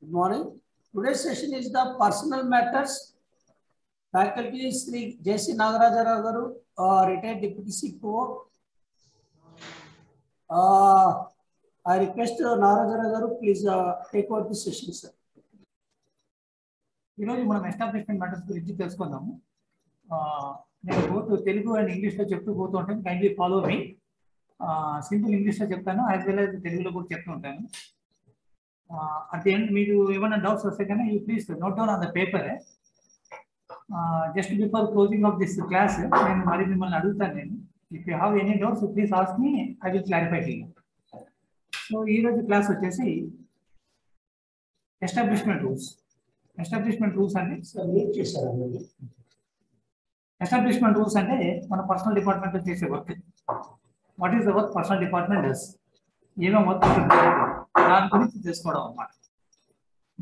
Good morning. Today's session is the personal matters. Faculty is Sri J.C. Nagaraja Garu, retired Deputy CPO. I request Nagaraja Garu, please take over the session, sir. ఈరోజు మనం establishment matters గురించి తెలుసుకుందాము. నేను పోతూ Telugu and ఇంగ్లీష్లో చెప్తూ పోతూ ఉంటాను. Kindly follow me. సింపుల్ ఇంగ్లీష్లో చెప్తాను, యాజ్ వెల్ యాజ్ తెలుగులో కూడా చెప్తూ ఉంటాను. అట్ ది ఎండ్ మీకు ఏమైనా డౌట్స్ వస్తే కానీ you please note down on the paper. Just before closing of this class నేను మరి మిమ్మల్ని అడుగుతాను. నేను if you have any doubts please ask me, I will clarify to you. So ఈరోజు క్లాస్ వచ్చేసి ఎస్టాబ్లిష్మెంట్ రూల్స్. ఎస్టాబ్లిష్మెంట్ రూల్స్ అంటే establishment rules అంటే మన పర్సనల్ డిపార్ట్మెంట్లో చేసే work. What is the work personal department does, ఏమేమి వర్క్ దాని గురించి తెలుసుకోవడం అన్నమాట.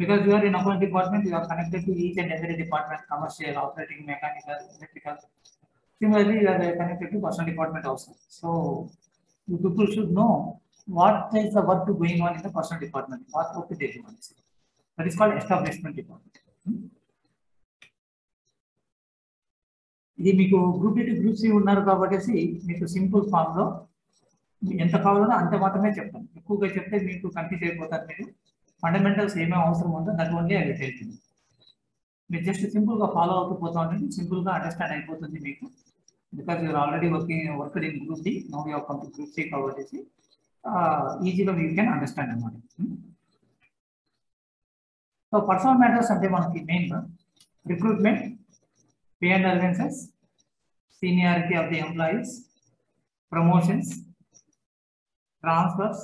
Because you're in account department, you're connected to each and every department, commercial, operating, mechanical, electrical. Similarly, you are connected to personal department also. So you people should know what is the work going on in the personal department, what work they do. That is called establishment department. ఇది మీకు group D to group C ఉన్నారు కాబట్టి మీకు simple form లో ఎంత కావాలో అంత మాత్రమే చెప్తాను. ఎక్కువగా చెప్తే మీకు కన్ఫ్యూజ్ అయిపోతారు. మీరు ఫండమెంటల్స్ ఏమేమి అవసరం ఉందో దట్ ఓన్లీ అది తెలుస్తుంది. మీరు జస్ట్ సింపుల్ గా ఫాలో అవుతూ పోతా ఉంటుంది, సింపుల్ గా అండర్స్టాండ్ అయిపోతుంది మీకు. Because you're already worked in group D, now you have come to group C కాబట్టి ఈజీగా యూ కెన్ అండర్స్టాండ్ అన్నమాట. సో పర్సనల్ మ్యాటర్స్ అంటే మనకి మెయిన్గా recruitment, pay and allowances, seniority of the employees, promotions, transfers,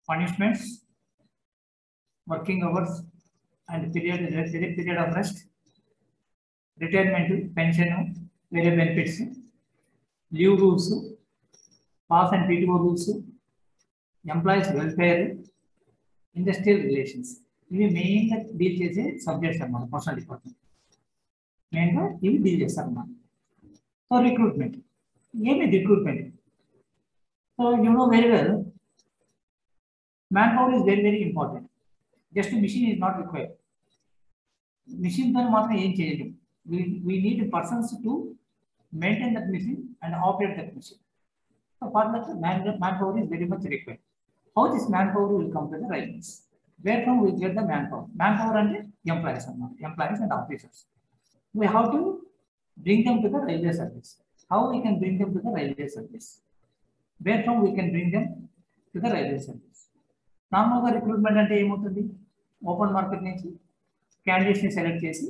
punishments, working hours and period of rest, retirement, pension, వేరే benefits, leave rules, pass and PTO rules, employees welfare, industrial relations. ఇవి మెయిన్గా deal చేసే subjects అన్నమాట personal department. మెయిన్గా ఇవి deal చేస్తారు అన్నమాట. So recruitment, ఏమి recruitment? So you know very well, man power is very very important. Just machine is not required. మిషన్తో మాత్రం ఏం చేయలేము. we need persons to maintain that machine and operate that machine. So for that, manpower is very much required. How this manpower will come to the railways? Where from we get the manpower? Manpower and employees and officers. We have to bring them to the railway service. How we can bring them to the railway service? Where from we can bring them to the railway service? Normal recruitment అంటే ఏమవుతుంది? Open market నుంచి candidates ని select చేసి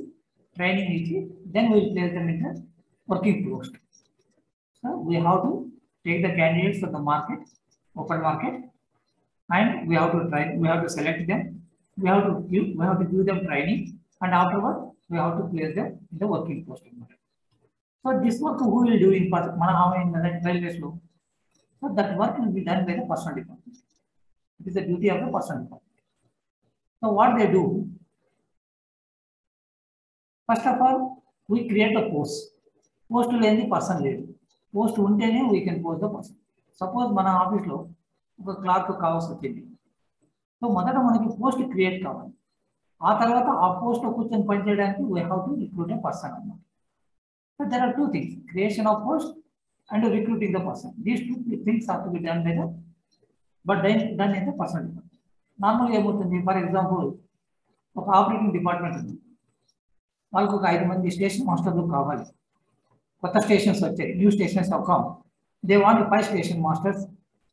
training ఇచ్చి then we will place them in the working post. So we have to take the candidates from the market, open market, and we have to train, we have to select them, we have to give them training, and afterward we have to place them in the working post. So this work who will do in railways law? So that work will be done by the personal department. It is the duty of the personal department. So what they do? First of all, we create a post. Post will end the person lead. Post untene we can post the person. Suppose మన ఆఫీస్లో ఒక Clark కావాల్సి వచ్చింది. So మొదట మనకి post create కావాలి. ఆ తర్వాత ఆ పోస్ట్లో కూర్చొని పనిచేయడానికి we have to recruit a person అన్నమాట. So there are two things, creation of post and recruiting the person. These two things have to be done by the done in the personal department. నార్మల్గా ఏమవుతుంది, for example ఒక operating department ఉంది. వాళ్ళకు ఒక 5 మంది station మాస్టర్లు కావాలి. కొత్త స్టేషన్స్ వచ్చాయి, new stations have come. They want 5 station masters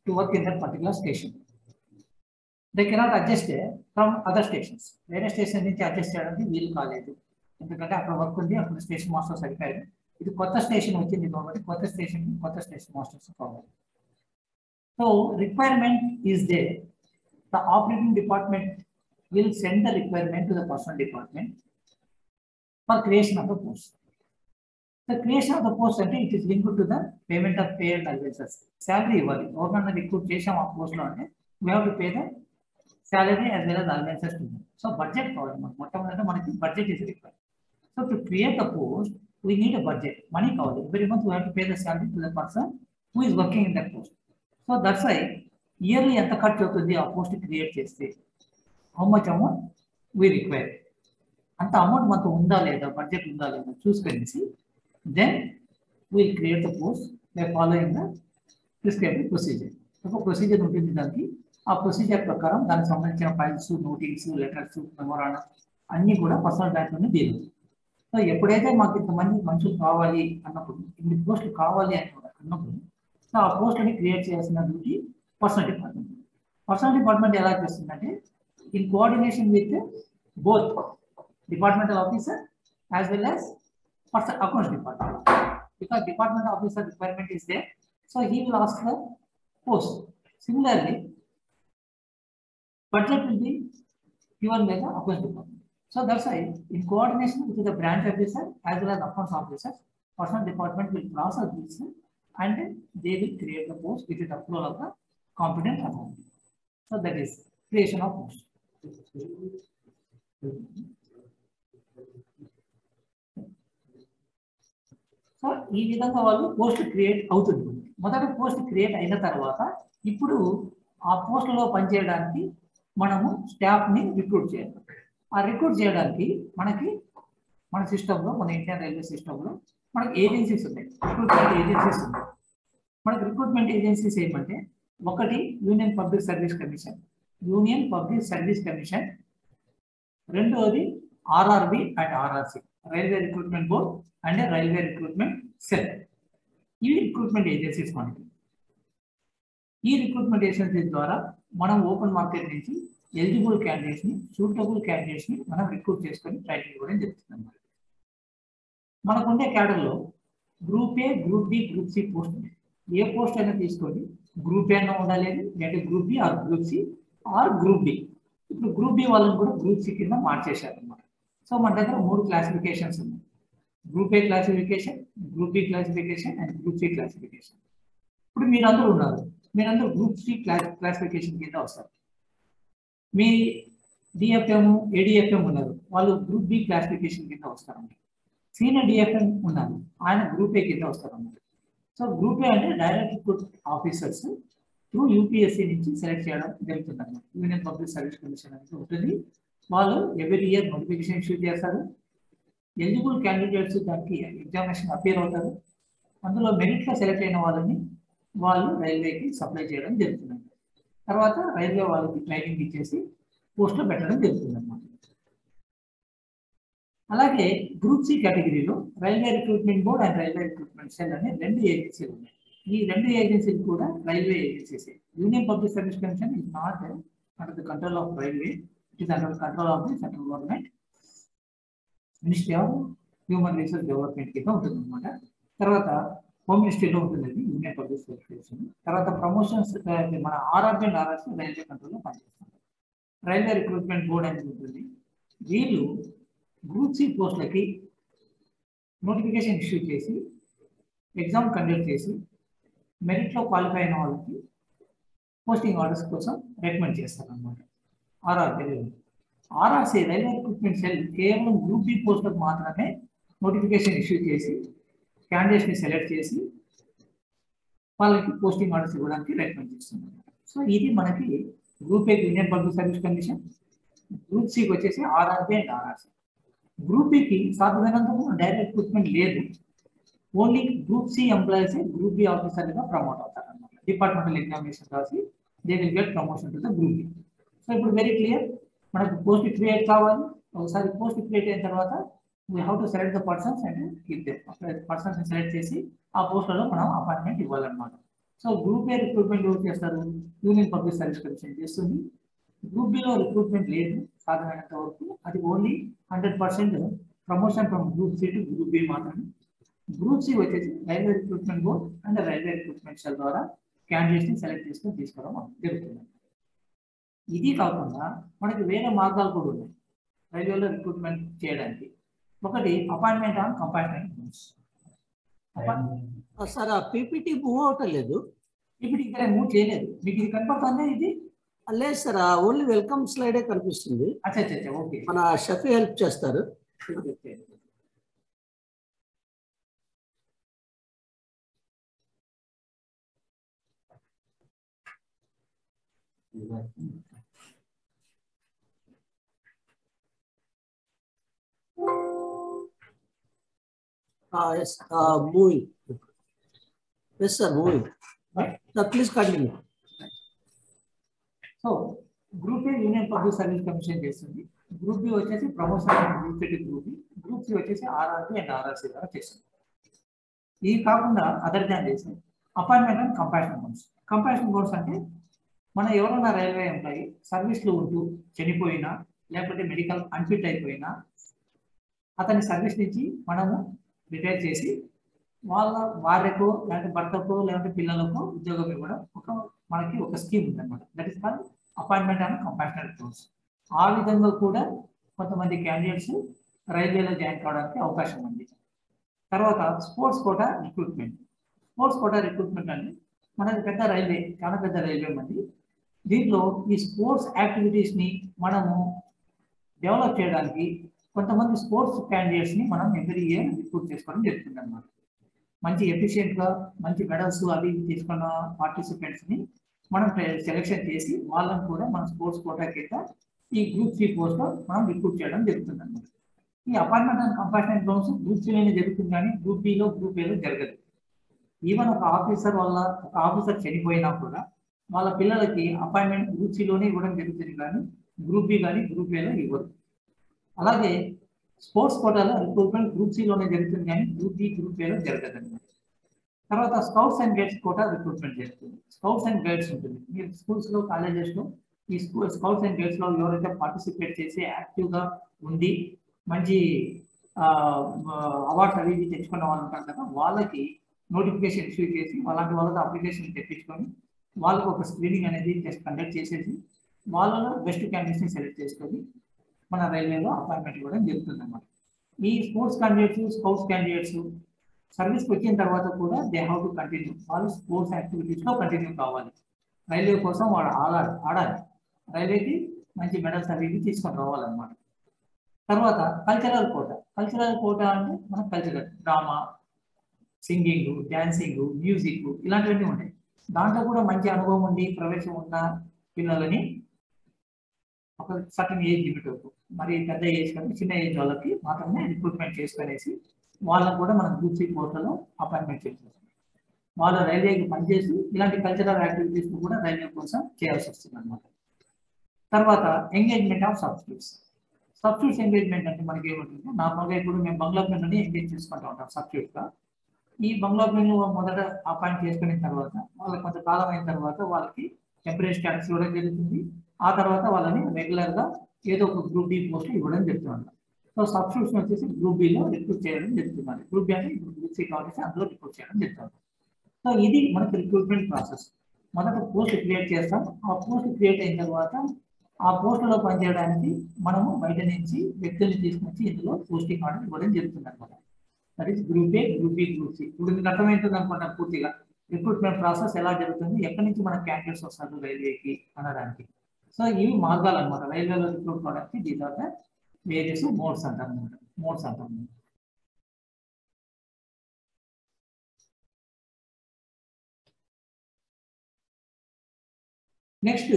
to work in that particular station. They cannot adjust from other stations. వేరే స్టేషన్ నుంచి అడ్జస్ట్ చేయడానికి వీలు కాలేదు, ఎందుకంటే అక్కడ వర్క్ ఉంది, అక్కడ స్టేషన్ మాస్టర్స్ అయిపోయారు. ఇది కొత్త స్టేషన్ వచ్చింది కాబట్టి కొత్త స్టేషన్ మాస్టర్స్ కావాలి. So requirement is there. The operating department will send the requirement to the personal department for creation of the post. The creation of the post అంటే it is linked to the payment of pay and allowances. Salary ఇవ్వాలి. ఎవరినైనా recruit చేసాం ఆ పోస్ట్లో అంటే we have to pay the salary as well as allowances to them. So budget కావాలి. మొట్టమొదట మనకి budget is required. So to create the post we need a budget. Money కావాలి. Every month we have to pay the salary to the person who is working in that post. So that's why yearly ఎంత ఖర్చు అవుతుంది ఆ post create చేస్తే. How much amount we require, అంత amount మనకు ఉందా లేదా, బడ్జెట్ ఉందా లేదా చూసుకొనేసి then will create the post by following the prescribed procedure. ఒక ప్రొసీజర్ ఉంటుంది దానికి, ఆ ప్రొసీజర్ ప్రకారం దానికి సంబంధించిన ఫైల్స్, నోటీస్, లెటర్స్, మెమోరాండం అన్నీ కూడా పర్సనల్ బ్యాంక్లోనే డీల్ అవుతాయి. సో ఎప్పుడైతే మాకు ఇంతమంది మనుషులు కావాలి అన్నప్పుడు, ఇన్ని పోస్టులు కావాలి అన్నప్పుడు, సో ఆ పోస్టుని క్రియేట్ చేయాల్సిన duty personal department. Personal department ఎలా చేస్తుందంటే in coordination with both departmental officer as well as personal accounts department. Because department officer requirement is there, so he will ask the post. Similarly, budget will be given by the accounts department. So that's why in coordination with the branch officer as well as accounts officer, personal department will process this and they will create the post with the approval of the competent authority. So that is creation of post. So ఈ విధంగా వాళ్ళు post create అవుతుంది. మొదట post create అయిన తర్వాత ఇప్పుడు ఆ పోస్టులో పనిచేయడానికి మనము స్టాఫ్ని రిక్రూట్ చేయాలి. ఆ రిక్రూట్ చేయడానికి మనకి మన సిస్టంలో, మన ఇండియన్ రైల్వే సిస్టంలో మనకి ఏజెన్సీస్ ఉన్నాయి, రిక్రూట్మెంట్ ఏజెన్సీస్ ఉన్నాయి. మనకి రిక్రూట్మెంట్ ఏజెన్సీస్ ఏమంటే ఒకటి union public service commission, union public service commission, రెండవది RRB and RRC, railway recruitment board and railway recruitment cell. ఈ రిక్రూట్మెంట్ ఏజెన్సీస్ మనకి, ఈ రిక్రూట్మెంట్ ఏజెన్సీస్ ద్వారా మనం ఓపెన్ మార్కెట్ నుంచి ఎలిజిబుల్ క్యాండిడేట్స్ ని, సూటబుల్ క్యాండిడేట్స్ ని మనం రిక్రూట్ చేసుకొని ట్రైనింగ్ ఇవ్వడం జరుగుతుంది. మనకుండే క్యాడర్లో group A, group B, group C post ఉంది. ఏ పోస్ట్ అయినా తీసుకోండి, గ్రూప్ ఏ అయినా ఉండాలి, లేదంటే group B or group C or group D. ఇప్పుడు గ్రూప్ బి వాళ్ళని కూడా గ్రూప్ సి కింద మార్చేశారు అన్నమాట. సో మన దగ్గర 3 క్లాసిఫికేషన్స్ ఉన్నాయి, group A classification, group B classification and group C classification. ఇప్పుడు మీరందరూ ఉన్నారు, మీరందరూ గ్రూప్ సి క్లాసిఫికేషన్ కింద వస్తారు. మీ డిఎఫ్ఎం, ఏడిఎఫ్ఎం ఉన్నారు, వాళ్ళు గ్రూప్ బి క్లాసిఫికేషన్ కింద వస్తారన్నమాట. సీనియర్ డిఎఫ్ఎం ఉన్నారు, ఆయన గ్రూప్ ఏ కింద వస్తారన్నమాట. సో గ్రూప్ ఏ అంటే direct recruit officers through UPSC నుంచి సెలెక్ట్ చేయడం జరుగుతుంది అన్నమాట. యూనియన్ పబ్లిక్ సర్వీస్ కమిషన్ అనేది ఉంటుంది. వాళ్ళు ఎవ్రీ ఇయర్ నోటిఫికేషన్ ఇష్యూ చేస్తారు. ఎలిజిబుల్ క్యాండిడేట్స్ దానికి ఎగ్జామినేషన్ అపేర్ అవుతారు. అందులో మెరిట్లో సెలెక్ట్ అయిన వాళ్ళని వాళ్ళు రైల్వేకి సప్లై చేయడం జరుగుతుంది. తర్వాత రైల్వే వాళ్ళకి ట్రైనింగ్ ఇచ్చేసి పోస్ట్లో పెట్టడం జరుగుతుంది అన్నమాట. అలాగే గ్రూప్ సి కేటగిరీలో railway recruitment board and railway recruitment cell అనే 2 ఏజెన్సీలు ఉన్నాయి. ఈ 2 ఏజెన్సీలు కూడా railway agencies. Union public service commission is not under the control of railway, it is under the control of the central government, ministry of human resource development కింద ఉంటుంది అనమాట. తర్వాత హోమ్ మినిస్ట్రీలో ఉంటుంది యూనియన్ పబ్లిక్ సర్వీస్ కమిషన్. తర్వాత promotions మన RRB and RRC railway కంట్రోల్లో పనిచేస్తుంది. Railway recruitment board అనేది ఉంటుంది. వీళ్ళు గ్రూప్ సి పోస్టులకి నోటిఫికేషన్ ఇష్యూ చేసి ఎగ్జామ్ కండక్ట్ చేసి మెరిట్లో క్వాలిఫై అయిన వాళ్ళకి పోస్టింగ్ ఆర్డర్స్ కోసం రికమెండ్ చేస్తారు అన్నమాట. RRB, RRC railway recruitment cell కేవలం గ్రూప్ బి పోస్టులకు మాత్రమే నోటిఫికేషన్ ఇష్యూ చేసి క్యాండిడేట్స్ని సెలెక్ట్ చేసి వాళ్ళకి పోస్టింగ్ ఆర్డర్స్ ఇవ్వడానికి రికమెండ్ చేస్తుంది. సో ఇది మనకి group A union public service commission, group సికి వచ్చేసి ఆర్ఆర్బి అండ్ ఆర్ఆర్సి. గ్రూప్ బికి సాధ్యమైనంత డైరెక్ట్ రిక్రూట్మెంట్ లేదు, only group C employees group B ఆఫీసర్గా ప్రమోట్ అవుతారు అన్నమాట. డిపార్ట్మెంటల్ ఎగ్జామినేషన్ రాసి they will get promotion to the group B. So ఇప్పుడు వెరీ క్లియర్, మనకు పోస్ట్ క్రియేట్ కావాలి. ఒకసారి పోస్ట్ క్రియేట్ అయిన తర్వాత we have to select the persons and keep them. Persons select చేసి ఆ పోస్టులలో మనం అపాయింట్మెంట్ ఇవ్వాలన్నమాట. సో గ్రూప్ ఏ రిక్రూట్మెంట్ ఎవరు చేస్తారు? యూనియన్ పబ్లిక్ సర్వీస్ కమిషన్ చేస్తుంది. గ్రూప్ బిలో రిక్రూట్మెంట్ లేదు సాధ్యమైనంత వరకు, అది only 100% promotion from group C to group B మాత్రమే. గ్రూప్ సి వచ్చేసి railway recruitment board and railway recruitment cell ద్వారా క్యాండిడేట్స్ని సెలెక్ట్ చేసుకొని తీసుకోవడం జరుగుతుంది. ఇది కాకుండా మనకి వేరే మార్గాలు కూడా ఉన్నాయి రైల్వేలో రిక్రూట్మెంట్ చేయడానికి. ఒకటి appointment on compartment base. Sir ఆ పీపీటీ మూవ్ అవటం లేదు, పీపీటీ ఇక్కడ మూవ్ చేయలేదు. మీకు ఇది కనపడుతుంది? ఇది లేదు సార్, ఓన్లీ వెల్కమ్ స్లైడే కనిపిస్తుంది. అచ్చా ఓకే, మన షఫీ హెల్ప్ చేస్తారు. Yes, moving. Yes, sir, moving. Please continue. So group A union public service commission చేస్తుంది. గ్రూప్ బి వచ్చేసి promotion group B, group C వచ్చేసి ఆర్ఆర్బి అండ్ ఆర్ఆర్సి ద్వారా చేస్తుంది. ఇది కాకుండా అదర్ దాన్ చేసి appointment and compassion bones. Compassion bones అంటే మన ఎవరైనా రైల్వే ఎంప్లాయీ సర్వీస్లో ఉంటూ చనిపోయినా లేకపోతే మెడికల్ అన్ఫిట్ అయిపోయినా అతని సర్వీస్ నుంచి మనము రిటైర్ చేసి వాళ్ళ భార్యకో లేకపోతే భర్తకో లేకపోతే పిల్లలకో ఉద్యోగం ఇవ్వడం మనకి ఒక స్కీమ్ ఉందన్నమాట. That is called appointment and compassional bones. ఆ విధంగా కూడా కొంతమంది క్యాండిడేట్స్ రైల్వేలో జాయిన్ కావడానికి అవకాశం ఉంది. తర్వాత sports quota recruitment. Sports quota recruitment అంటే మనది పెద్ద రైల్వే, చాలా పెద్ద రైల్వే ఉంది. దీంట్లో ఈ స్పోర్ట్స్ యాక్టివిటీస్ని మనము డెవలప్ చేయడానికి కొంతమంది స్పోర్ట్స్ క్యాండిడేట్స్ని మనం ఎవ్రీ ఇయర్ రిక్రూట్ చేసుకోవడం జరుగుతుంది అన్నమాట. మంచి ఎఫిషియెంట్గా మంచి మెడల్స్ అవి తీసుకున్న పార్టిసిపెంట్స్ని మనం సెలెక్షన్ చేసి వాళ్ళని కూడా మన స్పోర్ట్స్ కోటా కింద ఈ గ్రూప్ సి పోస్ట్లో మనం రిక్రూట్ చేయడం జరుగుతుంది అన్నమాట. ఈ appointment and compassional bones group సిలోనే జరుగుతుంది కానీ గ్రూప్ బిలో గ్రూప్ ఏలో జరగదు. ఈవెన్ ఒక ఆఫీసర్ చనిపోయినా కూడా వాళ్ళ పిల్లలకి అపాయింట్మెంట్ గ్రూప్ సిలోనే ఇవ్వడం జరుగుతుంది కానీ గ్రూప్ బి కానీ గ్రూప్ ఏలో ఇవ్వరు. అలాగే స్పోర్ట్స్ కోటాలో రిక్రూట్మెంట్ గ్రూప్ సిలోనే జరుగుతుంది కానీ గ్రూప్ బి గ్రూప్ ఏలో జరగదు అనమాట. తర్వాత scouts and guides quota recruitment జరుగుతుంది. స్కౌట్స్ అండ్ గైడ్స్ ఉంటుంది. మీరు స్కూల్స్లో కాలేజెస్లో ఈ స్కౌట్స్ అండ్ గైడ్స్లో ఎవరైతే పార్టిసిపేట్ చేసి యాక్టివ్గా ఉండి మంచి అవార్డ్స్ అవి తెచ్చుకున్న వాళ్ళు ఉంటారు కదా, వాళ్ళకి నోటిఫికేషన్ ఇష్యూ చేసి అలాంటి వాళ్ళతో అప్లికేషన్ తెప్పించుకొని వాళ్ళకు ఒక స్క్రీనింగ్ అనేది టెస్ట్ కండక్ట్ చేసేసి వాళ్ళలో బెస్ట్ క్యాండిడేట్స్ని సెలెక్ట్ చేసుకొని మన రైల్వేలో అపాయింట్మెంట్ ఇవ్వడం జరుగుతుంది అన్నమాట. ఈ స్పోర్ట్స్ క్యాండిడేట్స్, స్కౌట్స్ క్యాండిడేట్స్ సర్వీస్కి వచ్చిన తర్వాత కూడా దే హ్యావ్ టు కంటిన్యూ. వాళ్ళు స్పోర్ట్స్ యాక్టివిటీస్లో కంటిన్యూ కావాలి. రైల్వే కోసం వాడు ఆడాలి. రైల్వేకి మంచి మెడల్స్ అవి తీసుకొని రావాలన్నమాట. తర్వాత కల్చరల్ కోటా. కల్చరల్ కోటా అంటే మన cultural drama, singing, dancing, music ఇలాంటివన్నీ ఉంటాయి. దాంట్లో కూడా మంచి అనుభవం ఉండి ప్రవేశం ఉన్న పిల్లలని ఒక సర్టన్ ఏజ్ లిమిట్ వరకు, మరి పెద్ద ఏజ్ కంటే చిన్న ఏజ్ వాళ్ళకి మాత్రమే రిక్రూట్మెంట్ చేసుకునేసి వాళ్ళని కూడా మనం గ్రూప్ సి పోస్టులో అపాయింట్మెంట్ చేస్తాం. వాళ్ళు రైల్వేకి పనిచేసి ఇలాంటి కల్చరల్ యాక్టివిటీస్ కూడా రైల్వే కోసం చేయాల్సి వస్తుంది అన్నమాట. తర్వాత engagement of substitutes. Substitutes engagement అంటే మనకి ఏమంటుంది, నార్మల్గా ఇప్పుడు మేము బంగ్లా ప్లేన్లోనే ఎంగేజ్ చేసుకుంటూ ఉంటాం సబ్స్టిట్యూట్గా. ఈ బంగ్లా ప్లేన్ మొదట అపాయింట్ చేసుకున్న తర్వాత వాళ్ళకి కొంతకాలం అయిన తర్వాత వాళ్ళకి టెంపరీ స్టాటస్ ఇవ్వడం జరుగుతుంది. ఆ తర్వాత వాళ్ళని రెగ్యులర్గా ఏదో ఒక గ్రూప్ బి పోస్ట్ ఇవ్వడం జరుగుతుంది. సో సబ్స్టిట్యూషన్ వచ్చేసి గ్రూప్ బిలో రిక్రూట్ చేయడం జరుగుతుంది. గ్రూప్ బి అంటే గ్రూప్ సి కాబట్టి అందులో రిక్రూట్ చేయడం జరుగుతుంది. సో ఇది మనకి రిక్రూట్మెంట్ ప్రాసెస్. మొదట పోస్ట్ క్రియేట్ చేస్తాం. ఆ పోస్ట్ క్రియేట్ అయిన తర్వాత ఆ పోస్టులో పనిచేయడానికి మనము బయట నుంచి వ్యక్తుల్ని తీసుకొచ్చి ఇందులో పోస్టింగ్ ఆర్డర్ ఇవ్వడం జరుగుతుంది అనమాట. That is group A, group B, group C. ఇప్పుడు మీకు అర్థమవుతుంది అనుకుంటాను పూర్తిగా రిక్రూట్మెంట్ ప్రాసెస్ ఎలా జరుగుతుంది, ఎక్కడి నుంచి మన క్యాండిడేట్స్ వస్తారు రైల్వేకి అనడానికి. సో ఇవి మార్గాలు అనమాట రైల్వేలో రిక్రూట్ కావడానికి. దీని తర్వాత వేరియస్ మోడ్స్ అంటారు అనమాట. మోడ్స్ అంటారు. Next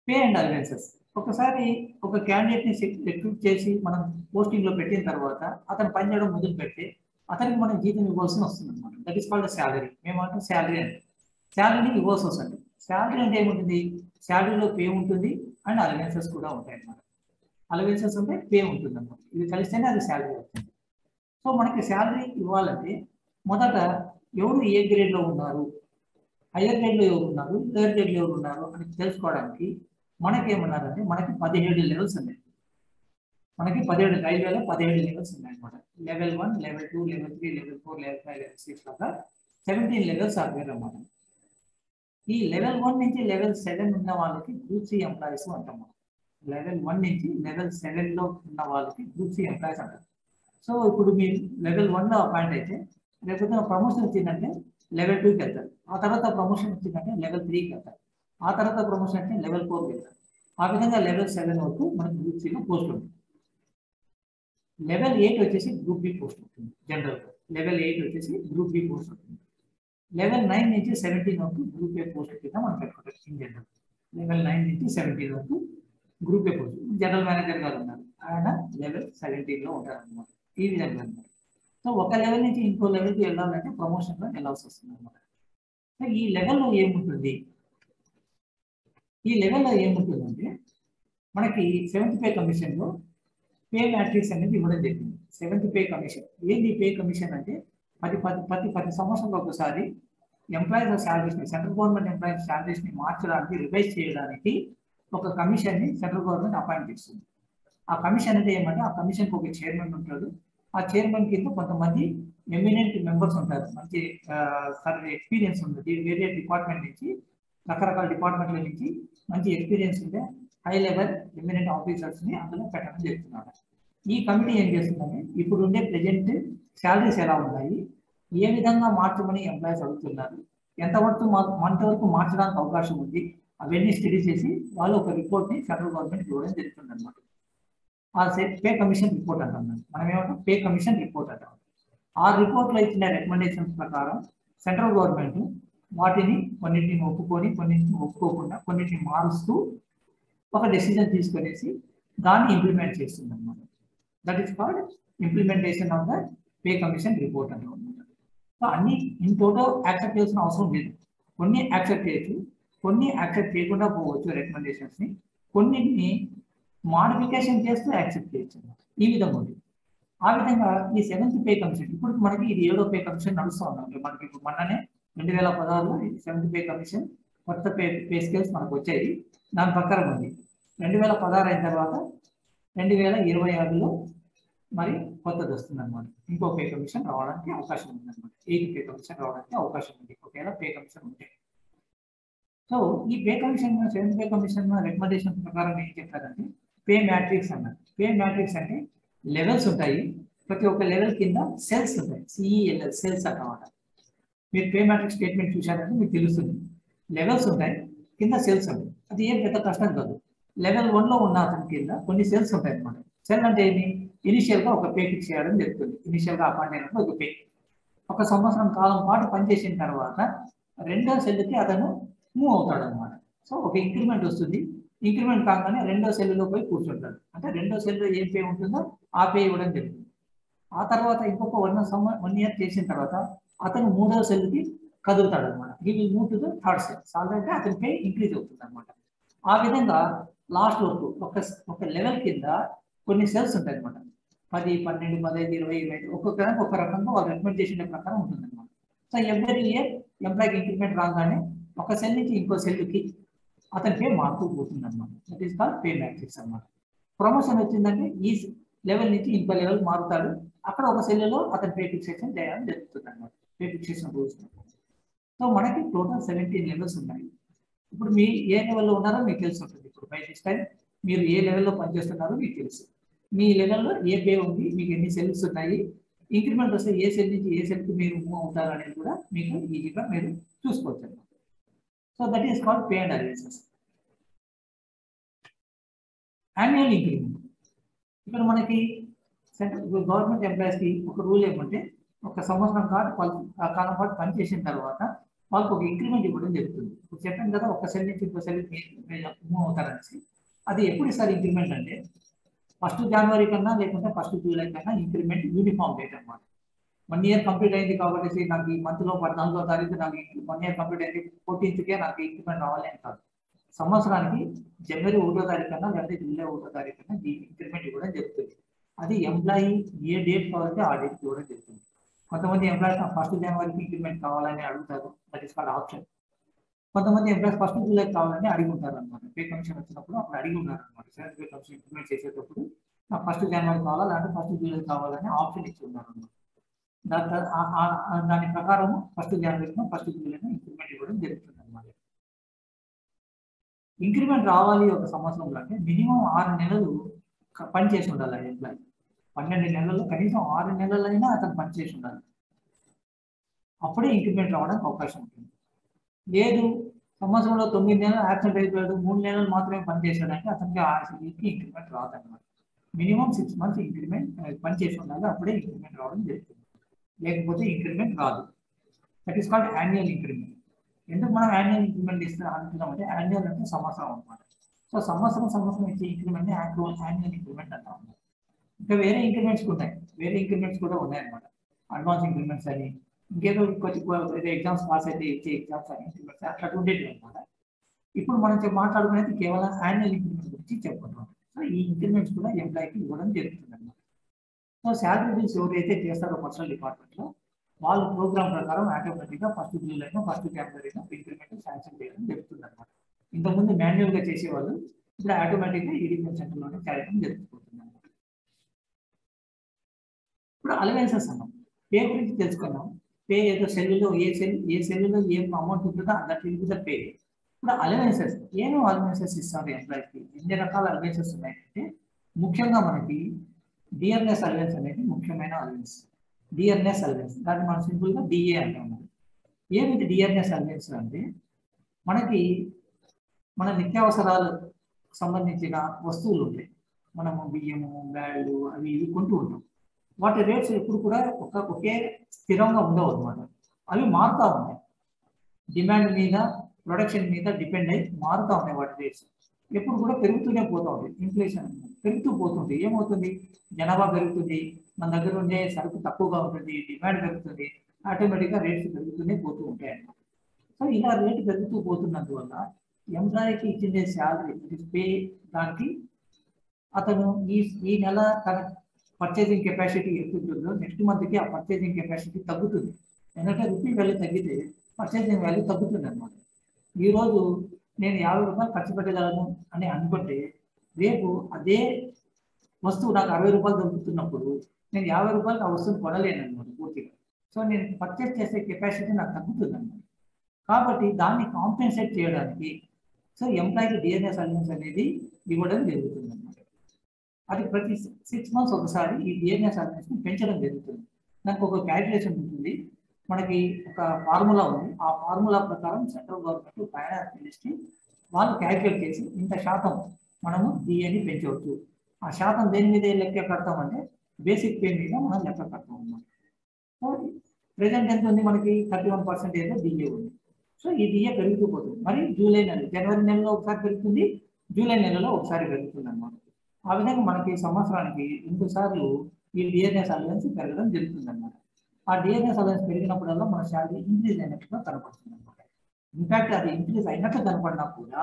pay and allowances. ఒకసారి ఒక క్యాండిడేట్ని రిక్రూట్ చేసి మనం పోస్టింగ్లో పెట్టిన తర్వాత అతను పనిచేయడం మొదలు పెడితే అతనికి మనం జీతం ఇవ్వాల్సి వస్తుంది అనమాట. That is called salary. మేమంటాం శాలరీ అంటే శాలరీని ఇవ్వాల్సి వస్తుంది. శాలరీ అంటే ఏముంటుంది, శాలరీలో పే ఉంటుంది అండ్ అలవెన్సెస్ కూడా ఉంటాయి అన్నమాట. అలవెన్సెస్ ఉంటే పే ఉంటుంది అన్నమాట. ఇది కలిస్తేనే అది శాలరీ వస్తుంది. సో మనకి శాలరీ ఇవ్వాలంటే మొదట ఎవరు ఏ గ్రేడ్లో ఉన్నారు, హైయర్ గ్రేడ్లో ఎవరు ఉన్నారు, లోయర్ గ్రేడ్లో ఎవరు ఉన్నారు అని తెలుసుకోవడానికి మనకి ఏమన్నారంటే మనకి 17 లెవెల్స్ ఉన్నాయి. మనకి 17 రైల్వేలో 17 లెవెల్స్ ఉన్నాయి అనమాట. Level 1, level 2, level 3, level 4, level 5, level 6 లాగా 17 లెవెల్స్ ఆర్ దేర్ అన్నమాట. ఈ లెవెల్ 1 నుంచి లెవెల్ 7 ఉన్న వాళ్ళకి గ్రూప్ సి ఎంప్లాయీస్ అంటాం. లెవెల్ 1 నుంచి లెవెల్ 7లో ఉన్న వాళ్ళకి గ్రూప్ సి ఎంప్లాయీస్ అంటారు. సో ఇప్పుడు మీరు లెవెల్ 1లో అపాయింట్ అయితే లేకపోతే ప్రమోషన్ వచ్చిందంటే లెవెల్ 2కి వెళ్తారు. ఆ తర్వాత ప్రమోషన్ వచ్చిందంటే లెవెల్ 3కి వెళ్తారు. ఆ తర్వాత ప్రమోషన్ అంటే లెవెల్ 4కి వెళ్తారు. ఆ విధంగా లెవెల్ 7 వరకు మనకి గ్రూప్ సిలో పోస్ట్ ఉంటుంది. లెవెల్ 8 వచ్చేసి గ్రూప్ బి పోస్ట్ ఉంటుంది జనరల్గా. లెవెల్ 8 వచ్చేసి గ్రూప్ బి పోస్ట్ ఉంటుంది. లెవెల్ 9 నుంచి 17 వరకు గ్రూప్ ఏ పోస్ట్ కింద మనం పెట్టుకుంటాం ఇన్ జనరల్. లెవెల్ 9 నుంచి 17 వరకు group A post. General manager గారు ఉన్నారు, ఆయన లెవెల్ 17లో ఉంటారు అన్నమాట. ఈ విధంగా అన్నమాట. సో ఒక లెవెల్ నుంచి ఇంకో లెవెల్కి వెళ్ళాలంటే ప్రమోషన్లో వెళ్ళాల్సి వస్తుంది అనమాట. సో ఈ లెవెల్లో ఏముంటుంది, ఈ లెవెల్లో ఏముంటుందంటే మనకి 7th పే కమిషన్లో పే మ్యాట్రిక్స్ అనేది ఇవ్వడం జరిగింది. 7th పే కమిషన్ ఏంది? పే కమిషన్ అంటే ప్రతి సంవత్సరంలో ఒకసారి ఎంప్లాయీస్ శాలరీస్ని, సెంట్రల్ గవర్నమెంట్ ఎంప్లాయీస్ శాలరీస్ని మార్చడానికి, రివైజ్ చేయడానికి ఒక కమిషన్ని సెంట్రల్ గవర్నమెంట్ అపాయింట్ చేస్తుంది. ఆ కమిషన్ అంటే ఏమంటే ఆ కమిషన్కి ఒక చైర్మన్ ఉంటాడు. ఆ చైర్మన్ కింద కొంతమంది ఎమినెంట్ మెంబర్స్ ఉంటారు, మంచి ఎక్స్పీరియన్స్ ఉంటుంది. వేరే డిపార్ట్మెంట్ నుంచి, రకరకాల డిపార్ట్మెంట్ల నుంచి మంచి ఎక్స్పీరియన్స్ ఉంటే హై లెవెల్ ఎమినెంట్ ఆఫీసర్స్ని అందులో పెట్టడం జరుగుతున్నారు. ఈ కమిటీ ఏం చేస్తుందంటే ఇప్పుడు ఉండే ప్రెజెంట్ శాలరీస్ ఎలా ఉన్నాయి, ఏ విధంగా మార్చమని ఎంప్లాయీస్ అడుగుతున్నారు, ఎంతవరకు మార్చడానికి అవకాశం ఉంది, అవన్నీ స్టడీ చేసి వాళ్ళు ఒక రిపోర్ట్ని సెంట్రల్ గవర్నమెంట్ ఇవ్వడం జరుగుతుంది అనమాట. ఆ పే కమిషన్ రిపోర్ట్ అంటాం. మనం ఏమంటాం? పే కమిషన్ రిపోర్ట్ అంటాం. ఆ రిపోర్ట్లో ఇచ్చిన రికమెండేషన్స్ ప్రకారం సెంట్రల్ గవర్నమెంట్ వాటిని కొన్నింటిని ఒప్పుకొని, కొన్నింటిని ఒప్పుకోకుండా, కొన్నింటిని మారుస్తూ ఒక డెసిజన్ తీసుకునేసి దాన్ని ఇంప్లిమెంట్ చేస్తుంది అనమాట. That is called implementation of the pay commission report అంటాం అనమాట. సో అన్ని ఇన్ టోటల్ యాక్సెప్ట్ చేయాల్సిన అవసరం లేదు. కొన్ని యాక్సెప్ట్ చేయొచ్చు, కొన్ని యాక్సెప్ట్ చేయకుండా పోవచ్చు రికమెండేషన్స్ని, కొన్నింటిని మాడిఫికేషన్ చేస్తూ యాక్సెప్ట్ చేయొచ్చు. ఈ విధంగా ఉంది. ఆ విధంగా ఈ 7th పే కమిషన్ ఇప్పుడు మనకి ఇది 7వ పే కమిషన్ నడుస్తూ ఉన్నాం. మనకి ఇప్పుడు మొన్ననే 2016లో 7th పే కమిషన్ కొత్త పే స్కేల్స్ మనకు వచ్చాయి. దాని ప్రకారం ఉంది. 2016 అయిన తర్వాత 2026లో మరి కొత్తది వస్తుంది అనమాట. ఇంకో పే కమిషన్ రావడానికి అవకాశం ఉంది అనమాట. 8th పే కమిషన్ రావడానికి అవకాశం ఉంది ఒకవేళ పే కమిషన్ ఉంటే. సో ఈ pay commission 7th pay commission recommendation ప్రకారం ఏం చెప్తారంటే పే మ్యాట్రిక్స్ అన్నారు. పే మ్యాట్రిక్స్ అంటే లెవెల్స్ ఉంటాయి. ప్రతి ఒక్క లెవెల్ కింద సెల్స్ ఉంటాయి. సిఈఎల్ఎల్ సెల్స్ అన్నమాట. మీరు పే మ్యాట్రిక్స్ స్టేట్మెంట్ చూశారంటే మీకు తెలుస్తుంది. లెవెల్స్ ఉంటాయి, కింద సెల్స్ ఉంటాయి. అది ఏం పెద్ద కష్టం కాదు. లెవెల్ 1లో ఉన్న అతని కింద కొన్ని సెల్స్ ఉంటాయి అనమాట. సెల్ అంటే ఏమి? ఇనిషియల్గా ఒక పే ఫిక్స్ చేయడం జరుగుతుంది. ఇనిషియల్గా అపాయింట్ అయినప్పుడు ఒక పే. ఒక సంవత్సరం కాలం పాటు పనిచేసిన తర్వాత రెండో సెల్కి అతను మూవ్ అవుతాడు అనమాట. సో ఒక ఇంక్రిమెంట్ వస్తుంది. ఇంక్రిమెంట్ కాగానే రెండో సెల్లో పోయి కూర్చుంటాడు. అంటే రెండో సెల్లో ఏం పే ఉంటుందో ఆ పే ఇవ్వడం జరుగుతుంది. ఆ తర్వాత ఇంకొక 1 ఇయర్ చేసిన తర్వాత అతను మూడో సెల్కి కదులుతాడు అనమాట. ఈ will move to the third cell. అంటే అతని పే ఇంక్రీజ్ అవుతుంది అనమాట. ఆ విధంగా లాస్ట్ వరకు ఒక లెవెల్ కింద కొన్ని సెల్స్ ఉంటాయి అనమాట. 10, 12, 15, 20, 25 ఒక్కొక్కరికి ఒక రకంగా వాళ్ళ రికమెండేషన్ ప్రకారం ఉంటుంది అనమాట. సో ఎవ్రీ ఇయర్ ఎంప్లాయ్కి ఇంక్రిమెంట్ రాగానే ఒక సెల్ నుంచి ఇంకో సెల్కి అతని పే మారుతూ పోతుంది అనమాట. That is called pay matrix అనమాట. ప్రమోషన్ వచ్చిందంటే ఈ లెవెల్ నుంచి ఇంకో లెవెల్ మారుతాడు. అక్కడ ఒక సెల్లో అతని పే ఫిక్సేషన్ చేయడం జరుగుతుంది అనమాట. Pay fixation rules. సో మనకి టోటల్ 17 లెవెల్స్ ఉన్నాయి. ఇప్పుడు మీ ఏ లెవెల్లో ఉన్నారో మీకు తెలిసి ఉంటుంది. ఇప్పుడు బై దిస్ టైం మీరు ఏ లెవెల్లో పనిచేస్తున్నారో మీకు తెలుసు. మీ లెవెల్లో ఏ పే ఉంది, మీకు ఎన్ని సెల్స్ ఉన్నాయి, ఇంక్రిమెంట్ వస్తే ఏ సెల్ నుంచి ఏ సెల్కి మీరు మూవ్ అవుతారు అనేది కూడా మీకు ఈజీగా మీరు చూసుకోవచ్చు అన్నమాట. So that is called pay and allowances. Annual increment. ఇక్కడ మనకి గవర్నమెంట్ ఎంప్లాయీస్కి ఒక రూల్ ఏమంటే ఒక సంవత్సరం కాలం పాటు పనిచేసిన తర్వాత వాళ్ళకి ఒక ఇంక్రిమెంట్ ఇవ్వడం జరుగుతుంది. ఇప్పుడు చెప్పాను కదా, ఒక సెల్ నుంచి ఇంకో సెల్ మూవ్ అవుతారనేసి. అది ఎప్పుడు ఇస్తారు ఇంక్రిమెంట్ అంటే 1st జనవరి కన్నా లేకుంటే 1st జూలై కన్నా ఇంక్రిమెంట్ యూనిఫామ్ డేట్ అనమాట. 1 ఇయర్ కంప్లీట్ అయింది కాబట్టి నాకు ఈ మంత్లో 14వ తారీఖు నాకు 1 ఇయర్ కంప్లీట్ అయింది 14th నాకు ఇంక్రిమెంట్ రావాలి అని కాదు. సంవత్సరానికి జనవరి 1వ తారీఖు కన్నా లేకపోతే జూలై 1వ తారీఖు కన్నా దీనికి ఇంక్రిమెంట్ ఇవ్వడం జరుగుతుంది. అది ఎంప్లాయీ ఏ డేట్ కావాలంటే ఆ డేట్కి ఇవ్వడం జరుగుతుంది. కొంతమంది ఎంప్లాయీస్ 1st జనవరికి ఇంక్రిమెంట్ కావాలని అడుగుతారు. That is called option. కొంతమంది ఎంప్లాయీస్ 1st జూలై కావాలని అడిగి ఉంటారు అనమాట. పే కమిషన్ వచ్చినప్పుడు అప్పుడు అడిగి ఉన్నారు అనమాట. పే కమిషన్ ఇంప్లిమెంట్ చేసేటప్పుడు నాకు 1st జనవరి కావాలా లేకపోతే 1st జూలై కావాలని ఆప్షన్ ఇచ్చి ఉన్నారు అనమాట. దాని ప్రకారం 1st జనవరిలో 1st జూలైలో ఇంక్రిమెంట్ ఇవ్వడం జరుగుతుంది అనమాట. ఇంక్రిమెంట్ రావాలి ఒక సంవత్సరంలో అంటే మినిమం 6 నెలలు పనిచేసి ఉండాలి ఆ ఎంప్లాయీ. 12 నెలల్లో కనీసం 6 నెలలైనా అతను పనిచేసి ఉండాలి. అప్పుడే ఇంక్రిమెంట్ రావడానికి అవకాశం ఉంటుంది. లేదు సంవత్సరంలో 9 నెలలు యాబ్సెంట్ అయిపోయాడు, 3 నెలలు మాత్రమే పనిచేసాడంటే అతనికి ఆ సీకి ఇంక్రిమెంట్ రాదన్నమాట. మినిమం 6 మంత్స్ ఇంక్రిమెంట్ పనిచేసి ఉండాలి. అప్పుడే ఇంక్రిమెంట్ రావడం జరుగుతుంది. లేకపోతే ఇంక్రిమెంట్ రాదు. That is called annual increment. ఎందుకు మనం యాన్యువల్ ఇంక్రిమెంట్ అంటున్నామంటే యాన్యువల్ అంటే సంవత్సరం అనమాట. సో సంవత్సరం ఇచ్చే ఇంక్రిమెంట్ యాన్యువల్ ఇంక్రిమెంట్ అంటాం. ఇంకా వేరే ఇంక్రిమెంట్స్ ఉన్నాయి. వేరే ఇంక్రిమెంట్స్ కూడా ఉన్నాయన్నమాట. అడ్వాన్స్ ఇంక్రిమెంట్స్ అని, ఇంకేదో కొంచెం ఎగ్జామ్స్ పాస్ అయితే ఇచ్చే ఎగ్జామ్స్ అని ఇంక్రిమెంట్స్ అట్లా ఉండేవి అనమాట. ఇప్పుడు మనం మాట్లాడుకునేది కేవలం యాన్యువల్ ఇంక్రిమెంట్ గురించి చెప్పుకుంటున్నాం. సో ఈ ఇంక్రిమెంట్స్ కూడా ఎంప్లాయీకి ఇవ్వడం జరుగుతుంది అన్నమాట. సో శాలరీ బిల్స్ ఎవరైతే చేస్తారో పర్సనల్ డిపార్ట్మెంట్లో వాళ్ళ ప్రోగ్రామ్ ప్రకారం ఆటోమేటిక్గా ఫస్ట్ జూలైలో ఫస్ట్ జనవరిలో ఇంక్రిమెంట్ శాంక్షన్ చేయడం జరుగుతుంది అనమాట. ఇంతకుముందు మాన్యువల్గా చేసేవాళ్ళు ఇప్పుడు ఆటోమేటిక్గా ఈ డిఫెన్స్ సెంటర్లోనే చేయడం జరుగుతుంది అనమాట. ఇప్పుడు అలవెన్సెస్ అన్నాం, పే గురించి తెలుసుకున్నాం. పే ఏదో సెల్లులో ఏ సెల్లులో ఏం అమౌంట్ ఉంటుందో that will be the pay. ఇప్పుడు అలవెన్సెస్ ఏమో అలవెన్సెస్ ఇస్తారు ఎంప్లాయీకి, ఎన్ని రకాల అలవెన్సెస్ ఉన్నాయంటే ముఖ్యంగా మనకి డిఆర్ఎస్ అలవెన్స్ అనేది ముఖ్యమైన అలవెన్స్. డిఆర్ఎస్ అలవెన్స్ దాన్ని మనం సింపుల్గా డిఏ అంటాము. ఏమిటి డిఆర్ఎస్ అలవెన్స్ అంటే మనకి మన నిత్యావసరాలు సంబంధించిన వస్తువులు ఉంటాయి. మనము బియ్యము, బ్యాళ్ళు అవి ఇవి కొంటూ ఉంటాం. వాటి రేట్స్ ఎప్పుడు కూడా ఒకే స్థిరంగా ఉండవు అనమాట. అవి మారుతూ ఉంటాయి, డిమాండ్ మీద ప్రొడక్షన్ మీద డిపెండ్ అయ్యి మారుతూ ఉంటాయి. వాటి రేట్స్ ఎప్పుడు కూడా పెరుగుతూనే పోతూ ఉంటాయి. ఇన్ఫ్లేషన్ పెరుగుతూ పోతుంది. ఏమవుతుంది, జనాభా పెరుగుతుంది, మన దగ్గర ఉండే సరుకు తక్కువగా ఉంటుంది, డిమాండ్ పెరుగుతుంది, ఆటోమేటిక్గా రేట్స్ పెరుగుతూనే పోతూ ఉంటాయి అన్నమాట. సో ఇలా రేటు పెరుగుతూ పోతున్నందువల్ల ఎంప్లాయీకి ఇచ్చిందే శాలరీ పే దానికి అతను ఈ నెల తన పర్చేసింగ్ కెపాసిటీ ఎంత ఉంటుందో నెక్స్ట్ మంత్కి ఆ పర్చేసింగ్ కెపాసిటీ తగ్గుతుంది. ఎందుకంటే రూపీ వాల్యూ తగ్గితే పర్చేసింగ్ వాల్యూ తగ్గుతుంది అనమాట. ఈరోజు నేను 50 రూపాయలు ఖర్చు పెట్టగలను అని అనుకుంటే రేపు అదే వస్తువు నాకు 60 రూపాయలు దొరుకుతున్నప్పుడు నేను 50 రూపాయలు ఆ వస్తువుని కొనలేను అనమాట పూర్తిగా. సో నేను పర్చేస్ చేసే కెపాసిటీ నాకు తగ్గుతుంది అనమాట. కాబట్టి దాన్ని కాంపెన్సేట్ చేయడానికి సో ఎంప్లాయీకి డిఆర్ఎస్ అలవెన్స్ అనేది ఇవ్వడం జరుగుతుంది అనమాట. అది ప్రతి 6 months ఒకసారి ఈ డిఆర్ఎస్ అలవెన్స్ పెంచడం జరుగుతుంది. దానికి ఒక క్యాలిక్యులేషన్ ఉంటుంది, మనకి ఒక ఫార్ములా ఉంది. ఆ ఫార్ములా ప్రకారం సెంట్రల్ గవర్నమెంట్ ఫైనాన్స్ మినిస్ట్రీ వాళ్ళు క్యాలిక్యులేట్ చేసి ఇంత శాతం మనము డిఏని పెంచవచ్చు. ఆ శాతం దేని మీద లెక్క కడతామంటే బేసిక్ పే మీద మనం లెక్క కడతాం అన్నమాట. సో ప్రెసెంట్ ఎంత ఉంది, మనకి 31% డిఏ ఉంది. సో ఈ డిఏ పెరుగుతూ పోతుంది. మరి జూలై నెల, జనవరి నెలలో ఒకసారి పెరుగుతుంది, జూలై నెలలో ఒకసారి పెరుగుతుంది అన్నమాట. ఆ విధంగా మనకి సంవత్సరానికి 2 సార్లు ఈ డిఆర్ఎస్ అలవెన్స్ పెరగడం జరుగుతుంది అన్నమాట. ఆ డిఆర్ఎస్ అలవెన్స్ పెరిగినప్పుడల్లా మన శాలరీ ఇంక్రీజ్ అయినట్టుగా కనపడుతుంది అనమాట. ఇన్ఫాక్ట్ అది ఇంక్రీజ్ అయినట్టు కనపడినా కూడా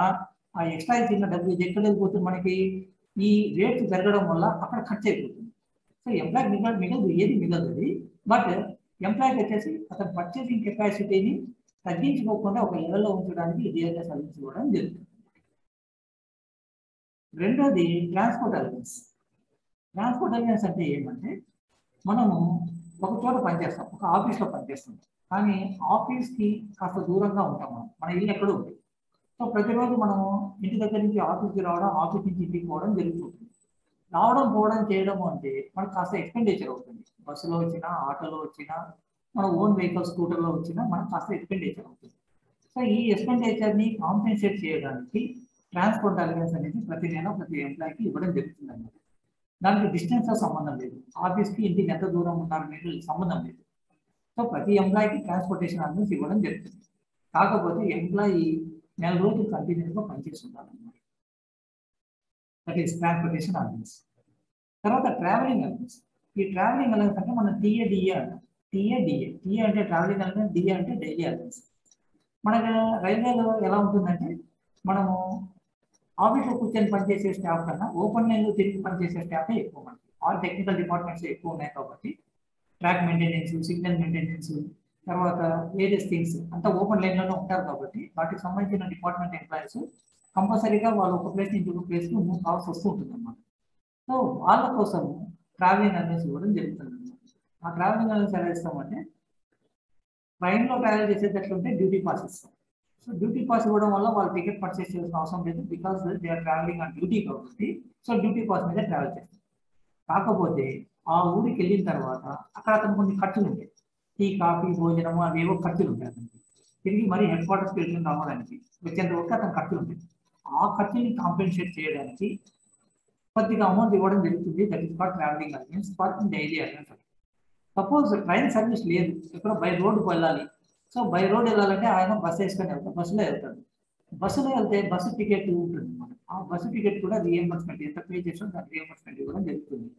ఆ ఎక్స్ట్రా ఇచ్చిన డబ్బు ఇది ఎక్కడ వెళ్ళిపోతుంది, మనకి ఈ రేట్ పెరగడం వల్ల అక్కడ ఖర్చు అయిపోతుంది. సో ఎంప్లాయ్ మిగలదు, ఏది మిగలదు. బట్ ఎంప్లాయ్కి వచ్చేసి అతను పర్చేసింగ్ కెపాసిటీని తగ్గించుకోకుండా ఒక లెవెల్లో ఉంచడానికి డిఆర్ఎస్ అలవెన్స్ ఇవ్వడం జరుగుతుంది. రెండోది ట్రాన్స్పోర్ట్ అలవెన్స్. ట్రాన్స్పోర్ట్ అలవెన్స్ అంటే ఏమంటే మనము ఒక చోట పనిచేస్తాం, ఒక ఆఫీస్లో పనిచేస్తాం, కానీ ఆఫీస్కి కాస్త దూరంగా ఉంటాం. మన ఇల్లు ఎక్కడో ఉంది. సో ప్రతిరోజు మనము ఇంటి దగ్గర నుంచి ఆఫీస్కి రావడం, ఆఫీస్ నుంచి ఇంటికి పోవడం జరుగుతుంది. రావడం పోవడం చేయడం అంటే మనకు కాస్త ఎక్స్పెండిచర్ అవుతుంది. బస్సులో వచ్చినా, ఆటోలో వచ్చినా, మన ఓన్ వెహికల్ స్కూటర్లో వచ్చినా మనకు కాస్త ఎక్స్పెండిచర్ అవుతుంది. సో ఈ ఎక్స్పెండిచర్ని కాంపెన్సేట్ చేయడానికి ట్రాన్స్పోర్ట్ అలవెన్స్ అనేది ప్రతి నెల ప్రతి ఎంప్లాయీకి ఇవ్వడం జరుగుతుంది అన్నమాట. దానికి డిస్టెన్స్ సంబంధం లేదు, ఆఫీస్కి ఇంటికి ఎంత దూరం ఉన్నారు మీరు సంబంధం లేదు. సో ప్రతి ఎంప్లాయీకి ట్రాన్స్పోర్టేషన్ అలవెన్స్ ఇవ్వడం జరుగుతుంది. కాకపోతే ఎంప్లాయీ నెల రోజులు కంటిన్యూస్గా పనిచేస్తుంటారు అన్నమాట. That is transportation allowance. తర్వాత ట్రావెలింగ్ అలవెన్స్. ఈ ట్రావెలింగ్ అలవెన్స్ అంటే మనం టీఏడిఏ అంటాం. టీఏ అంటే ట్రావెలింగ్ అలవెన్స్, డిఏ అంటే డైలీ అలవెన్స్. మనకు రైల్వేలో ఎలా ఉంటుందంటే మనము ఆఫీస్లో కూర్చొని పనిచేసే స్టాఫ్ కన్నా ఓపెన్ లైన్లో తిరిగి పనిచేసే స్టాఫే ఎక్కువ మనకి. ఆల్ టెక్నికల్ డిపార్ట్మెంట్స్ ఎక్కువ ఉన్నాయి కాబట్టి ట్రాక్ మెయింటెనెన్స్, సిగ్నల్ మెయింటెనెన్స్, తర్వాత వేరియస్ థింగ్స్ అంతా ఓపెన్ లైన్లోనే ఉంటారు కాబట్టి వాటికి సంబంధించిన డిపార్ట్మెంట్ ఎంప్లాయీస్ కంపల్సరీగా వాళ్ళు ఒక ప్లేస్ నుంచి ఒక ప్లేస్కి మూవ్ కావాల్సి వస్తూ ఉంటుంది అన్నమాట. సో వాళ్ళ కోసం ట్రావెలింగ్ అలవెన్స్ ఇవ్వడం జరుగుతుంది అన్నమాట. ఆ ట్రావెలింగ్ అలవెన్స్ ఎలా ఇస్తామంటే ట్రైన్లో ట్రావెల్ చేసేటట్లుంటే డ్యూటీ పాస్ ఇస్తాం. సో డ్యూటీ పాస్ ఇవ్వడం వల్ల వాళ్ళు టికెట్ పర్చేస్ చేయాల్సిన అవసరం లేదు, because they are travelling on duty కాబట్టి. సో డ్యూటీ పాస్ మీద ట్రావెల్ చేస్తారు. కాకపోతే ఆ ఊరికి వెళ్ళిన తర్వాత అక్కడ అతను కొన్ని ఖర్చులు ఉంటాయి, టీ, కాఫీ, భోజనము అవి ఏవో ఖర్చులు ఉంటాయి అతనికి. తిరిగి మరి హెడ్ క్వార్టర్స్కి వెళ్ళి రావడానికి వచ్చేంత వరకు అతను ఖర్చులు ఉంటాయి. ఆ ఖర్చుని కాంపెన్సేట్ చేయడానికి కొద్దిగా అమౌంట్ ఇవ్వడం జరుగుతుంది. That is for travelling allowance for daily allowance. Suppose train service లేదు, ఎక్కడ బై రోడ్డుకు వెళ్ళాలి. సో బై రోడ్ వెళ్ళాలంటే ఆయన బస్సు వేసుకొని వెళ్తాడు, బస్సులో వెళ్తాడు. బస్సులో వెళ్తే బస్సు టికెట్ ఉంటుంది, ఆ బస్సు టికెట్ కూడా రియంబర్స్మెంట్ ఎంత పే చేసినా దానికి రియంబర్స్మెంట్ ఇవ్వడం జరుగుతుంది.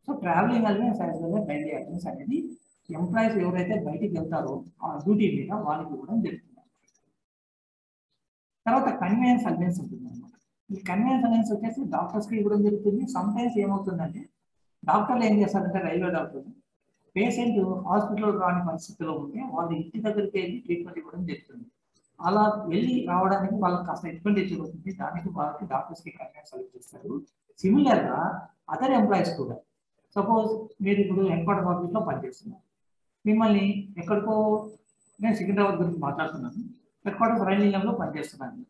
So travelling allowance as well as daily allowance అనేది ఎంప్లాయీస్ ఎవరైతే బయటికి వెళ్తారో ఆ డ్యూటీ మీద వాళ్ళకి ఇవ్వడం జరుగుతుంది. తర్వాత కన్వీనియన్స్ అలవెన్స్ ఉంటుంది అనమాట. ఈ కన్వీనియన్స్ అలవెన్స్ వచ్చేసి డాక్టర్స్కి ఇవ్వడం జరుగుతుంది. సమ్ టైమ్స్ ఏమవుతుందంటే డాక్టర్లు ఏం చేస్తారంటే రైల్వే డాక్టర్లు పేషెంట్ హాస్పిటల్ రాని పరిస్థితిలో ఉంటే వాళ్ళ ఇంటి దగ్గరికి వెళ్ళి ట్రీట్మెంట్ ఇవ్వడం జరుగుతుంది. అలా వెళ్ళి రావడానికి వాళ్ళకి కాస్త ఎక్స్పెండిచర్ అవుతుంది. దానికి వాళ్ళకి డాక్టర్స్కి కన్వీనియన్స్ అలవెన్స్ ఇస్తారు. సిమిలర్గా అదర్ ఎంప్లాయీస్ కూడా, సపోజ్ మీరు ఇప్పుడు హెడ్ క్వార్టర్ ఆఫీస్లో పనిచేస్తున్నారు, మిమ్మల్ని ఎక్కడికో, నేను సికింద్రాబాద్ గురించి మాట్లాడుతున్నాను, హెడ్ క్వార్టర్స్ రైల్వేలో పనిచేస్తున్నాను,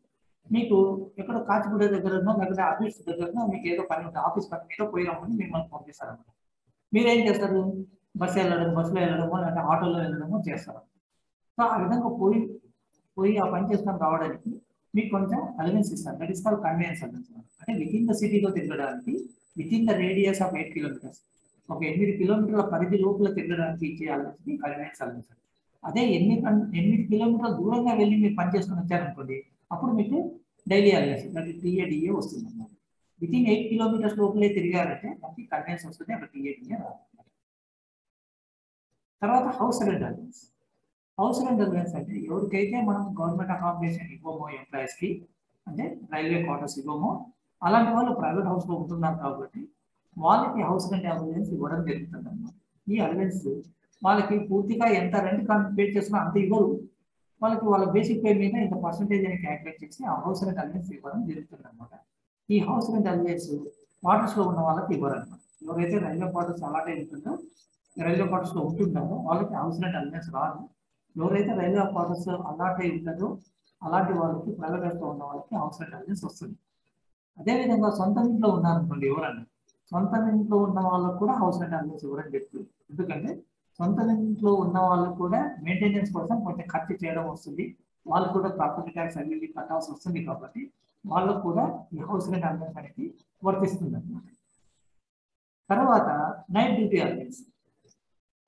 మీకు ఎక్కడో కాచిగూడ దగ్గరనో లేకపోతే ఆఫీస్ దగ్గరనో మీకు ఏదో పని ఉంటుంది, ఆఫీస్ పని మీద పోయి రమ్మని మిమ్మల్ని పంపిస్తారన్నమాట. మీరేం చేస్తారు? బస్సులో వెళ్ళడమో లేకపోతే ఆటోలో వెళ్ళడమో చేస్తారు. సో ఆ విధంగా పోయి ఆ పని చేసుకొని రావడానికి మీకు కొంచెం అలవెన్స్ ఇస్తారు. That is called convenience allowance. అంటే వితిన్ ద సిటీలో తిరగడానికి within the radius of 8 kilometres, ఒక 8 కిలోమీటర్ల పరిధి లోపల తిరగడానికి ఇచ్చే అలవెన్స్ కన్వీనియన్స్ అలవెన్స్. అదే 8 కిలోమీటర్ల దూరంగా వెళ్ళి మీరు పని చేసుకుని వచ్చారనుకోండి, అప్పుడు మీకు డైలీ అలవెన్స్ అంటే టీఏడిఏ వస్తుంది అన్నమాట. వితిన్ 8 కిలోమీటర్స్ లోపలే తిరిగారంటే మనకి కన్వీనియన్స్ వస్తుంది, అక్కడ టీఏడిఏ రాదు. తర్వాత house rent allowance. House rent allowance అంటే ఎవరికైతే మనం గవర్నమెంట్ అకామిడేషన్ ఇవ్వమో ఎంప్లాయీస్కి, అంటే రైల్వే క్వార్టర్స్ ఇవ్వమో, అలాంటి వాళ్ళు ప్రైవేట్ హౌస్లో ఉంటున్నారు కాబట్టి వాళ్ళకి హౌస్ రెంట్ అలవెన్స్ ఇవ్వడం జరుగుతుంది అన్నమాట. ఈ అలవెన్స్ వాళ్ళకి పూర్తిగా ఎంత రెంట్ పే చేసినా అంత ఇవ్వరు, వాళ్ళకి వాళ్ళ బేసిక్ పే మీద ఇంత పర్సంటేజ్ అని క్యాల్కులేట్ చేసి ఆ హౌస్ రెంట్ అలవెన్స్ ఇవ్వడం జరుగుతుంది అనమాట. ఈ హౌస్ రెంట్ అలవెన్స్ క్వార్టర్స్లో ఉన్న వాళ్ళకి ఇవ్వరు అనమాట. ఎవరైతే రైల్వే క్వార్టర్స్ అలాగే ఉంటుందో, రైల్వే క్వార్టర్స్లో ఉంటుంటారో వాళ్ళకి హౌస్ రెంట్ అలవెన్స్ రాదు. ఎవరైతే రైల్వే క్వార్టర్స్ అలాట్ అయి ఉంటుందో అలాంటి వాళ్ళకి, ప్రైవేట్గా ఉన్న వాళ్ళకి హౌస్ రెంట్ అలవెన్స్ వస్తుంది. అదేవిధంగా సొంత ఇంట్లో ఉన్నారనుకోండి, ఎవరన్నా సొంత ఇంట్లో ఉన్న వాళ్ళకు కూడా హౌస్ రెంట్ అలవెన్స్ ఇవ్వడం జరుగుతుంది. ఎందుకంటే సొంత ఇంట్లో ఉన్న వాళ్ళకు కూడా మెయింటెనెన్స్ కోసం కొంచెం ఖర్చు చేయడం వస్తుంది, వాళ్ళు కూడా ప్రాపర్టీ ట్యాక్స్ అన్ని కట్టాల్సి వస్తుంది, కాబట్టి వాళ్ళకు కూడా ఈ హౌస్ రెంట్ అలవెన్స్ అనేది వర్తిస్తుంది అన్నమాట. తర్వాత night duty allowance.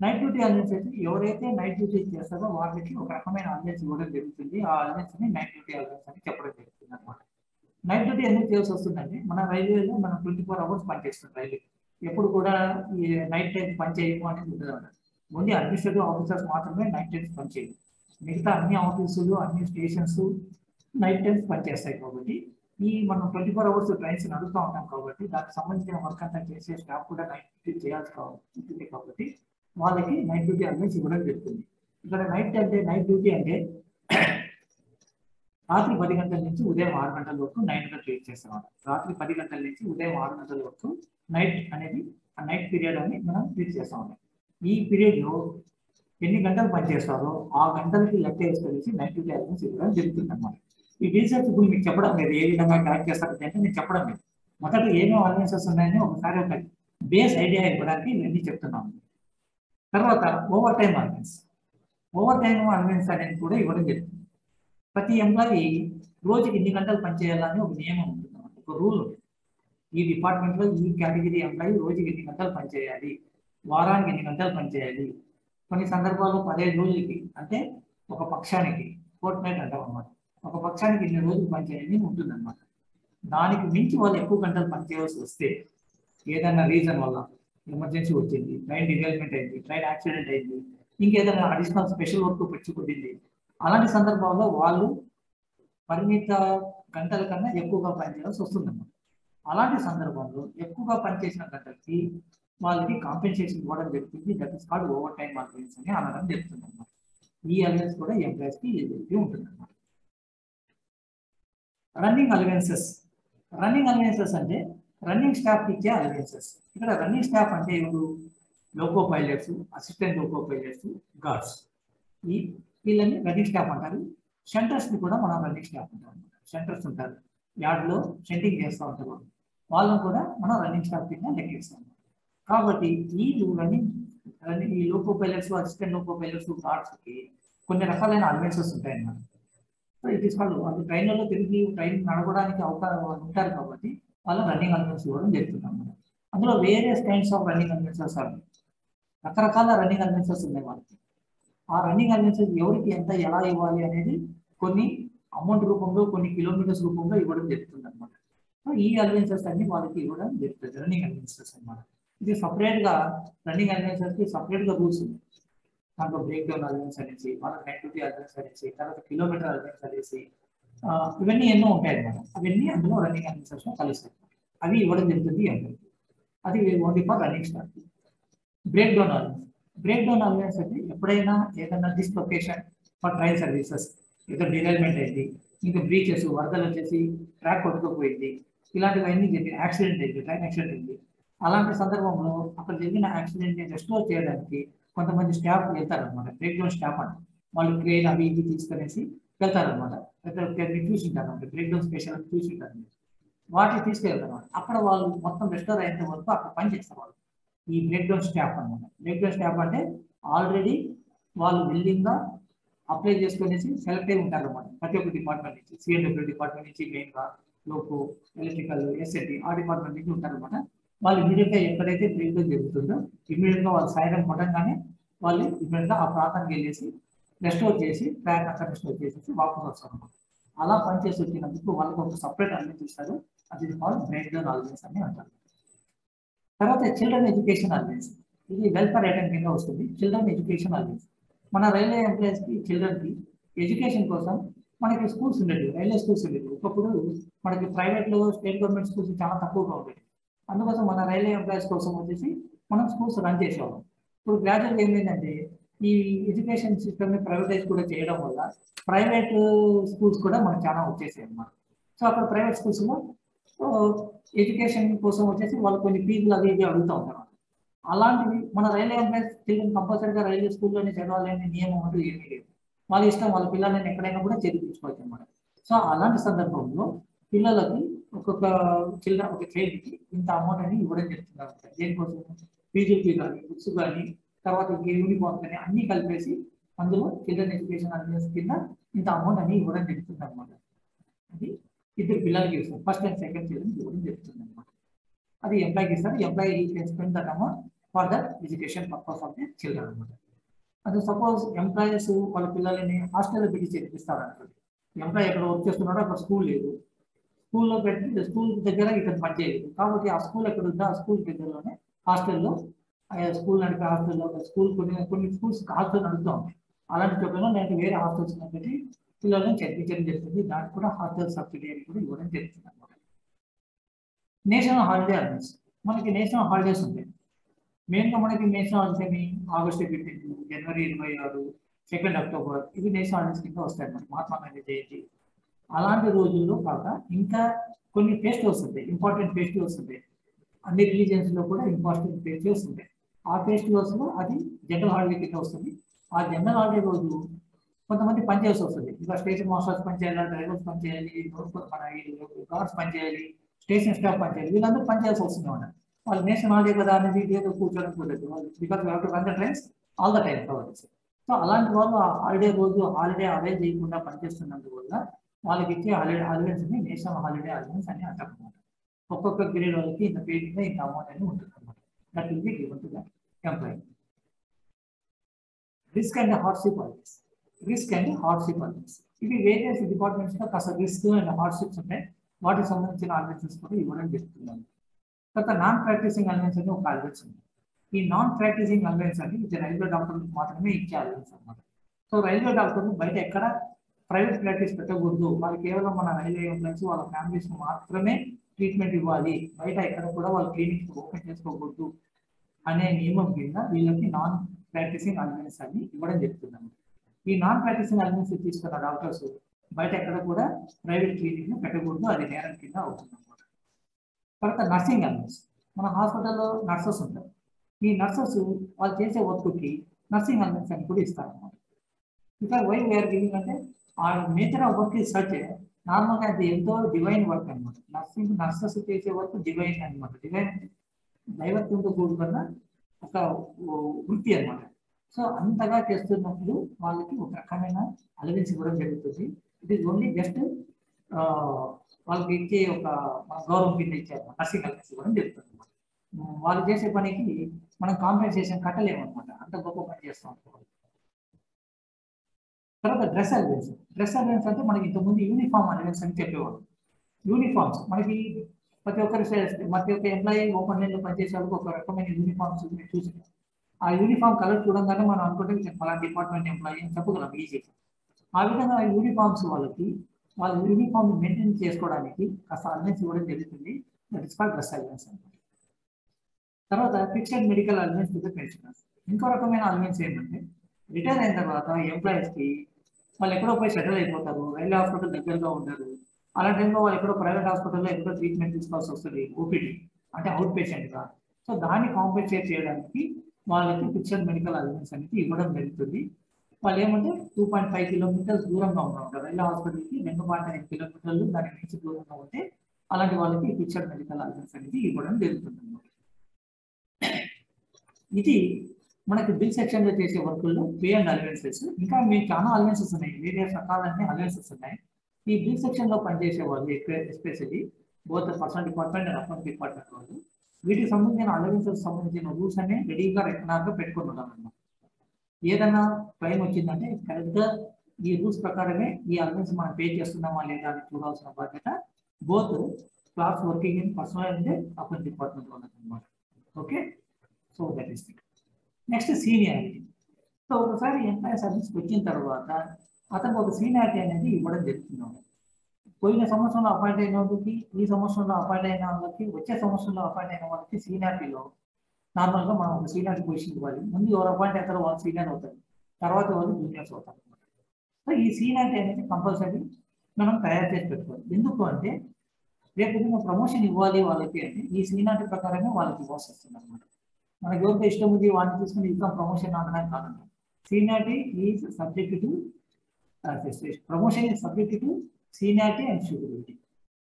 Night duty allowance అయితే ఎవరైతే నైట్ డ్యూటీ చేస్తారో వాళ్ళకి ఒక రకమైన అలవెన్స్ ఇవ్వడం జరుగుతుంది. ఆ అలవెన్స్ ని నైట్ డ్యూటీ అలవెన్స్ అని చెప్పడం జరుగుతుంది అనమాట. నైట్ డ్యూటీ ఎందుకు చేయాల్సి వస్తుందంటే మన రైల్వేలో మనం 24 hours పనిచేస్తుంది. రైల్వే ఎప్పుడు కూడా ఈ నైట్ టైం పని చేయము అనేది ఉండదు అన్నమాట. ఓన్లీ అడ్మినిస్ట్రేటివ్ ఆఫీసర్స్ మాత్రమే నైట్ టైమ్స్ పనిచేయదు. మిగతా అన్ని ఆఫీసులు, అన్ని స్టేషన్స్ నైట్ టైమ్స్ పనిచేస్తాయి. కాబట్టి ఈ మనం 24 hours ట్రైన్స్ నడుస్తూ ఉంటాం కాబట్టి దానికి సంబంధించిన వర్క్ అంతా చేసే స్టాఫ్ కూడా నైట్ డ్యూటీ చేయాల్సి ఉంటుంది. కాబట్టి వాళ్ళకి నైట్ డ్యూటీ అలవెన్స్ ఇవ్వడం జరుగుతుంది. ఇక్కడ నైట్ డ్యూటీ అంటే రాత్రి 10 గంటల నుంచి ఉదయం 6 గంటల వరకు నైట్గా ట్రీట్ చేస్తాం. రాత్రి 10 గంటల నుంచి ఉదయం 6 గంటల వరకు నైట్ అనేది, ఆ నైట్ పీరియడ్ అని మనం ట్రీట్ చేస్తూ ఉంటాం. ఈ పీరియడ్లో ఎన్ని గంటలు పనిచేస్తారో ఆ గంటలకి లెక్క వేసుకొని నైట్ డ్యూటీ అలవెన్స్ ఇవ్వడం జరుగుతుంది అన్నమాట. ఈ డీటెయిల్స్ ఇప్పుడు మీకు చెప్పడం లేదు, ఏ విధంగా కలెక్ట్ చేస్తారు అంటే నేను చెప్పడం లేదు. మొదట ఏమేమి అలవెన్సెస్ ఉన్నాయని ఒకసారి ఒక బేస్ ఐడియా ఇవ్వడానికి ఇవన్నీ చెప్తున్నాము. తర్వాత over time allowance. Over time allowance అనేది కూడా ఇవ్వడం జరుగుతుంది. ప్రతి ఎంప్లాయీ రోజుకి ఇన్ని గంటలు పనిచేయాలని ఒక నియమం ఉంటుంది, ఒక రూల్ ఉంటుంది. ఈ డిపార్ట్మెంట్లో ఈ కేటగిరీ ఎంప్లాయీ రోజుకి ఇన్ని గంటలు పనిచేయాలి, వారానికి ఇన్ని గంటలు పనిచేయాలి. కొన్ని సందర్భాల్లో 15 రోజులకి, అంటే ఒక పక్షానికి ఫోర్ట్ నైట్ అంటాం అన్నమాట, ఒక పక్షానికి ఇన్ని రోజులు పనిచేయాలి ఉంటుంది అనమాట. దానికి మించి వాళ్ళు ఎక్కువ గంటలు పనిచేయాల్సి వస్తే, ఏదైనా రీజన్ వల్ల ఎమర్జెన్సీ వచ్చింది, ట్రైన్ డిరైల్మెంట్ అయింది, ట్రైన్ యాక్సిడెంట్ అయింది, ఇంకేదైనా అడిషనల్ స్పెషల్ వర్క్ పెంచుకుంటుంది, అలాంటి సందర్భాల్లో వాళ్ళు పరిమిత గంటల కన్నా ఎక్కువగా పనిచేయాల్సి వస్తుందన్నమాట. అలాంటి సందర్భంలో ఎక్కువగా పనిచేసిన గంటలకి వాళ్ళకి కాంపెన్సేషన్ ఇవ్వడం జరుగుతుంది. That is called over time allowance అని అనడం జరుగుతుంది అన్నమాట. ఈ అలవెన్స్ కూడా ఎంప్లాయీస్కి ఎలిజిబిలిటీ ఉంటుంది అన్నమాట. Running allowances. రన్నింగ్ అలవెన్సెస్ అంటే రన్నింగ్ స్టాఫ్కి ఇచ్చే అలవెన్సెస్. ఇక్కడ రన్నింగ్ స్టాఫ్ అంటే ఎవరు? Loco pilots, assistant loco pilots, guards, ఈ వీళ్ళని రన్నింగ్ స్టాఫ్ అంటారు. షంటర్స్ని కూడా మనం రన్నింగ్ స్టాఫ్ అంటాం. షంటర్స్ ఉంటారు, యార్డ్లో షంటింగ్ చేస్తూ ఉంటారు, వాళ్ళని కూడా మనం రన్నింగ్ స్టాఫ్ కింద లెక్కిస్తాం. కాబట్టి ఈ loco pilots, assistant loco pilots, గార్డ్స్కి కొన్ని రకాలైన అలవెన్సెస్ ఉంటాయన్నమాట. సో ఇట్ ఈస్ కాల్డ్, వాళ్ళు ట్రైన్లలో తిరిగి ట్రైన్ నడవడానికి అవకాశం ఉంటారు కాబట్టి వాళ్ళు రన్నింగ్ అలవెన్స్ ఇవ్వడం జరుగుతుంది అన్నమాట. అందులో various kinds of running allowances are, రకరకాల రన్నింగ్ అలవెన్సెస్ ఉన్నాయి వాళ్ళకి. ఆ రన్నింగ్ అలవెన్సెస్ ఎవరికి ఎంత ఎలా ఇవ్వాలి అనేది కొన్ని అమౌంట్ రూపంలో, కొన్ని కిలోమీటర్స్ రూపంలో ఇవ్వడం జరుగుతుంది అనమాట. సో ఈ అలవెన్సెస్ అన్ని వాళ్ళకి ఇవ్వడం జరుగుతుంది, రన్నింగ్ అలవెన్సెస్ అనమాట. ఇది సపరేట్గా రన్నింగ్ అలవెన్సెస్కి సపరేట్గా రూల్స్ ఉన్నాయి. దాంట్లో బ్రేక్ డౌన్ అలవెన్స్ అనేసి, వాళ్ళకి నెగిటివిటీ అలవెన్స్ అనేసి, తర్వాత కిలోమీటర్ అలవెన్స్ అనేసి, ఇవన్నీ ఎన్నో ఉంటాయి అన్నమాట. అవన్నీ అందులో రన్నింగ్ అలవెన్సెస్ కలుస్తాయి. అవి ఇవ్వడం జరుగుతుంది అందరికి. అది only for running staff. Break down allowance. Break down allowance అంటే ఎప్పుడైనా ఏదైనా డిస్లొకేషన్ ఫర్ ట్రైన్ సర్వీసెస్, ఏదో డిరైల్మెంట్ అయింది, ఇంకా బ్రీచెస్, వరదలు వచ్చేసి ట్రాక్ కొట్టుకుపోయింది, ఇలాంటివన్నీ జరిగి యాక్సిడెంట్ అయింది, ట్రైన్ యాక్సిడెంట్ అయింది. అలాంటి సందర్భంలో అక్కడ జరిగిన యాక్సిడెంట్ని రెస్టోర్ చేయడానికి కొంతమంది స్టాఫ్ వెళ్తారనమాట. బ్రేక్ డౌన్ స్టాఫ్ అంటే వాళ్ళు క్రెయిన్ అవి ఇవి తీసుకునేసి వెళ్తారనమాట. మీరు చూసింటారు అంటే బ్రేక్ డౌన్ స్పెషల్ చూసింటారు. వాటిని తీసుకెళ్తారు. అక్కడ వాళ్ళు మొత్తం రెస్టోర్ అయిన వరకు అక్కడ పని చేస్తారు వాళ్ళు. ఈ బ్రేక్ డౌన్ స్టాఫ్ అనమాట. బ్రేక్ డౌన్ స్టాఫ్ అంటే ఆల్రెడీ వాళ్ళు బిల్డింగ్గా అప్లై చేసుకునేసి సెలెక్ట్ అయి ఉంటారు అనమాట. ప్రతి ఒక్క డిపార్ట్మెంట్ నుంచి, సిఎండబ్ల్యూ డిపార్ట్మెంట్ నుంచి, మెయిన్గా లోకో, ఎలక్ట్రికల్, ఎస్ఎటి ఆ డిపార్ట్మెంట్ నుంచి ఉంటారనమాట. వాళ్ళు ఇమీడియట్గా ఎక్కడైతే బ్రేక్ డౌన్ జరుగుతుందో ఇమీడియట్గా వాళ్ళు సాయంత్రం కొట్టంగానే వాళ్ళు ఇమీడియట్గా ఆ ప్రాంతానికి వెళ్ళేసి రెస్టోర్ చేసి ట్రాక్ అంతా రెస్టోర్ చేసేసి వాపస్ వస్తారు అనమాట. అలా పనిచేసి వచ్చినందుకు వాళ్ళకి ఒక సపరేట్ అలవెన్స్ ఇస్తారు. అది కాల్ బ్రేక్ డౌన్ అలవెన్స్ అని అంటారు. తర్వాత చిల్డ్రన్ ఎడ్యుకేషన్ అలవెన్స్. ఇది వెల్ఫేర్ ఐటమ్ కింద వస్తుంది. చిల్డ్రన్ ఎడ్యుకేషన్ అలవెన్స్ మన రైల్వే ఎంప్లాయీస్కి, చిల్డ్రన్కి ఎడ్యుకేషన్ కోసం మనకి స్కూల్స్ ఉండేవి, రైల్వే స్కూల్స్ ఉండేవి. ఒకప్పుడు మనకి ప్రైవేట్లో, స్టేట్ గవర్నమెంట్ స్కూల్స్ చాలా తక్కువగా ఉండేవి. అందుకోసం మన రైల్వే ఎంప్లాయీస్ కోసం వచ్చేసి మనం స్కూల్స్ రన్ చేసేవాళ్ళం. ఇప్పుడు గ్రాడ్యుయేట్గా ఏమైందంటే ఈ ఎడ్యుకేషన్ సిస్టమ్ని ప్రైవేటైజ్ కూడా చేయడం వల్ల ప్రైవేట్ స్కూల్స్ కూడా మనకు చాలా వచ్చేసాయి అన్నమాట. సో అక్కడ ప్రైవేట్ స్కూల్స్లో ఎడ్యుకేషన్ కోసం వచ్చేసి వాళ్ళు కొన్ని ఫీజులు అవి ఇవి అడుగుతూ ఉంటారు. అలాంటివి మన రైల్వే ఎంప్లాయీస్ పిల్లలు కంపల్సరీగా రైల్వే స్కూల్లోనే చదవాలనే నియమం అంటూ ఏమీ లేదు. వాళ్ళ ఇష్టం, వాళ్ళ పిల్లలని ఎక్కడైనా కూడా చదివించుకోవచ్చు అన్నమాట. సో అలాంటి సందర్భంలో పిల్లలకి ఒక్కొక్క చిల్డ్రన్, ఒక చైల్డ్కి ఇంత అమౌంట్ అని ఇవ్వడం జరుగుతున్నారు. దేనికోసం? ఫీజులకి కానీ, బుక్స్ కానీ, తర్వాత యూనిఫామ్ కానీ అన్నీ కలిపేసి అందులో చిల్డ్రన్ ఎడ్యుకేషన్ అలవెన్స్ కింద ఇంత అమౌంట్ అని ఇవ్వడం జరుగుతుంది అనమాట. అది ఇద్దరు పిల్లలకి ఇస్తారు. ఫస్ట్ అండ్ సెకండ్ చిల్డ్రన్కి ఇవ్వడం జరుగుతుంది అనమాట. అది ఎంప్లాయీకి ఇస్తారు. Employee can spend that amount for the education purpose of the children అనమాట. అది సపోజ్ ఎంప్లాయీస్ వాళ్ళ పిల్లలని హాస్టల్లో పెట్టి చదివిస్తారు అనుకోండి. ఎంప్లాయీ ఎక్కడ వర్క్ చేస్తున్నాడో అక్కడ స్కూల్ లేదు, స్కూల్లో పెట్టి స్కూల్ దగ్గర ఇక్కడ పనిచేయలేదు, కాబట్టి ఆ స్కూల్ ఎక్కడ ఉందో ఆ స్కూల్ దగ్గరలోనే హాస్టల్లో, స్కూల్ నడిపే హాస్టల్లో, స్కూల్ కొన్ని స్కూల్స్ హాస్టల్ నడుస్తూ ఉంటాయి. అలాంటి చోట్ల నేను వేరే హాస్టల్స్ పెట్టి పిల్లలను చదివించడం జరుగుతుంది. దానికి కూడా హాస్టల్ సబ్సిడీ అని కూడా ఇవ్వడం జరుగుతుంది అనమాట. National holiday allowance. మనకి నేషనల్ హాలిడేస్ ఉంటాయి. మెయిన్గా మనకి నేషనల్ హాలిడేస్ ఏమి ఆగస్టు 15, జనవరి 26, 2 అక్టోబర్ ఇవి నేషనల్ హాలిడేస్ కింద వస్తాయి మనకి. మహాత్మా గాంధీ జయంతి అలాంటి రోజుల్లో కాక ఇంకా కొన్ని ఫెస్టివల్స్ ఉంటాయి, ఇంపార్టెంట్ ఫెస్టివల్స్ ఉంటాయి. అన్ని రిలీజియన్స్లో కూడా ఇంపార్టెంట్ ఫెస్టివల్స్ ఉంటాయి. ఆ ఫెస్టివల్స్లో అది జనరల్ హాలిడే కింద వస్తుంది. ఆ జనరల్ హాలిడే రోజు కొంతమంది పనిచేయాల్సి వస్తుంది. ఇంకా స్టేషన్ మాస్టర్స్ పనిచేయాలి, డ్రైవర్స్ పనిచేయాలి, మన గార్డ్స్ పనిచేయాలి, స్టేషన్ స్టాఫ్ పనిచేయాలి, వీళ్ళందరూ పనిచేయాల్సి వస్తుంది అన్నమాట. వాళ్ళు నేషనల్ హాలిడే కదా అనేది ఏదో కూర్చోడం కుదరదు. Because we have to run the trains all the time కాబట్టి. సో అలాంటి వాళ్ళు ఆ హాలిడే రోజు హాలిడే అరేంజ్ చేయకుండా పనిచేస్తున్నందువల్ల వాళ్ళకి ఇచ్చే అలవెన్స్ ని నేషనల్ హాలిడే అలవెన్స్ అని అంటారు అనమాట. ఒక్కొక్క పీరియడ్ వాళ్ళకి ఇంత పీరియడ్ ఇంత అమౌంట్ అని ఉంటుంది అనమాట. That will be given to the employee. Risk and hardship allowance. Risk and hardship allowance ఇవి వేరియస్ డిపార్ట్మెంట్స్ లో కాస్త రిస్క్ అండ్ హార్డ్షిప్స్ ఉంటాయి. వాటికి సంబంధించిన అలవెన్సెస్ కూడా ఇవ్వడం జరుగుతుంది. తర్వాత నాన్ ప్రాక్టీసింగ్ అలవెన్స్ అని ఒక అలవెన్స్ ఉంది. ఈ నాన్ ప్రాక్టీసింగ్ అలవెన్స్ అని ఇది రైల్వే డాక్టర్లకు మాత్రమే ఇచ్చే అలవెన్స్ అనమాట. సో రైల్వే డాక్టర్లు బయట ఎక్కడ ప్రైవేట్ ప్రాక్టీస్ పెట్టకూడదు. వాళ్ళు కేవలం మన రైల్వే ఎంప్లాయీస్ వాళ్ళ ఫ్యామిలీస్ మాత్రమే ట్రీట్మెంట్ ఇవ్వాలి, బయట ఎక్కడ కూడా వాళ్ళు క్లినిక్స్ ఓపెన్ చేసుకోకూడదు అనే నియమం కింద వీళ్ళకి నాన్ ప్రాక్టీసింగ్ అలవెన్స్ అని ఇవ్వడం జరుగుతుంది. ఈ నాన్ ప్రాక్టీసింగ్ అలవెన్స్ తీసుకున్న డాక్టర్స్ బయట ఎక్కడ కూడా ప్రైవేట్ క్లినిక్ పెట్టకూడదు, అది నేరం కింద అవుతుంది అనమాట. తర్వాత నర్సింగ్ అలవెన్స్. మన హాస్పిటల్లో నర్సెస్ ఉంటారు. ఈ నర్సెస్ వాళ్ళు చేసే వర్క్కి నర్సింగ్ అలవెన్స్ అని కూడా ఇస్తారన్నమాట. ఇంకా వై వేర్ గివింగ్ అంటే ఆ nature of work is such నార్మల్గా అది ఎంతో డివైన్ వర్క్ అనమాట. నర్సెస్ చేసే వర్క్ డివైన్ అనమాట. డివైన్ దైవత్వంతో కూడుకున్న ఒక వృత్తి అనమాట. సో అంతగా చేస్తున్నప్పుడు వాళ్ళకి ఒక రకమైన అలవెన్స్ ఇవ్వడం జరుగుతుంది. ఇట్ ఈస్ ఓన్లీ జస్ట్ వాళ్ళకి ఇచ్చే ఒక గౌరవం కింద ఇచ్చారు, నర్సింగ్ అలవెన్స్ ఇవ్వడం జరుగుతుంది. వాళ్ళు చేసే పనికి మనం కాంపెన్సేషన్ కట్టలేము అనమాట, అంత గొప్ప పని చేస్తాం. తర్వాత డ్రెస్ అలవెన్స్. డ్రెస్ అలవెన్స్ అంటే మనకి ఇంతకుముందు యూనిఫామ్ అలవెన్స్ అని చెప్పేవాళ్ళు. యూనిఫామ్స్ మనకి ప్రతి ఒక్క ఎంప్లాయీ ఓపెన్ లైన్లో పనిచేసే వాళ్ళకి ఒక రకమైన యూనిఫామ్స్ చూసి ఆ యూనిఫామ్ కలర్ చూడంగానే మనం అనుకుంటే పలానా డిపార్ట్మెంట్ ఎంప్లాయీ అని చెప్పగలం ఈజీగా. ఆ విధంగా యూనిఫామ్స్ వాళ్ళ యూనిఫామ్ మెయింటైన్ చేసుకోవడానికి కాస్త అలవెన్స్ ఇవ్వడం జరుగుతుంది. That is called dress allowance అన్నమాట. తర్వాత fixed medical allowance to the pensioners. ఇంకో రకమైన అలవెన్స్ ఏంటంటే రిటైర్ అయిన తర్వాత ఎంప్లాయీస్కి వాళ్ళు ఎక్కడో పోయి సెటిల్ అయిపోతారు, రైల్వే హాస్పిటల్ దగ్గరలో ఉంటారు. అలా టైంలో వాళ్ళు ఎక్కడో ప్రైవేట్ హాస్పిటల్లో ఎక్కడో ట్రీట్మెంట్ తీసుకోవాల్సి వస్తుంది, ఓపీడీ అంటే అవుట్ పేషెంట్గా. సో దాన్ని కాంపెన్సేట్ చేయడానికి వాళ్ళకి ఫిక్స్డ్ మెడికల్ అలవెన్స్ అనేది ఇవ్వడం జరుగుతుంది. వాళ్ళు ఏమంటే 2.5 కిలోమీటర్స్ దూరంగా ఉంటారు రైల్వే హాస్పిటల్కి, 2.5 కిలోమీటర్లు దానికి మించి దూరంగా ఉంటే అలాంటి వాళ్ళకి ఫిక్స్డ్ మెడికల్ అలవెన్స్ అనేది ఇవ్వడం జరుగుతుంది అన్నమాట. ఇది మనకి బిల్ సెక్షన్ లో చేసే వర్కుల్లో పే అండ్ అలవెన్సెస్. ఇంకా మీకు చాలా అలవెన్సెస్ ఉన్నాయి, వేరియస్ రకాలన్నీ అలవెన్సెస్ ఉన్నాయి. ఈ బిల్ సెక్షన్ లో పనిచేసే వాళ్ళు especially both personal department and account department వాళ్ళు వీటికి సంబంధించిన అలవెన్సెస్ సంబంధించిన రూల్స్ అనే రెడీగా రెగ్యులర్గా పెట్టుకుని ఉన్నారన్నమాట. ఏదైనా క్లైమ్ వచ్చిందంటే కరెక్ట్గా ఈ రూల్స్ ప్రకారమే ఈ అలవెన్స్ మనం పే చేస్తున్నామా లేదా అని చూడాల్సిన బాధ్యత both class working in personal and account department ఉన్నదన్నమాట. Okay, so that is it. Next seniority. So ఒకసారి ఎంప్లాయీ సర్వీస్కి వచ్చిన తర్వాత అతనికి ఒక సీనియారిటీ అనేది ఇవ్వడం జరుగుతుంది. పోయిన సంవత్సరంలో అపాయింట్ అయిన వాళ్ళకి, ఈ సంవత్సరంలో అపాయింట్ అయిన వాళ్ళకి, వచ్చే సంవత్సరంలో అపాయింట్ అయిన వాళ్ళకి సీనియారిటీలో నార్మల్గా మనం ఒక సీనియారిటీ పొజిషన్ ఇవ్వాలి. ముందు ఎవరు అపాయింట్ అవుతారో వాళ్ళు సీనియర్ అవుతారు, తర్వాత వాళ్ళు జూనియర్స్ అవుతారు అనమాట. సో ఈ సీనియారిటీ అనేది కంపల్సరీ మనం తయారు చేసి పెట్టుకోవాలి. ఎందుకు అంటే రేపు ప్రమోషన్ ఇవ్వాలి వాళ్ళకి అంటే ఈ సీనియారిటీ ప్రకారమే వాళ్ళకి ఇవ్వాల్సి వస్తుంది అనమాట. మనకి ఎవరితో ఇష్టం ఉంది వాటిని తీసుకుని ఇస్తాం ప్రమోషన్ అనడానికి కాదండి. Seniority is subject to promotion is subject to seniority and suitability.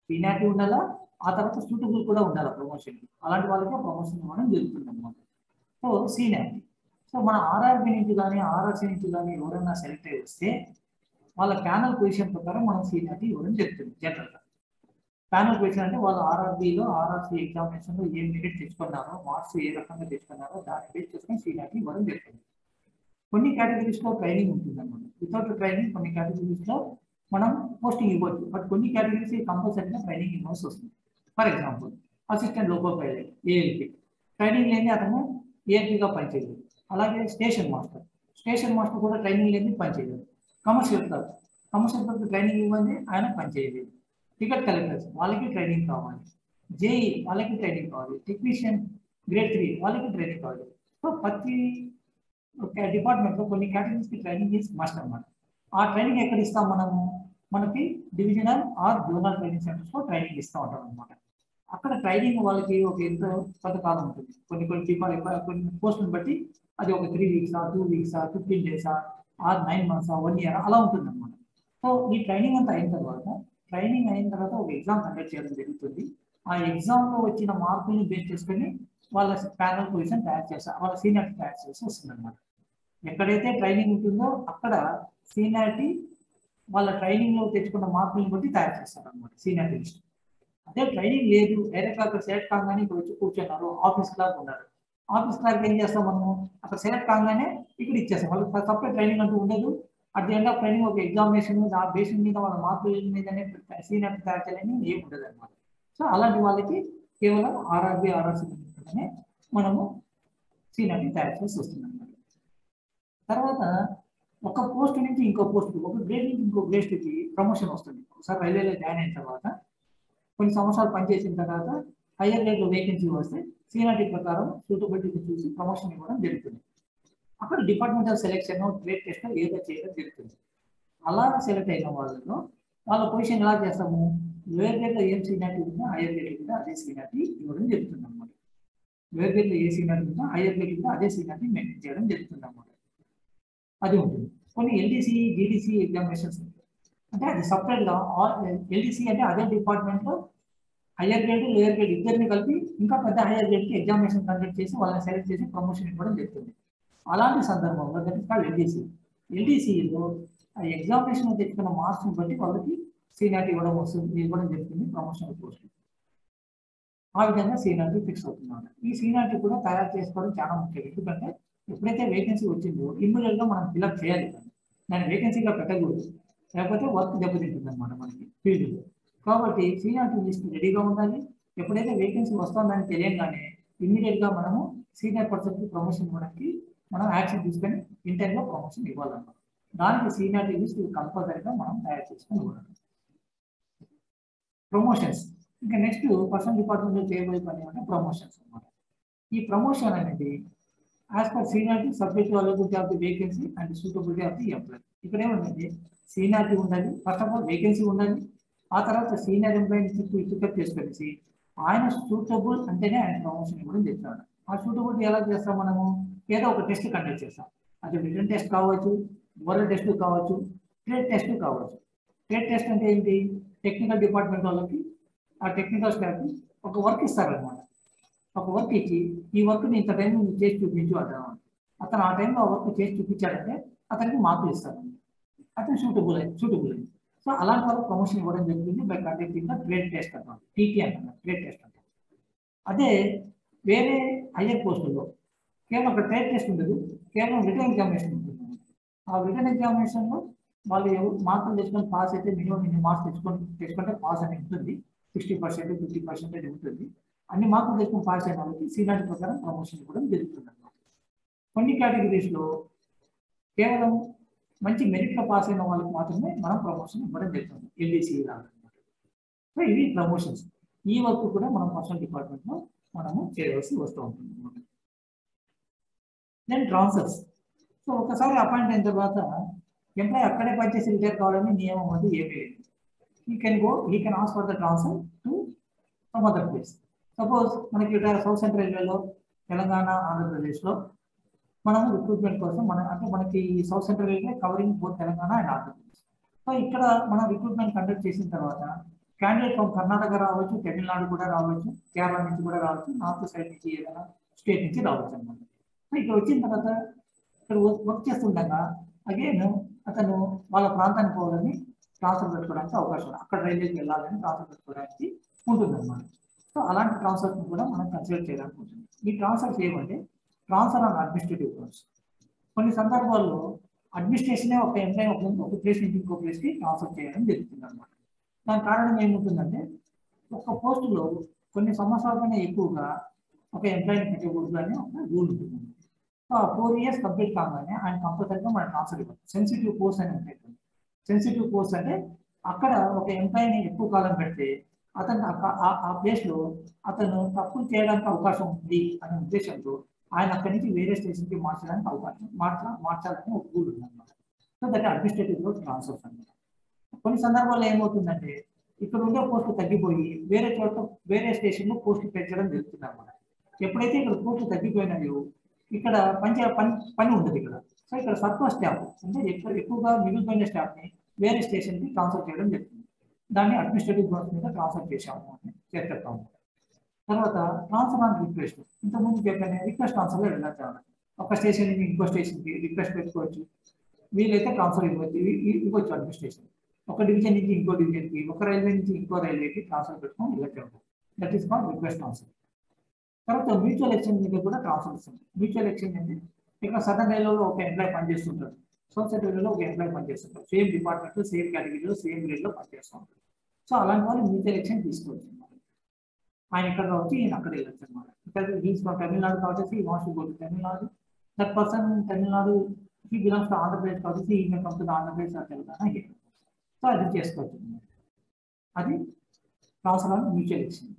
Seniority ఉండాలా, ఆ తర్వాత సూటబుల్ కూడా ఉండాలి ప్రమోషన్. అలాంటి వాళ్ళకి ప్రమోషన్ ఇవ్వడం జరుగుతుంది అనమాట. So seniority. సో మన ఆర్ఆర్బి నుంచి కానీ ఆర్ఆర్సీ నుంచి కానీ ఎవరైనా సెలెక్ట్ అయ్యి వస్తే వాళ్ళ ప్యానల్ పొజిషన్ ప్రకారం మనం సీనియారిటీ ఇవ్వడం జరుగుతుంది. జనరల్గా ప్యానల్ పొజిషన్ అంటే వాళ్ళు ఆర్ఆర్బిలో ఆర్ఆర్సీ ఎగ్జామినేషన్లో ఏ మెరిట్ తెచ్చుకున్నారో, మార్క్స్ ఏ రకంగా తెచ్చుకున్నారో దాన్ని బేస్ చేసుకుని సీనియారిటీ ఇవ్వడం జరుగుతుంది. కొన్ని కేటగిరీస్లో ట్రైనింగ్ ఉంటుంది అనమాట. వితౌట్ ట్రైనింగ్ కొన్ని కేటగిరీస్లో మనం పోస్టింగ్ ఇవ్వచ్చు, బట్ కొన్ని కేటగిరీస్ కంపల్సరీగా ట్రైనింగ్ ఇవ్వాల్సి వస్తుంది. For example assistant loco pilot ALP, training లేని అతను ఏఎల్పిగా పనిచేయలేదు. అలాగే స్టేషన్ మాస్టర్ కూడా ట్రైనింగ్ లేని పనిచేయలేదు. కమర్షియల్ క్లర్క్ ట్రైనింగ్ ఇవ్వండి, ఆయన పనిచేయలేదు. టికెట్ కలెక్టర్స్ వాళ్ళకి ట్రైనింగ్ కావాలి. జేఈ వాళ్ళకి ట్రైనింగ్ కావాలి. టెక్నీషియన్ గ్రేడ్ 3 వాళ్ళకి ట్రైనింగ్ కావాలి. సో ప్రతి డిపార్ట్మెంట్లో కొన్ని కేటగిరీస్కి ట్రైనింగ్ ఈజ్ మస్ట్ అన్నమాట. ఆ ట్రైనింగ్ ఎక్కడ ఇస్తాం మనము? మనకి డివిజనల్ ఆర్ జోనల్ ట్రైనింగ్ సెంటర్స్లో ట్రైనింగ్ ఇస్తూ ఉంటాం అనమాట. అక్కడ ట్రైనింగ్ వాళ్ళకి ఒక ఎంతో కొంతకాలం ఉంటుంది. కొన్ని పోస్టులను బట్టి అది ఒక 3 వీక్సా, 2 వీక్సా, 15 డేసా, ఆర్ 9 మంత్సా, 1 ఇయర్ అలా ఉంటుంది అనమాట. సో ఈ ట్రైనింగ్ అంతా అయిన తర్వాత ఒక ఎగ్జామ్ కండక్ట్ చేయడం జరుగుతుంది. ఆ ఎగ్జామ్లో వచ్చిన మార్కుల్ని బేస్ చేసుకొని వాళ్ళ ప్యానల్ పొజిషన్ తయారు చేస్తారు, వాళ్ళ సీనియారిటీ తయారు చేసి వస్తుంది అనమాట. ఎక్కడైతే ట్రైనింగ్ ఉంటుందో అక్కడ సీనియారిటీ వాళ్ళ ట్రైనింగ్లో తెచ్చుకున్న మార్కుల్ని బట్టి తయారు చేస్తారు అనమాట సీనియారిటీ లిస్ట్. అదే ట్రైనింగ్ లేదు, డైరెక్ట్గా అక్కడ సెలెక్ట్ కాగానే ఇక్కడ వచ్చి కూర్చున్నారు, ఆఫీస్ క్లార్క్ ఉన్నారు. ఆఫీస్ క్లార్క్ ఏం చేస్తాం మనము? అక్కడ సెలెక్ట్ కాగానే ఇక్కడ ఇచ్చేస్తాం. వాళ్ళకి సపరేట్ ట్రైనింగ్ అంటూ ఉండదు. At the end of training ఒక ఎగ్జామినేషన్ ఆ బేసిస్ మీద వాళ్ళ మార్కుల మీదనే సీనియారిటీ తయారు చేయాలని ఏమి ఉండదు అనమాట. సో అలాంటి వాళ్ళకి కేవలం ఆర్ఆర్బి ఆర్ఆర్సీ మీదనే మనము సీనియారిటీ తయారు చేసి వస్తుంది అనమాట. తర్వాత ఒక పోస్ట్ నుంచి ఇంకో పోస్ట్కి, ఒక గ్రేడ్ నుంచి ఇంకో గ్రేడ్కి ప్రమోషన్ వస్తుంది. ఒకసారి రైల్వేలో జాయిన్ అయిన తర్వాత కొన్ని సంవత్సరాలు పనిచేసిన తర్వాత హైయర్ గ్రేడ్లో వేకెన్సీ వస్తే సీనియారిటీ ప్రకారం సూటబిలిటీ చూసి ప్రమోషన్ ఇవ్వడం జరుగుతుంది. అక్కడ డిపార్ట్మెంటల్ సెలెక్షన్ ట్రేడ్ టెస్ట్ ఏదో చేయడం జరుగుతుంది. అలా సెలెక్ట్ అయిన వాళ్ళలో వాళ్ళ పొజిషన్ ఎలా చేస్తాము? లోయర్ గ్రేడ్లో ఏం సీనియారిటీ ఉందో హైయర్ గ్రేడ్ కూడా అదే సీనియారిటీ ఇవ్వడం జరుగుతుంది అనమాట. లోయర్ గ్రేడ్లో ఏ సీనియారిటీ ఉందో హైయర్ గ్రేడ్ కూడా అదే సీనియారిటీ మెయింటైన్ చేయడం జరుగుతుంది అనమాట. అది ఉంటుంది. కొన్ని ఎల్డీసీ జీడీసీ ఎగ్జామినేషన్స్ అంటే అది సపరేట్గా ఎల్డీసీ అంటే అదే డిపార్ట్మెంట్లో హైయర్ గ్రేడ్ లోయర్ గ్రేడ్ ఇద్దరిని కలిపి ఇంకా పెద్ద హైయర్ గ్రేడ్కి ఎగ్జామినేషన్ కండక్ట్ చేసి వాళ్ళని సెలెక్ట్ చేసి ప్రమోషన్ ఇవ్వడం జరుగుతుంది. అలాంటి సందర్భంలో దట్ ఇస్ కాల్డ్ ఎల్డీసీ. ఎల్డీసీలో ఆ ఎగ్జామినేషన్ తెచ్చుకున్న మార్క్స్ని బట్టి వాళ్ళకి సీనియారిటీ ఇవ్వడం జరుగుతుంది ప్రమోషన్ పోస్ట్. ఆ విధంగా సీనియారిటీ ఫిక్స్ అవుతుంది. ఈ సీనియారిటీ కూడా తయారు చేసుకోవడం చాలా ముఖ్యం. ఎందుకంటే ఎప్పుడైతే వేకెన్సీ వచ్చిందో ఇమ్మీడియట్గా మనం ఫిల్అప్ చేయాలి, దాన్ని వేకెన్సీగా పెట్టకూడదు, లేకపోతే వర్క్ దెబ్బతింటుంది అనమాట మనకి ఫీల్డ్లో. కాబట్టి సీనియారిటీ లిస్ట్ రెడీగా ఉండాలి. ఎప్పుడైతే వేకెన్సీ వస్తుందని తెలియగానే ఇమ్మీడియట్గా మనము సీనియర్ పర్సన్కి ప్రమోషన్ ఇవ్వడానికి మనం యాక్షన్ తీసుకొని ఇంటర్న్లో ప్రమోషన్ ఇవ్వాలన్నమాట. దానికి సీనియారిటీ లిస్ట్ కంపల్సరీగా మనం తయారు చేసుకొని ఇవ్వాలి. ప్రమోషన్స్ ఇంకా నెక్స్ట్ పర్సనల్ డిపార్ట్మెంట్లో చేయబోయే పని అంటే ప్రమోషన్స్ అన్నమాట. ఈ ప్రమోషన్ అనేది as per seniority subject availability of the vacancy and suitability of the employee. ఇక్కడ ఏముందంటే సీనియారిటీ ఉండాలి, ఫస్ట్ ఆఫ్ ఆల్ వేకెన్సీ ఉండాలి, ఆ తర్వాత సీనియర్ ఎంప్లాయీని పికప్ చేసుకొచ్చి ఆయన సూటబుల్ అంటేనే ఆయన ప్రమోషన్ ఇవ్వడం చెప్తాడు. ఆ సూటబిలిటీ ఎలా చేస్తాం మనము? ఏదో ఒక టెస్ట్ కండక్ట్ చేస్తాం. అది రిటర్న్ టెస్ట్ కావచ్చు, ఓరల్ టెస్ట్ కావచ్చు, ట్రేడ్ టెస్ట్ కావచ్చు. ట్రేడ్ టెస్ట్ అంటే ఏంటి? టెక్నికల్ డిపార్ట్మెంట్ వాళ్ళకి ఆ టెక్నికల్ స్టాఫ్కి ఒక వర్క్ ఇస్తారనమాట. ఒక వర్క్ ఇచ్చి ఈ వర్క్ని ఇంత టైం చేసి చూపించు అంటారు. అతను ఆ టైంలో ఆ వర్క్ చేసి చూపించాడంటే అతనికి మార్కులు ఇస్తారు. అతను సూటబుల్ అయింది. సో అలాంటి వాళ్ళకి ప్రమోషన్ ఇవ్వడం జరుగుతుంది by conducting the trade test అన్నమాట. టీటీ అంటున్నారు, ట్రేడ్ టెస్ట్ అంటారు. అదే వేరే హైయర్ పోస్టుల్లో కేవలం ఒక ట్రేడ్ టెస్ట్ ఉండదు, కేవలం రిటర్న్ ఎగ్జామినేషన్ ఉంటుంది. ఆ రిటర్న్ ఎగ్జామినేషన్లో వాళ్ళు మార్కులు తెచ్చుకొని పాస్ అయితే మినిమం ఇన్ని మార్క్స్ తెచ్చుకుంటే పాస్ అని ఉంటుంది. 60%, 50% ఉంటుంది. అన్ని మార్కులు తెచ్చుకొని పాస్ అయిన వాళ్ళకి సీనియారిటీ ప్రకారం ప్రమోషన్ ఇవ్వడం జరుగుతుంది అన్నమాట. కొన్ని కేటగిరీస్లో కేవలం మంచి మెరిట్లో పాస్ అయిన వాళ్ళకి మాత్రమే మనం ప్రమోషన్ ఇవ్వడం జరుగుతుంది, ఎల్డీసీ లాగా. సో ఇవి ప్రమోషన్స్. ఈ వర్క్ కూడా మనం పర్సనల్ డిపార్ట్మెంట్లో మనము చేయవలసి వస్తూ ఉంటుంది అన్నమాట. Then transfers. సో ఒకసారి అపాయింట్ అయిన తర్వాత ఎంప్లాయీ అక్కడే పనిచేసి రిటైర్ కావాలని నియమం అది ఏమీ లేదు. He can ask for the transfer to some other place. Suppose మనకి ఇక్కడ సౌత్ సెంట్రల్ రైల్వేలో, తెలంగాణ, ఆంధ్రప్రదేశ్లో మనము రిక్రూట్మెంట్ కోసం మనకి south central railway covering both Telangana and Andhra Pradesh. So ఇక్కడ మనం రిక్రూట్మెంట్ కండక్ట్ చేసిన తర్వాత క్యాండిడేట్ ఫ్రమ్ కర్ణాటక రావచ్చు, తమిళనాడు కూడా రావచ్చు, కేరళ నుంచి కూడా రావచ్చు, నార్త్ సైడ్ నుంచి ఏదైనా స్టేట్ నుంచి రావచ్చు అన్నమాట. సో ఇక్కడ వచ్చిన తర్వాత ఇక్కడ వర్క్ చేస్తుండగా అగైన్ అతను వాళ్ళ ప్రాంతానికి పోవాలని ట్రాన్స్ఫర్ పెట్టుకోవడానికి అవకాశం ఉంది. అక్కడ రైల్వేకి వెళ్ళాలని ట్రాన్స్ఫర్ పెట్టుకోవడానికి ఉంటుంది అన్నమాట. సో అలాంటి ట్రాన్స్ఫర్స్ కూడా మనం కన్సిడర్ చేయడానికి ఉంటుంది. ఈ ట్రాన్స్ఫర్స్ ఏమంటే ట్రాన్స్ఫర్ ఆన్ అడ్మినిస్ట్రేటివ్ గ్రౌండ్స్. కొన్ని సందర్భాల్లో అడ్మినిస్ట్రేషనే ఒక ఎంప్లాయీ ఒక ప్లేస్ నుంచి ఇంకో ప్లేస్కి ట్రాన్స్ఫర్ చేయడం జరుగుతుంది అన్నమాట. దాని కారణం ఏముంటుందంటే ఒక పోస్టులో కొన్ని సంవత్సరాల కన్నా ఎక్కువగా ఒక ఎంప్లాయీని పెట్టకూడదు అని ఒక రూల్ ఉంటుంది. 4 years కంప్లీట్ కాగానే ఆయన కంపల్సరీగా మనం ట్రాన్స్ఫర్ ఇవ్వాలి. సెన్సిటివ్ పోస్ట్ అని ఉంటుంది. సెన్సిటివ్ పోస్ట్ అంటే అక్కడ ఒక ఎంప్లాయీని ఎక్కువ కాలం పెడితే అతను ఆ ప్లేస్లో అతను తప్పులు చేయడానికి అవకాశం ఉంది అనే ఉద్దేశంతో ఆయన అక్కడి నుంచి వేరే స్టేషన్కి మార్చడానికి మార్చాలని ఒక రూల్ ఉందన్నమాట. So that administrative growth transfers అన్నమాట. కొన్ని సందర్భాల్లో ఏమవుతుందంటే ఇక్కడ ఉండే పోస్టులు తగ్గిపోయి వేరే స్టేషన్లో పోస్టులు పెంచడం జరుగుతుంది అన్నమాట. ఎప్పుడైతే ఇక్కడ పోస్టులు తగ్గిపోయినాయో ఇక్కడ పని ఉండదు ఇక్కడ. సో ఇక్కడ సర్ప్లస్ స్టాఫ్ అంటే ఎక్కువగా మిగిలిపోయిన స్టాఫ్ని వేరే స్టేషన్కి ట్రాన్స్ఫర్ చేయడం జరుగుతుంది. దాన్ని అడ్మినిస్ట్రేటివ్ గ్రోత్ మీద ట్రాన్స్ఫర్ చేసాము అని చెప్తాము. తర్వాత ట్రాన్స్ఫర్ ఆన్ రిక్వెస్ట్. ఇంతకుముందు చెప్పాను రిక్వెస్ట్ ట్రాన్స్ఫర్లో వెళ్ళొచ్చు. ఒక స్టేషన్ నుంచి ఇంకో స్టేషన్కి రిక్వెస్ట్ పెట్టుకోవచ్చు. వీలైతే ట్రాన్స్ఫర్ ఇవ్వచ్చు అడ్మినిస్ట్రేషన్. ఒక డివిజన్ నుంచి ఇంకో డివిజన్కి, ఒక రైల్వే నుంచి ఇంకో రైల్వేకి ట్రాన్స్ఫర్ పెట్టుకొని వెళ్ళచ్చు. That is called request transfer. తర్వాత మ్యూచువల్ ఎక్స్చేంజ్ మీద కూడా ట్రాన్స్ఫర్ ఇస్తుంది. మ్యూచువల్ ఎక్స్చేంజ్ అంటే ఇక్కడ సదర్న్ రైల్వేలో ఒక ఎంప్లాయీ పనిచేస్తుంటారు, సౌత్ సెంట్రల్ రైల్వేలో ఒక ఎంప్లాయీ పనిచేస్తుంటారు. సేమ్ డిపార్ట్మెంట్లో, సేమ్ కేటగిరీలో, సేమ్ గ్రేడ్లో పనిచేస్తూ ఉంటారు. సో అలాంటి వాళ్ళు మ్యూచువల్ ఎక్స్చేంజ్ తీసుకోవచ్చు. ఆయన ఇక్కడ వచ్చి ఈయన అక్కడ వెళ్ళచ్చు అనమాట. ఇక్కడ హీస్ ఫ్రమ్ తమిళనాడు కాబట్టి ఈ wants to go to Tamil Nadu. That person Tamil Nadu he belongs to Andhra Pradesh కాబట్టి ఈ come to Andhra Pradesh are Telangana. So అది చేసుకోవచ్చు. అది transfer on mutual exchange.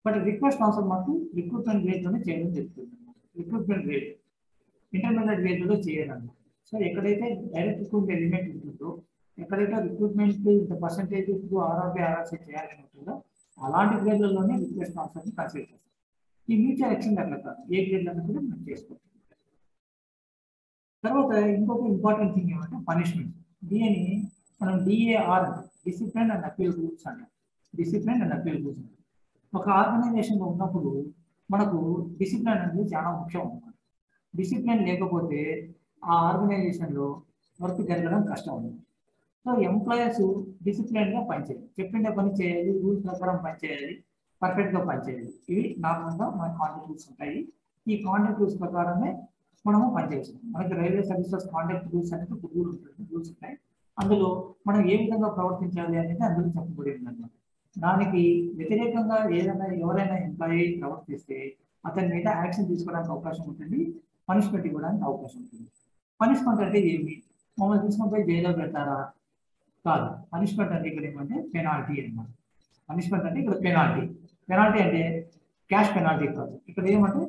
But request transfer మాకు రిక్రూట్మెంట్ గ్రేడ్లోనే చేయడం జరుగుతుంది అన్నమాట. రిక్రూట్మెంట్ గ్రేడ్ ఇంటర్మీడియట్ గ్రేడ్లో చేయాలన్నమాట. సో ఎక్కడైతే డైరెక్ట్ రిక్రూట్మెంట్ ఎలిమెంట్ ఉంటుందో, ఎక్కడైతే రిక్రూట్మెంట్ ఇంత పర్సెంటేజ్ ఆర్ఆర్బి ఆర్ఆర్సీ చేయాలని ఉంటుందో అలాంటి గ్రేడ్లలోనే రిక్వెస్ట్ ట్రాన్స్ఫర్ని కన్సిడర్ చేస్తాం. ఈ మ్యూచువల్ ఎక్స్చేంజ్ అట్లా కాదు, ఏ గ్రేడ్లను కూడా మనం చేసుకోవచ్చు. తర్వాత ఇంకొక ఇంపార్టెంట్ థింగ్ ఏమంటే పనిష్మెంట్. దీని మనం DAR discipline and appeal rules అంటాం. డిసిప్లిన్ అండ్ అపీల్ రూల్స్ అంటాం. ఒక ఆర్గనైజేషన్లో ఉన్నప్పుడు మనకు డిసిప్లిన్ అనేది చాలా ముఖ్యం అన్నమాట. డిసిప్లిన్ లేకపోతే ఆ ఆర్గనైజేషన్లో వర్క్ జరగడం కష్టం ఉంది. సో ఎంప్లాయర్స్ డిసిప్లిన్గా పనిచేయాలి, చెప్పిండే పని చేయాలి, రూల్స్ ప్రకారం పనిచేయాలి, పర్ఫెక్ట్గా పనిచేయాలి. ఇవి నార్మల్గా మన కాంటాక్ట్ రూల్స్ ఉంటాయి. ఈ కాంటాక్ట్ రూల్స్ ప్రకారమే మనము పనిచేయాల్సి ఉంటుంది. మనకి రైల్వే సర్వీసెస్ కాంటాక్ట్ రూల్స్ అనేది ఒక రూల్స్ ఉంటాయి. అందులో మనం ఏ విధంగా ప్రవర్తించాలి అనేది అందులో చెప్పబడి ఉందన్నమాట. దానికి వ్యతిరేకంగా ఎవరైనా ఎంప్లాయీ ప్రవర్తిస్తే అతని మీద యాక్షన్ తీసుకోవడానికి అవకాశం ఉంటుంది, పనిష్మెంట్ ఇవ్వడానికి అవకాశం ఉంటుంది. పనిష్మెంట్ అంటే ఏమి? మమ్మల్ని తీసుకొని పోయి జైల్లో పెడతారా? కాదు. పనిష్మెంట్ అంటే ఇక్కడ ఏమంటే పెనాల్టీ అన్నమాట. పనిష్మెంట్ అంటే ఇక్కడ పెనాల్టీ. పెనాల్టీ అంటే క్యాష్ పెనాల్టీ కాదు. ఇక్కడ ఏమంటే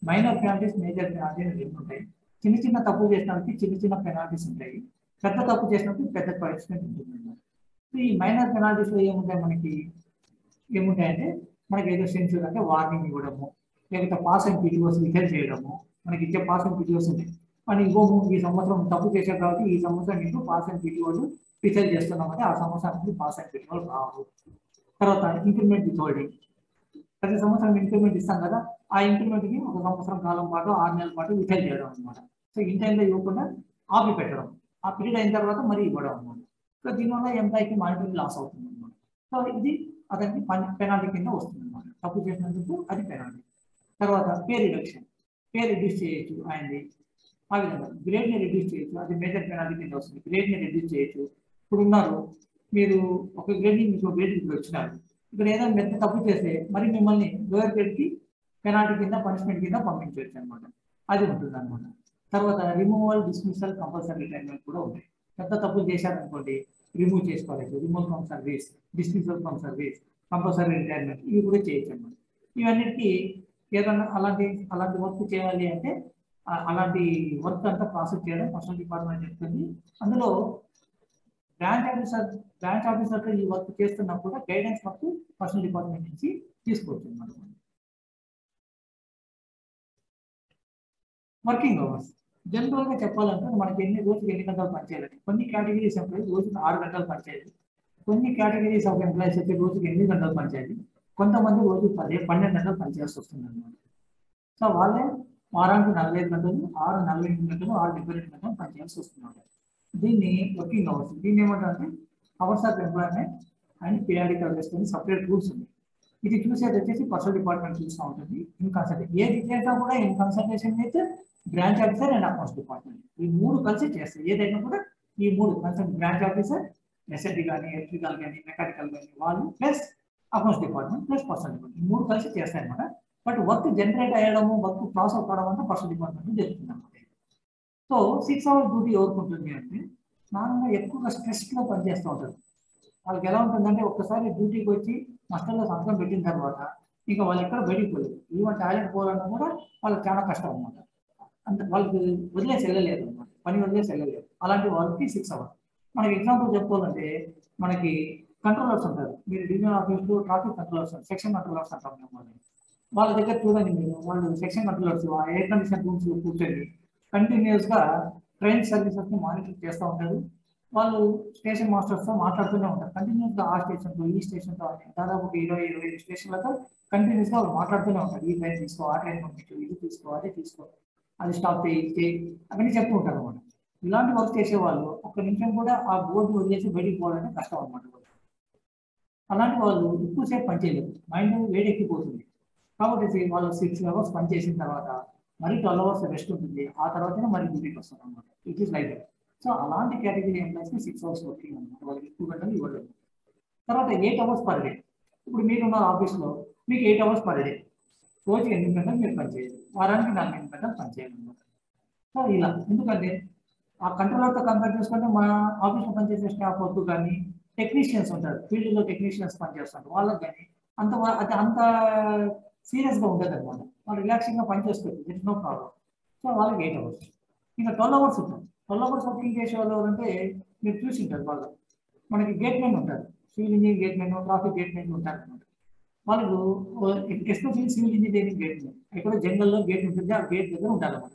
మైనర్ పెనాల్టీస్, మేజర్ పెనాల్టీ అని రెండు ఉంటాయి. చిన్న చిన్న తప్పు చేసినప్పుడు చిన్న చిన్న పెనాల్టీస్ ఉంటాయి, పెద్ద తప్పు చేసినప్పుడు పెద్ద పనిష్మెంట్ ఉంటుంది అన్నమాట. ఈ మైనర్ పెనాల్టీస్లో ఏముంటాయి ఏముంటాయంటే మనకి ఏదో సెన్సర్ అంటే వార్నింగ్ ఇవ్వడము, లేకపోతే పాస్ అండ్ పీటీఓస్ రిటైల్ చేయడము. మనకి ఇచ్చే పాస్ అండ్ పీటీఓస్ ఉంటాయి, మనం ఇవ్వము, ఈ సంవత్సరం తప్పు చేశారు కాబట్టి ఈ సంవత్సరం మీకు పాస్ అండ్ పీటీఓలు రిటైల్ చేస్తున్నామంటే ఆ సంవత్సరానికి పాస్ అండ్ పీటీఓలు రావు. తర్వాత ఇంక్రిమెంట్ విత్హోల్డింగ్, ప్రతి సంవత్సరం ఇంక్రిమెంట్ ఇస్తాం కదా, ఆ ఇంక్రిమెంట్కి ఒక సంవత్సరం కాలం పాటు 6 నెలల పాటు రిటైల్ చేయడం అనమాట. సో ఇన్ టైంలో ఇవ్వకుండా ఆపి పెట్టడం, ఆ పీరియడ్ అయిన తర్వాత మరీ ఇవ్వడం అనమాట. సో దీనివల్ల ఎంప్లాయీకి మానిటరీ లాస్ అవుతుంది అనమాట. సో ఇది అతనికి పెనాల్టీ కింద వస్తుంది అనమాట. తప్పు చేసినందుకు అది పెనాల్టీ. తర్వాత పే రిడక్షన్, పే రిడ్యూస్ చేయొచ్చు ఆయనది. ఆ విధంగా గ్రేడ్ని రిడ్యూస్ చేయొచ్చు, అది మేజర్ పెనాల్టీ కింద వస్తుంది. గ్రేడ్ని రిడ్యూస్ చేయొచ్చు. ఇప్పుడు ఉన్నారు మీరు ఒక గ్రేడ్ నుంచి ఇంకో గ్రేడ్ ఇప్పుడు వచ్చినారు, ఇక్కడ ఏదైనా పెద్ద తప్పు చేస్తే మరి మిమ్మల్ని లోయర్ గ్రేడ్కి పెనాల్టీ కింద పనిష్మెంట్ కింద పంపించవచ్చు అనమాట. అది ఉంటుంది అనమాట. తర్వాత రిమూవల్, డిస్మిసల్, కంపల్సరీ రిటైర్మెంట్ కూడా ఉంటాయి. పెద్ద తప్పులు చేశారనుకోండి రిమూవ్ చేసుకోవచ్చు, remove from service, dismissal from service, compulsory retirement, ఇవి కూడా చేయొచ్చు అనమాట. ఇవన్నిటికీ ఏదన్నా అలాంటి వర్క్ చేయాలి అంటే అలాంటి వర్క్ అంతా ప్రాసెస్ చేయడం పర్సనల్ డిపార్ట్మెంట్ చెప్తుంది. అందులో బ్రాంచ్ ఆఫీసర్ ఈ వర్క్ చేస్తున్నప్పుడు గైడెన్స్ వర్క్ పర్సనల్ డిపార్ట్మెంట్ నుంచి తీసుకోవచ్చు అన్నమాట. వర్కింగ్ అవర్స్ జనరల్ గా చెప్పాలంటే మనకి రోజుకి ఎన్ని గంటలు పనిచేయాలి. కొన్ని కేటగిరీస్ ఎంప్లాయీస్ రోజుకి 6 గంటలు పనిచేయాలి. కొన్ని కేటగిరీస్ ఆఫ్ ఎంప్లాయీస్ అయితే రోజుకి 8 గంటలు పనిచేయాలి. కొంతమంది రోజు 12 గంటలు పనిచేయాల్సి వస్తుంది అన్నమాట. సో వాళ్ళే వారానికి 45 గంటలు, 48 గంటలు, 72 గంటలు పనిచేయాల్సి వస్తుంది. దీన్ని వర్కింగ్ అవర్స్, దీన్ని ఏమంటారంటే hours of employment and periodical rest అని సపరేట్ రూల్స్ ఉంది. ఇది చూసేది వచ్చేసి పర్సనల్ డిపార్ట్మెంట్ చూస్తూ ఉంటుంది. ఇన్ కన్సల్టేషన్ ఏది చేసినా కూడా in consultation with branch officer and accounts department, ఈ 3 కలిసి చేస్తాయి. ఏదైనా కూడా ఈ 3 కన్సల్ట్ బ్రాంచ్ ఆఫీసర్, ఎస్ఎల్టీ కానీ, ఎలక్ట్రికల్ కానీ, మెకానికల్ కానీ వాళ్ళు plus accounts department plus personal department, 3 కలిసి చేస్తాయి అనమాట. బట్ వర్క్ జనరేట్ అయ్యడము, వర్క్ ప్రాసెస్ అవ్వడం అంతా పర్సనల్ డిపార్ట్మెంట్ జరుగుతుంది అనమాట. సో 6 అవర్స్ డ్యూటీ ఎవరికి ఉంటుంది అంటే నార్మల్గా ఎక్కువగా స్ట్రెస్లో పనిచేస్తూ ఉంటారు. వాళ్ళకి ఎలా ఉంటుందంటే ఒక్కసారి డ్యూటీకి వచ్చి మాస్టర్లో సంతకం పెట్టిన తర్వాత ఇంకా వాళ్ళు ఎక్కడ బయటికి పోలేదు. ఈవెన్ టాయిలెట్ పోవాలన్నా కూడా వాళ్ళకి చాలా కష్టం అనమాట. అంటే వాళ్ళకి వదిలేసి వెళ్ళలేదు అనమాట, పని వదిలేసి వెళ్ళలేదు. అలాంటి వాళ్ళకి 6 అవర్స్. మనకి ఎగ్జాంపుల్ చెప్పుకోవాలంటే మనకి కంట్రోలర్స్ ఉంటారు. మీరు డివిజనల్ ఆఫీస్లో ట్రాఫిక్ కంట్రోలర్స్, సెక్షన్ కంట్రోలర్స్ అంటాం మనం. వాళ్ళ దగ్గర చూడండి మీరు, వాళ్ళు సెక్షన్ కంట్రోలర్స్ ఆ ఎయిర్ కండిషన్ రూమ్స్ కూర్చొని కంటిన్యూస్గా ట్రైన్ సర్వీసెస్ని మానిటర్ చేస్తూ ఉంటారు. వాళ్ళు స్టేషన్ మాస్టర్స్తో మాట్లాడుతూనే ఉంటారు కంటిన్యూస్గా. ఆ స్టేషన్తో ఈ స్టేషన్తో అని దాదాపు 20-25 స్టేషన్లతో కంటిన్యూస్గా వాళ్ళు మాట్లాడుతూనే ఉంటారు. ఈ ట్రైన్ తీసుకో, ఆ ట్రైన్ పంపించు, ఇది తీసుకో, అదే తీసుకో, అది స్టాప్ చేయి, అవన్నీ చెప్తూ ఉంటారు అనమాట. ఇలాంటి వర్క్ చేసేవాళ్ళు ఒక్క నిమిషం కూడా ఆ బోర్డు వదిలేసి బయటికి పోవాలంటే కష్టం అనమాట. అలాంటి వాళ్ళు ఎక్కువసేపు పనిచేయలేదు, మైండ్ వేడెక్కిపోతుంది. కాబట్టి వాళ్ళు 6 అవర్స్ పనిచేసిన తర్వాత మరి 12 అవర్స్ రెస్ట్ ఉంటుంది. ఆ తర్వాతనే మరి డ్యూటీకి వస్తారు అనమాట. It is like that. So అలాంటి కేటగిరీ ఎంప్లాయీస్కి 6 అవర్స్ వర్కింగ్ అనమాట. వాళ్ళకి ఎక్కువ గంటలు ఇవ్వలేదు. తర్వాత 8 అవర్స్ పర్ డే. ఇప్పుడు మీరున్న ఆఫీస్లో మీకు 8 అవర్స్ పర్ డే, రోజుకి 8 గంటలు మీరు పనిచేయాలి, వారానికి 48 గంటలు పనిచేయాలి అనమాట. సో ఇలా ఎందుకంటే ఆ కంట్రోలర్తో కంపేర్ చేసుకుంటే మన ఆఫీస్లో పనిచేసే స్టాఫ్ వర్క్ కానీ టెక్నీషియన్స్ ఉంటారు, ఫీల్డ్లో టెక్నీషియన్స్ పనిచేస్తారు, వాళ్ళకి కానీ అంత సీరియస్గా ఉంటుంది అనమాట. వాళ్ళు రిలాక్సింగ్గా పనిచేస్తారు, ఇట్స్ నో ప్రాబ్లం. సో వాళ్ళకి 8 అవర్స్. ఇంకా 12 అవర్స్ ఉంటుంది. 12 అవర్స్ వర్కింగ్ చేసే వాళ్ళు ఎవరంటే మీరు చూసి ఉంటారు. వాళ్ళు మనకి గేట్ మెన్ ఉంటారు, civil engineering gate men, traffic gate men ఉంటారు అనమాట. వాళ్ళు especially civil engineering gate men ఎక్కడ జంగల్లో గేట్ ఉంటుంది, ఆ గేట్ దగ్గర ఉంటారు అనమాట.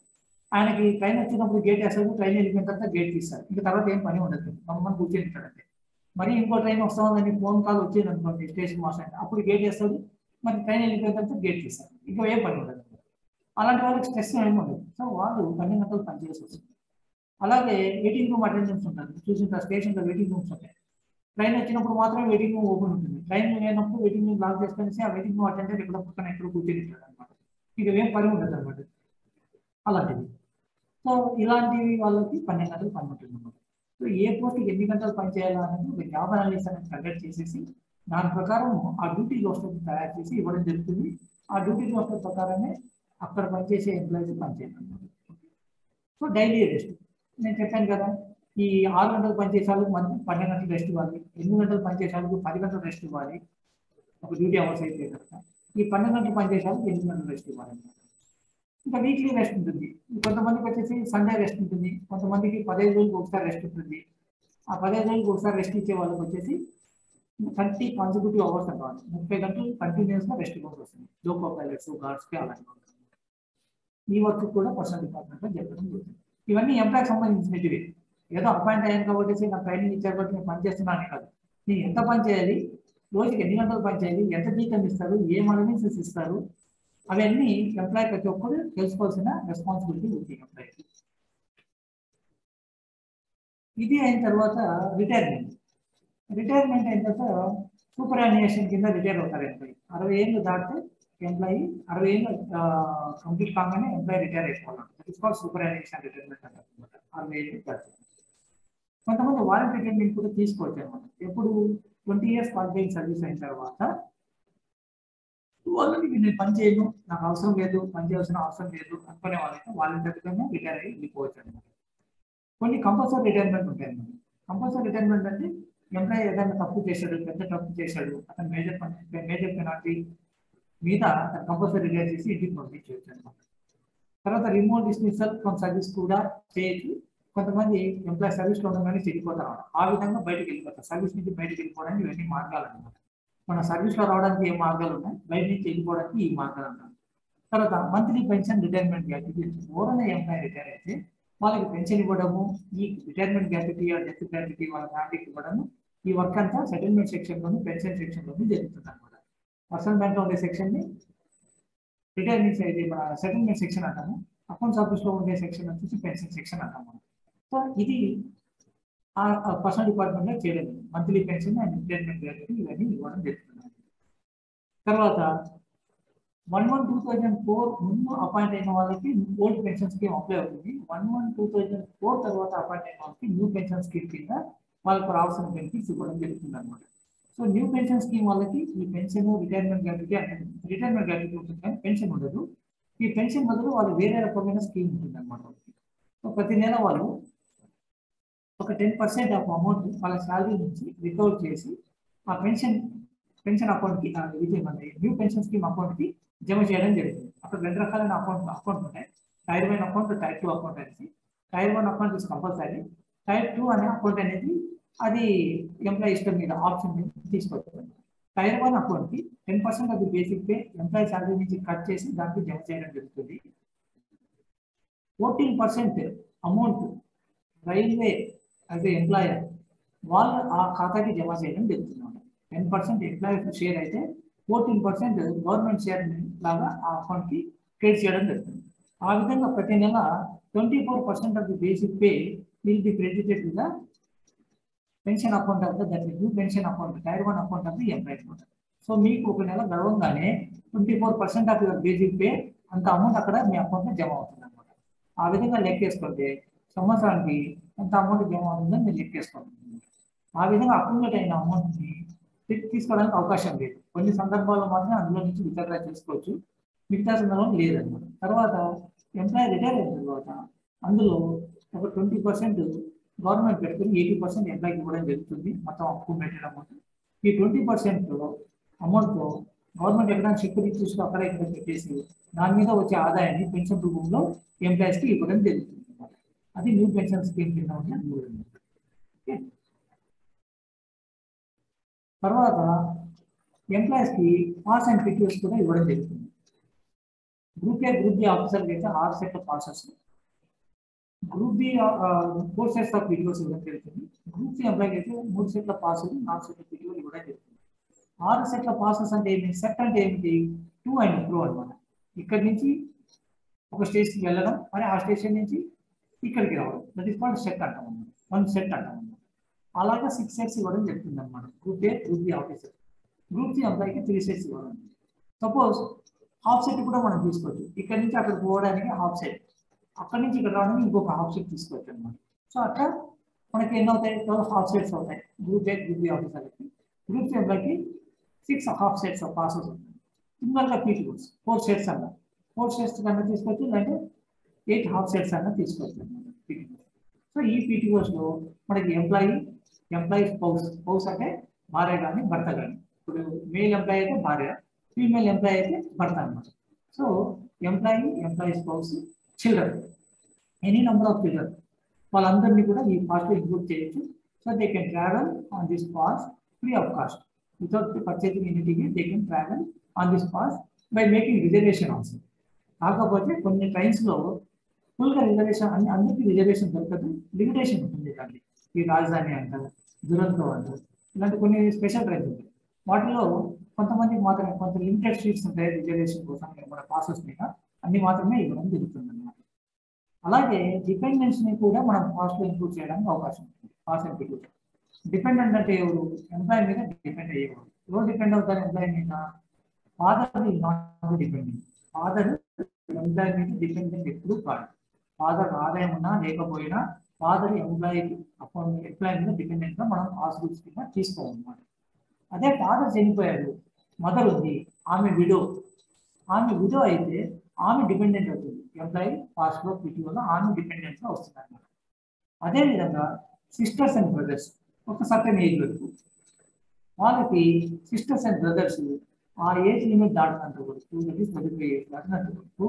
ఆయనకి ట్రైన్ వచ్చినప్పుడు గేట్ వేస్తారు, ట్రైన్ వెళ్ళిపోయిన తర్వాత గేట్ తీస్తారు, ఇంకా తర్వాత ఏం పని ఉండదు, మనం కూర్చొని ఉంటాడంటే. మరి ఇంకో ట్రైన్ వస్తామని ఫోన్ కాల్ వచ్చేది అనుకోండి స్టేషన్ మాస్టర్, అప్పుడు గేట్ వేస్తారు, మరి ట్రైన్ వెళ్ళిపోయిన తర్వాత గేట్ తీస్తారు, ఇంకా ఏం పని ఉండదు. అలాంటి వాళ్ళకి స్ట్రెస్ ఏమి ఉండదు. సో వాళ్ళు 12 గంటలు పనిచేసి వస్తుంది. అలాగే వెయిటింగ్ రూమ్ అటెండెన్స్ ఉంటుంది, చూసిన స్టేషన్లో వెయిటింగ్ రూమ్స్ ఉంటాయి. ట్రైన్ వచ్చినప్పుడు మాత్రమే వెయిటింగ్ రూమ్ ఓపెన్ ఉంటుంది, ట్రైన్ లేనప్పుడు వెయిటింగ్ రూమ్ లాక్ చేసుకుని ఆ వెయిటింగ్ రూమ్ అటెండెంట్ ఎక్కడ పక్కన ఎక్కడ కూర్చొని ఉంటాడు అనమాట. ఇక ఏం పని ఉండదు అనమాట అలాంటివి. సో ఇలాంటివి వాళ్ళకి 12 గంటలు పని ఉంటుంది అనమాట. సో ఏ పోస్ట్కి ఎన్ని గంటలు పని చేయాలా అనేది ఒక జాబ్ అనాలిసిస్ అనేది కండక్ట్ చేసేసి దాని ప్రకారం ఆ డ్యూటీ రోస్టర్ తయారు చేసి ఇవ్వడం జరుగుతుంది. ఆ డ్యూటీ రోస్టర్ ప్రకారమే అక్కడ పనిచేసే ఎంప్లాయీస్ పనిచేయాలి. సో డైలీ రెస్ట్ నేను చెప్పాను కదా, ఈ 6 గంటలు పనిచేసే వాళ్ళకి మనం 12 గంటలు రెస్ట్ ఇవ్వాలి, 8 గంటలు పనిచేసే వాళ్ళకి 10 గంటలు రెస్ట్ ఇవ్వాలి. ఒక డ్యూటీ అవర్స్ అయితే కనుక ఈ 12 గంటలు పనిచేసే వాళ్ళకి 8 గంటలు రెస్ట్ ఇవ్వాలి. ఇంకా వీక్లీ రెస్ట్ ఉంటుంది. కొంతమందికి వచ్చేసి సండే రెస్ట్ ఉంటుంది, కొంతమందికి 15 రోజులకు ఒకసారి రెస్ట్ ఉంటుంది. ఆ 15 రోజులకు ఒకసారి రెస్ట్ ఇచ్చే వాళ్ళకి వచ్చేసి 30 కాన్సిక్యూటివ్ అవర్స్ అన్నమాట, 30 గంటలు కంటిన్యూస్ గా రెస్ట్ ఇవ్వాల్సి వస్తుంది. లోకో పైలట్స్, గార్డ్స్ కి అలాంటి వాళ్ళు. ఈ వర్క్ కూడా పర్సనల్ డిపార్ట్మెంట్ లో చెప్పడం జరుగుతుంది. ఇవన్నీ ఎంప్లాయ్ సంబంధించినవి. ఏదో అపాయింట్ అయ్యాను కాబట్టి నాకు ట్రైనింగ్ ఇచ్చారు కాబట్టి నేను పని చేస్తున్నాను కాదు. నేను ఎంత పని చేయాలి, రోజుకి ఎన్ని గంటలు పని చేయాలి, ఎంత జీతం ఇస్తారు, ఏ అలవెన్సెస్ ఇస్తారు, అవన్నీ ఎంప్లాయ్ ప్రతి ఒక్కరు తెలుసుకోవాల్సిన రెస్పాన్సిబిలిటీ ఉంది ఎంప్లాయ్కి. ఇది అయిన తర్వాత రిటైర్మెంట్. రిటైర్మెంట్ అయిన తర్వాత సూపర్ యాన్యుయేషన్ కింద రిటైర్ అవుతారు ఎంప్లాయీ. 60 ఏళ్ళు దాటితే ఎంప్లాయీ 60 ఏళ్ళు కంప్లీట్ కాగానే ఎంప్లాయీ రిటైర్ అయిపోవాలి. ఇట్స్ కాల్డ్ సూపర్ యాన్యుయేషన్ రిటైర్మెంట్ అంటారు అనమాట. 60 ఏళ్ళు దాటి కొంతమంది వారంటీ రిటైర్మెంట్ కూడా తీసుకోవచ్చు అనమాట. ఎప్పుడు 20 years క్వాలిఫైయింగ్ సర్వీస్ అయిన తర్వాత వాళ్ళకి నేను పని చేయను, నాకు అవసరం లేదు, పని చేయాల్సిన అవసరం లేదు అనుకునే వాళ్ళైతే వాలంటీర్గానే రిటైర్ అయ్యి వెళ్ళిపోవచ్చు అనమాట. కొన్ని కంపల్సరీ రిటైర్మెంట్ ఉంటాయి అన్నమాట. కంపల్సరీ రిటైర్మెంట్ అంటే ఎంప్లాయీ ఏదైనా తప్పు చేశాడు, పెద్ద తప్పు చేశాడు, అతను మేజర్ పెనాల్టీ మీద కంపల్సరీ రిటైర్ చేసి ఇంటికి పంపించవచ్చు అనమాట. తర్వాత రిమోట్ డిస్మిసల్ ఫ్రమ్ సర్వీస్ కూడా చేయొచ్చు. కొంతమంది ఎంప్లాయీ సర్వీస్లో ఉండగానే చెడిపోతారు, ఆ విధంగా బయటకు వెళ్ళిపోతారు. సర్వీస్ నుంచి బయటకు వెళ్ళిపోవడానికి ఇవన్నీ మార్గాలు అనమాట. మన సర్వీస్లో రావడానికి ఏ మార్గాలు ఉన్నాయి, బయట నుంచి వెళ్ళిపోవడానికి ఈ మార్గాలు ఉన్నాయి. తర్వాత మంత్లీ పెన్షన్ రిటైర్మెంట్ గ్రాట్యుటీ. ఎవరైనా ఎంప్లాయీ రిటైర్ అయితే వాళ్ళకి పెన్షన్ ఇవ్వడము, ఈ రిటైర్మెంట్ గ్రాట్యుటీ డెత్ గ్రాట్యుటీ వాళ్ళ ఫ్యామిలీకి ఇవ్వడము, ఈ వర్క్ అంతా సెటిల్మెంట్ సెక్షన్లోని పెన్షన్ సెక్షన్లోని జరుగుతుంది అనమాట. పర్సనల్ బ్యాంక్లో ఉండే సెక్షన్ని రిటైర్మెంట్ అయితే సెటిల్మెంట్ సెక్షన్ అంటాము, అకౌంట్స్ ఆఫీస్లో ఉండే సెక్షన్ వచ్చేసి పెన్షన్ సెక్షన్ అంటాము. సో ఇది పర్సనల్ డిపార్ట్మెంట్లో చేయడం monthly pension and retirement gratuity ఇవన్నీ ఇవ్వడం జరుగుతుంది. తర్వాత 1/1/2004 ముందు అపాయింట్ అయిన వాళ్ళకి ఓల్డ్ పెన్షన్ స్కీమ్ అప్లై అవుతుంది. 1/1/2004 తర్వాత అపాయింట్ అయిన వాళ్ళకి న్యూ పెన్షన్ స్కీమ్ కింద వాళ్ళకి రావాల్సిన బెనిఫిట్స్ ఇవ్వడం జరుగుతుంది అనమాట. సో న్యూ పెన్షన్ స్కీమ్ వాళ్ళకి ఈ పెన్షన్ రిటైర్మెంట్ గ్రాట్యుటీ అంటే రిటైర్మెంట్ గ్రాట్యుటీ ఉంటుంది కానీ పెన్షన్ ఉండదు. ఈ పెన్షన్ బదులు వాళ్ళు వేరే రకమైన స్కీమ్ ఉంటుంది అనమాట. సో ప్రతి నెల వాళ్ళు ఒక 10% ఆఫ్ అమౌంట్ వాళ్ళ శాలరీ నుంచి రికవర్ చేసి ఆ పెన్షన్ అకౌంట్కి న్యూ పెన్షన్ స్కీమ్ అకౌంట్కి జమ చేయడం జరుగుతుంది. అక్కడ 2 రకాలైన అకౌంట్ ఉంటాయి. టైర్ 1 అకౌంట్, టైర్ 2 అకౌంట్ అనేసి. Tier 1 account is compulsory. Tier 2 అనే అకౌంట్ అనేది అది ఎంప్లాయీ ఇష్టం మీద ఆప్షన్ మీద తీసుకోవచ్చు. టైర్ 1 అకౌంట్కి 10% of the basic pay employee salary నుంచి కట్ చేసి దానికి జమ చేయడం జరుగుతుంది. 14% amount railway as a employer వాళ్ళు ఆ ఖాతాకి జమ చేయడం జరుగుతుంది. 10% ఎంప్లాయీ షేర్ అయితే 14% గవర్నమెంట్ షేర్ లాగా ఆ అకౌంట్కి క్రెడిట్ చేయడం జరుగుతుంది. ఆ విధంగా ప్రతి నెల 24% of the basic pay will be credited to the pension account of the new pension account, tier 1 account of the employee account. So మీకు ఒక నెల గడవంగానే 24% ఆఫ్ యువర్ బేసిక్ పే అంత అమౌంట్ అక్కడ మీ అకౌంట్లో జమ అవుతుంది అనమాట. ఆ విధంగా లెక్కేసుకుంటే సంవత్సరానికి ఎంత అమౌంట్ జమ అవుతుందని మీరు లెక్కేసుకోండి. ఆ విధంగా అక్యుములేట్ అయిన అమౌంట్ని తీసుకోవడానికి అవకాశం లేదు. కొన్ని సందర్భాల్లో మాత్రమే అందులో నుంచి విత్డ్రా చేసుకోవచ్చు, మిగతా సందర్భం లేదన్నమాట. తర్వాత ఎంప్లాయీ రిటైర్ అయిన తర్వాత అందులో ఒక 20% గవర్నమెంట్ పెట్టుకుని 80% ఎంప్లాయీకి ఇవ్వడం జరుగుతుంది. మొత్తం అక్యుములేటెడ్ అమౌంట్. ఈ 20% అమౌంట్తో గవర్నమెంట్ ఎక్కడైనా సెక్యూరిటీ తీసుకుని అక్కడ ఇక్కడ పెట్టేసి దాని మీద వచ్చే ఆదాయాన్ని పెన్షన్ రూపంలో ఎంప్లాయీస్కి ఇవ్వడం జరుగుతుంది అన్నమాట. అది న్యూ పెన్షన్ స్కీమ్ కింద ఉన్న రూల్. తర్వాత ఎంప్లాయీస్కి పాస్ అండ్ పిటిఓస్ కూడా ఇవ్వడం జరుగుతుంది. గ్రూప్ ఏ, గ్రూప్ బి ఆఫీసర్కి అయితే 6 సెట్ల passes, group B 4 sets of PTOs ఇవ్వడం జరుగుతుంది. గ్రూప్ సి ఎంప్లాయీకి అయితే 3 సెట్ల పాసులు, 4 సెట్ల పిటిఓలు ఇవ్వడం జరుగుతుంది. 6 సెట్ల పాసెస్ అంటే ఏమిటి? సెట్ అంటే ఏమిటి? టు అండ్ ఫ్రో అనమాట. ఇక్కడి నుంచి ఒక స్టేషన్కి వెళ్ళడం, మరి ఆ స్టేషన్ నుంచి ఇక్కడికి రావడం, దట్ ఈస్ కాల్డ్ సెట్ అంటాం అన్నమాట. 1 సెట్ అంటాం అన్నమాట. అలాగా 6 సెట్స్ ఇవ్వడం జరుగుతుంది అనమాట. Group A, group B officer. Group C ఎంప్లాయీకి 3 సెట్స్ ఇవ్వడం. సపోజ్ హాఫ్ సెట్ కూడా మనం తీసుకోవచ్చు. ఇక్కడ నుంచి అక్కడికి పోవడానికి హాఫ్ సెట్, అక్కడి నుంచి ఇక్కడ రావడానికి ఇంకొక హాఫ్ సెట్ తీసుకోవచ్చు అనమాట. సో అట్లా మనకి ఎన్ని అవుతాయి? 12 హాఫ్ సెట్స్ అవుతాయి గ్రూప్ ఏ, గ్రూప్ బి ఆఫీసర్కి. గ్రూప్ సి ఎంప్లాయీకి 6 హాఫ్ సెట్స్ ఆఫ్ పాసెస్ ఉంటాయి. సింగల్గా పీటీఓస్ 4 సెట్స్ అన్నమాట. 4 షిఫ్ట్స్ కన్నా తీసుకోవచ్చు, లేదంటే 8 హాఫ్ షిఫ్ట్స్ అన్నా తీసుకోవచ్చు అన్నమాట. సో ఈ పీటీఓస్లో మనకి ఎంప్లాయీ స్పౌస్ అంటే భార్య కానీ భర్త కానీ. ఇప్పుడు మేల్ ఎంప్లాయీ అయితే భార్య, ఫీమేల్ ఎంప్లాయీ అయితే భర్త అన్నమాట. So employee spouse, children, any number of children, వాళ్ళందరినీ కూడా ఈ పాస్లో ఇంక్లూడ్ చేయొచ్చు. So they can travel on this pass free of cost. Without purchasing any ticket they can travel on this pass by making reservation also. కాకపోతే కొన్ని ట్రైన్స్లో ఫుల్గా reservation అందరికీ reservation దొరకదు, limitation ఉంటుంది దాన్ని. ఈ రాజధాని అంటారు, దురంతో అంటారు, ఇలాంటి కొన్ని స్పెషల్ ట్రైన్స్ ఉంటాయి. వాటిలో కొంతమందికి మాత్రమే కొంత లిమిటెడ్ సీట్స్ ఉంటాయి రిజర్వేషన్ కోసం మన పాసెస్ మీద, అన్ని మాత్రమే ఇవ్వడం జరుగుతుంది అన్నమాట. అలాగే డిపెండెన్స్ ని కూడా మనం పాస్లో ఇంక్లూడ్ చేయడానికి అవకాశం ఉంటుంది. పాస్ ఇంక్లూడ్ డిపెండెంట్ అంటే ఎవరు? ఎంప్లాయీ మీద డిపెండ్ అయ్యేవారు. ఎవరు డిపెండ్ అవుతారు ఎంప్లాయీ మీద? Father is not dependent. Father employee మీద డిపెండెంట్ ఎప్పుడు కాదు. ఫాదర్ ఆదాయం ఉన్నా లేకపోయినా ఫాదర్ ఎంప్లాయీ మీద డిపెండెంట్ గా మనం పాస్ రూల్స్ కింద తీసుకోవాలన్నమాట. అదే ఫాదర్ చనిపోయాడు, మదర్ ఉంది, ఆమె విడో అయితే ఆమె డిపెండెంట్ అవుతుంది. ఎంప్లాయీ పాస్లో పీటీఓలో ఆమె డిపెండెంట్ గా వస్తుంది అన్నమాట. అదేవిధంగా సిస్టర్స్ అండ్ బ్రదర్స్ ఒక సర్టెన్ ఏజ్ వరకు, వాళ్ళకి సిస్టర్స్ అండ్ బ్రదర్స్ ఆ ఏజ్ లిమిట్ దాటినంత వరకు, 35 years దాటినంత వరకు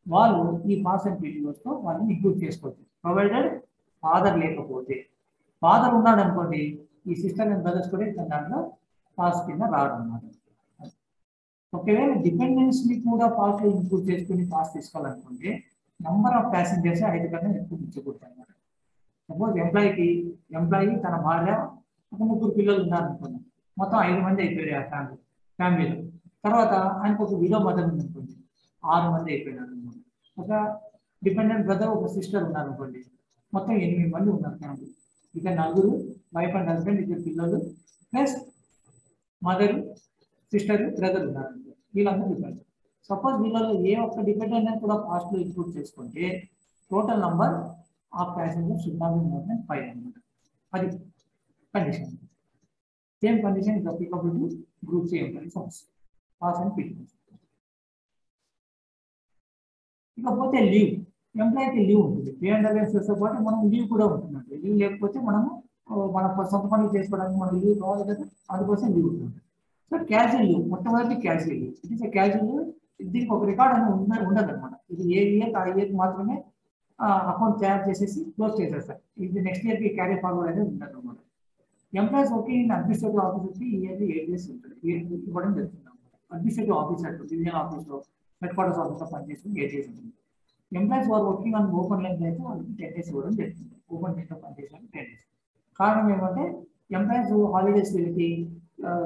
వాళ్ళు ఈ పాస్ అండ్ పీటీఓస్తో వాళ్ళని ఇంక్లూడ్ చేసుకోవచ్చు. ప్రొవైడెడ్ ఫాదర్ లేకపోతే. ఫాదర్ ఉన్నాడు అనుకోండి, ఈ సిస్టర్ అండ్ బ్రదర్స్ కూడా ఇతని దాంట్లో పాస్ కింద రావడం అన్నమాట. ఒకవేళ డిపెండెన్స్ ని కూడా పాస్ లో ఇంక్లూడ్ చేసుకుని పాస్ తీసుకోవాలనుకుంటే నంబర్ ఆఫ్ ప్యాసింజర్స్ 5 కన్నా ఎక్కువ ఇచ్చకూడదు అన్నమాట. సపోజ్ ఎంప్లాయీ తన భార్య ఒక 3 పిల్లలు ఉన్నారనుకోండి, మొత్తం 5 మంది అయిపోయారు ఆ ఫ్యామిలీలో. తర్వాత ఆయనకు ఒక విడో మదర్ ఉందనుకోండి, 6 మంది అయిపోయినారు. ఒక డిపెండెంట్ బ్రదర్, ఒక సిస్టర్ ఉన్నారనుకోండి, మొత్తం 8 మంది ఉన్నారు ఫ్యామిలీ. ఇక 4 వైఫ్ అండ్ హస్బెండ్, 2 పిల్లలు ప్లస్ మదర్, సిస్టర్, బ్రదర్ ఉన్నారు. వీళ్ళందరూ డిపెండెంట్. సపోజ్ వీళ్ళలో ఏ ఒక్క డిపెండెంట్ కూడా పాస్ట్ లో ఇంక్లూడ్ చేసుకుంటే total number of passengers should not be more than 5 అన్నమాట. అది condition. Same condition is applicable to group C employees also, pass and PTO. ఇకపోతే లీవ్, ఎంప్లాయీకి లీవ్ ఉంటుంది. పే అండ్ అలవెన్సెస్తో పాటు మనం లీవ్ కూడా ఉంటుందండి. లీవ్ లేకపోతే మనము మన సొంత పనులు చేసుకోవడానికి మనకు లీవ్ కావాలి కదా, అందుకోసం లీవ్ ఉంటుంది. సో క్యాజువల్ లీవ్, మొట్టమొదటి casual leave. It is casual leave. దీనికి ఒక రికార్డ్ అనేది ఉండదు అనమాట. ఇది ఏ ఇయర్ ఆ ఇయర్ మాత్రమే అకౌంట్ తయారు చేసేసి క్లోజ్ చేసేస్తారు. ఇది నెక్స్ట్ ఇయర్కి క్యారీ ఫార్వర్డ్ అనేది ఉండదు అనమాట. ఎంప్లాయీస్ వర్కింగ్ ఇన్ అడ్మినిస్ట్రేటివ్ ఆఫీసర్కి ఇయర్లీ 8 days ఉంటుంది, ఇవ్వడం జరుగుతుంది అనమాట. అడ్మినిస్ట్రేటివ్ ఆఫీసర్ డివిజనల్ ఆఫీస్లో హెడ్ క్వార్టర్స్ ఆఫీస్లో పనిచేసి 8 days ఉంటుంది. ఎంప్లాయీస్ వారు వర్కింగ్ ఆన్ ఓపెన్ లైన్ అయితే వాళ్ళకి 10 days ఇవ్వడం జరుగుతుంది. ఓపెన్ లైన్లో పనిచేయడానికి 10 days. కారణం ఏమంటే ఎంప్లాయీస్ హాలిడేస్ వీళ్ళకి